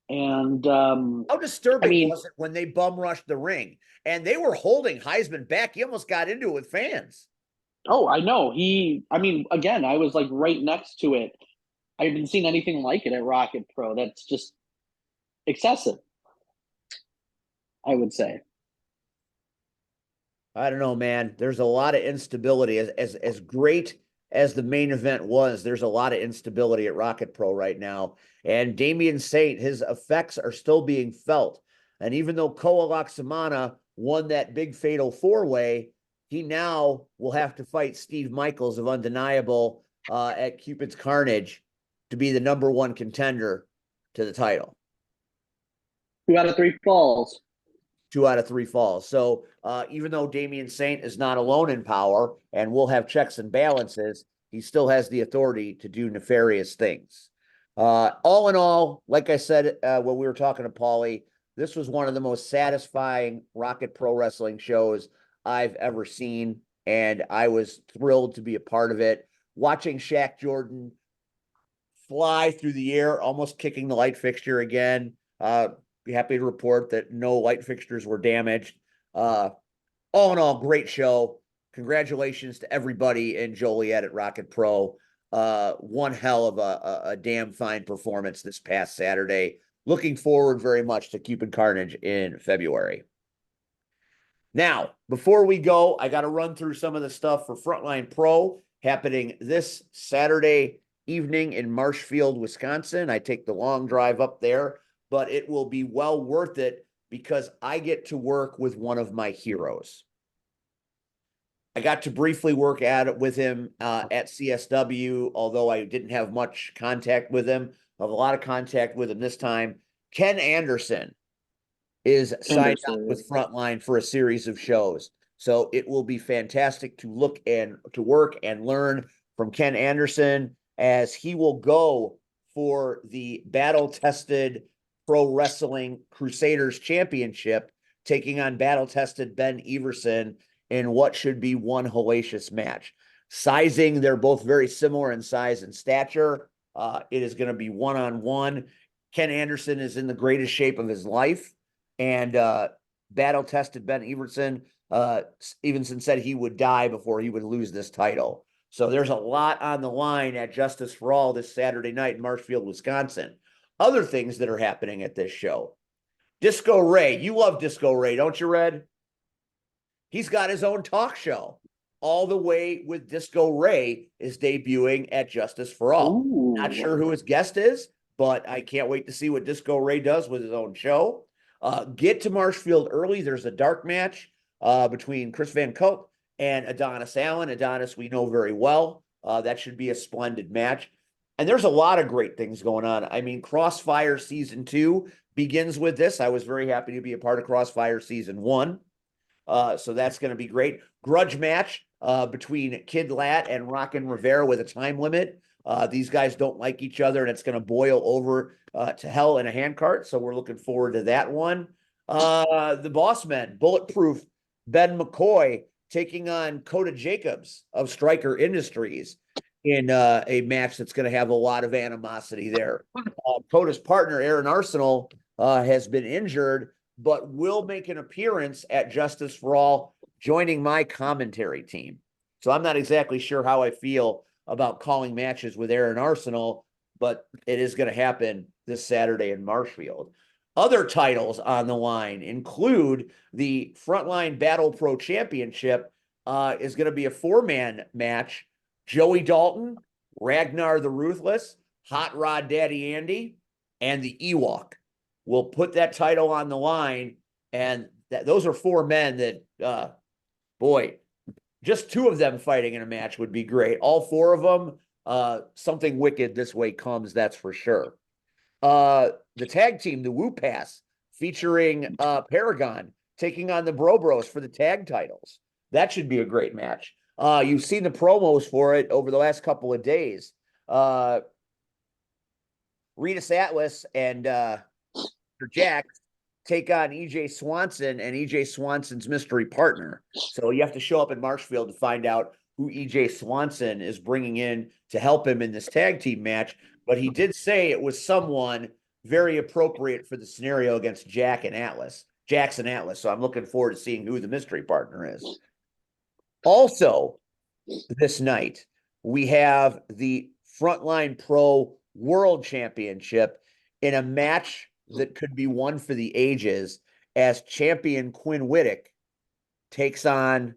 And How disturbing I mean, was it when they bum rushed the ring and they were holding Heisman back? He almost got into it with fans. oh, I know. I mean, again, I was like right next to it. I haven't seen anything like it at Rocket Pro. That's just excessive, I would say. I don't know, man. There's a lot of instability. As great as the main event was, there's a lot of instability at Rocket Pro right now. And Damian Saint, his effects are still being felt. And even though Koa Laksamana won that big fatal four-way, he now will have to fight Steve Michaels of Undeniable at Cupid's Carnage to be the #1 contender to the title. 2 out of 3 falls. 2 out of 3 falls. So even though Damian Saint is not alone in power and will have checks and balances, he still has the authority to do nefarious things. All in all, like I said when we were talking to Pauly, this was one of the most satisfying Rocket Pro Wrestling shows I've ever seen, and I was thrilled to be a part of it. Watching Shaq Jordan fly through the air, almost kicking the light fixture again. Be happy to report that no light fixtures were damaged. All in all, great show. Congratulations to everybody in Joliet at Rocket Pro. One hell of a damn fine performance this past Saturday. Looking forward very much to Cupid Carnage in February. Now, before we go, I got to run through some of the stuff for Frontline Pro happening this Saturday evening in Marshfield, Wisconsin. I take the long drive up there, but it will be well worth it because I get to work with one of my heroes. I got to briefly work with him at CSW, although I didn't have much contact with him. I have a lot of contact with him this time. Ken Anderson is signed up with Frontline for a series of shows. So it will be fantastic to look and to work and learn from Ken Anderson, as he will go for the battle-tested Pro Wrestling Crusaders Championship, taking on battle-tested Ben Everson in what should be one hellacious match. Sizing, they're both very similar in size and stature. It is going to be one-on-one. Ken Anderson is in the greatest shape of his life, and battle-tested Ben Everson, Evenson said he would die before he would lose this title. So there's a lot on the line at Justice for All this Saturday night in Marshfield, Wisconsin. Other things that are happening at this show. Disco Ray. You love Disco Ray, don't you, Red? He's got his own talk show. All the Way with Disco Ray is debuting at Justice for All. Ooh. Not sure who his guest is, but I can't wait to see what Disco Ray does with his own show. Get to Marshfield early. There's a dark match between Chris Van Cote and Adonis Allen. Adonis we know very well. That should be a splendid match. And there's a lot of great things going on. I mean, Crossfire Season 2 begins with this. I was very happy to be a part of Crossfire Season 1. So that's going to be great. Grudge match between Kid Lat and Rockin' Rivera with a time limit. These guys don't like each other, and it's going to boil over to hell in a handcart. So we're looking forward to that one. The Boss Men, Bulletproof, Ben McCoy taking on Coda Jacobs of Stryker Industries in a match that's going to have a lot of animosity there. Coda's partner, Aaron Arsenal, has been injured, but will make an appearance at Justice for All, joining my commentary team. So I'm not exactly sure how I feel about calling matches with Aaron Arsenal, but it is going to happen this Saturday in Marshfield. Other titles on the line include the Frontline Battle Pro Championship is going to be a 4-man match. Joey Dalton, Ragnar the Ruthless, Hot Rod Daddy Andy, and the Ewok will put that title on the line. And those are 4 men that, boy, just 2 of them fighting in a match would be great. All 4 of them, something wicked this way comes, that's for sure. The tag team, the Woo Pass, featuring Paragon taking on the Bro Bros for the tag titles. That should be a great match. You've seen the promos for it over the last couple of days. Rita Atlas and Jack take on EJ Swanson and EJ Swanson's mystery partner. So you have to show up in Marshfield to find out who EJ Swanson is bringing in to help him in this tag team match. But he did say it was someone very appropriate for the scenario against Jackson Atlas. So I'm looking forward to seeing who the mystery partner is. Also, this night, we have the Frontline Pro World Championship in a match that could be won for the ages, as champion Quinn Whittick takes on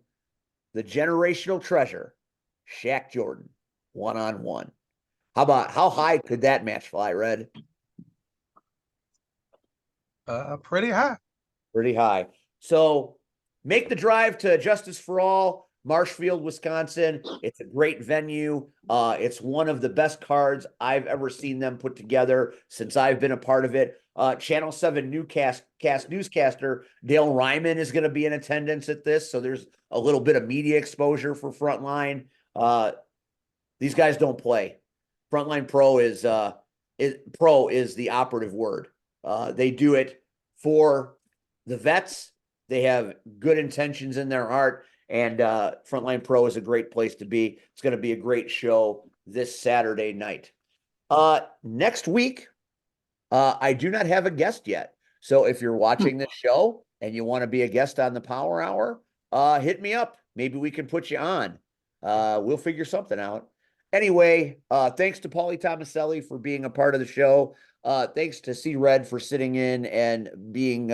the generational treasure, Shaq Jordan, 1-on-1. How high could that match fly, Red? Pretty high. Pretty high. So make the drive to Justice for All, Marshfield, Wisconsin. It's a great venue. It's one of the best cards I've ever seen them put together since I've been a part of it. Channel 7 newscaster Dale Ryman is going to be in attendance at this, so there's a little bit of media exposure for Frontline. These guys don't play. Frontline Pro is the operative word. They do it for the vets. They have good intentions in their heart, and Frontline Pro is a great place to be. It's going to be a great show this Saturday night. Next week, I do not have a guest yet. So if you're watching this show and you want to be a guest on the Power Hour, hit me up. Maybe we can put you on. We'll figure something out. Anyway, thanks to Pauly Thomaselli for being a part of the show. Thanks to C Red for sitting in and being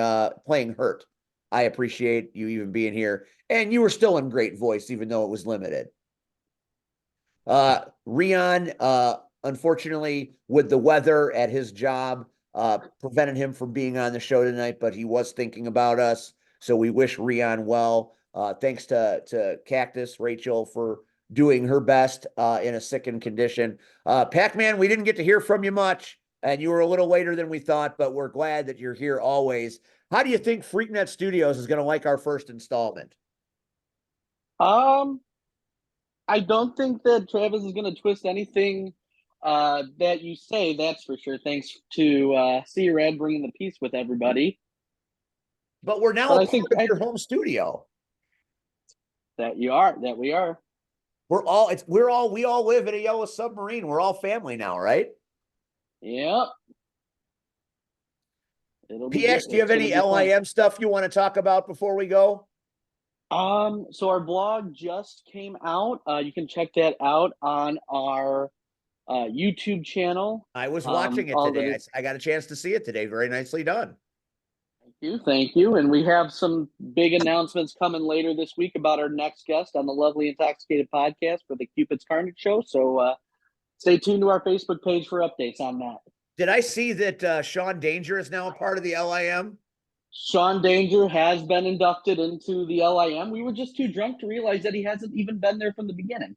playing hurt. I appreciate you even being here. And you were still in great voice, even though it was limited. Rion, unfortunately, with the weather at his job, prevented him from being on the show tonight, but he was thinking about us. So we wish Rion well. Thanks to Cactus, Rachel, for doing her best in a sickened condition. Pac-Man, we didn't get to hear from you much, and you were a little later than we thought, but we're glad that you're here always. How do you think Freaknet Studios is going to like our first installment? I don't think that Travis is going to twist anything that you say, that's for sure. Thanks to C-Red bringing the peace with everybody. But we're now a part of your home studio. We are. We all live in a yellow submarine. We're all family now, right? Yep. PX, do you have any LIM stuff you want to talk about before we go? So our blog just came out. You can check that out on our YouTube channel. I was watching it today. I got a chance to see it today. Very nicely done. Thank you. And we have some big announcements coming later this week about our next guest on the Lovely Intoxicated podcast for the Cupid's Carnage show. So stay tuned to our Facebook page for updates on that. Did I see that Sean Danger is now a part of the LIM? Sean Danger has been inducted into the LIM. We were just too drunk to realize that he hasn't even been there from the beginning.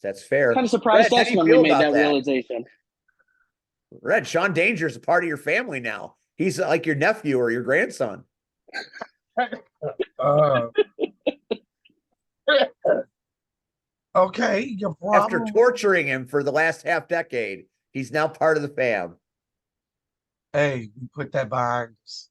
That's fair. Kind of surprised Red, how us do you when we feel made about that realization. Red, Sean Danger's a part of your family now. He's like your nephew or your grandson. Uh, okay, your After problem. torturing him for the last half decade, he's now part of the fam. Hey, we put that behind us.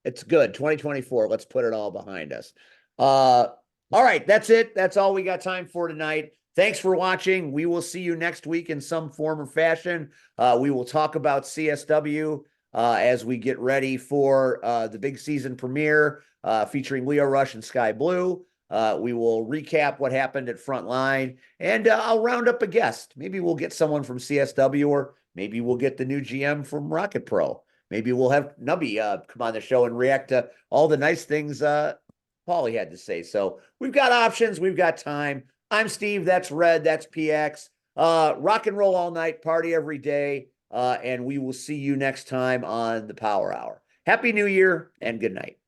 It's good. 2024. Let's put it all behind us. All right, that's it. That's all we got time for tonight. Thanks for watching. We will see you next week in some form or fashion. We will talk about CSW as we get ready for the big season premiere featuring Leo Rush and Sky Blue. We will recap what happened at Frontline, and I'll round up a guest. Maybe we'll get someone from CSW, or maybe we'll get the new GM from Rocket Pro. Maybe we'll have Nubby come on the show and react to all the nice things Pauly had to say. So we've got options. We've got time. I'm Steve. That's Red. That's PX. Rock and roll all night. Party every day. And we will see you next time on the Power Hour. Happy New Year and good night.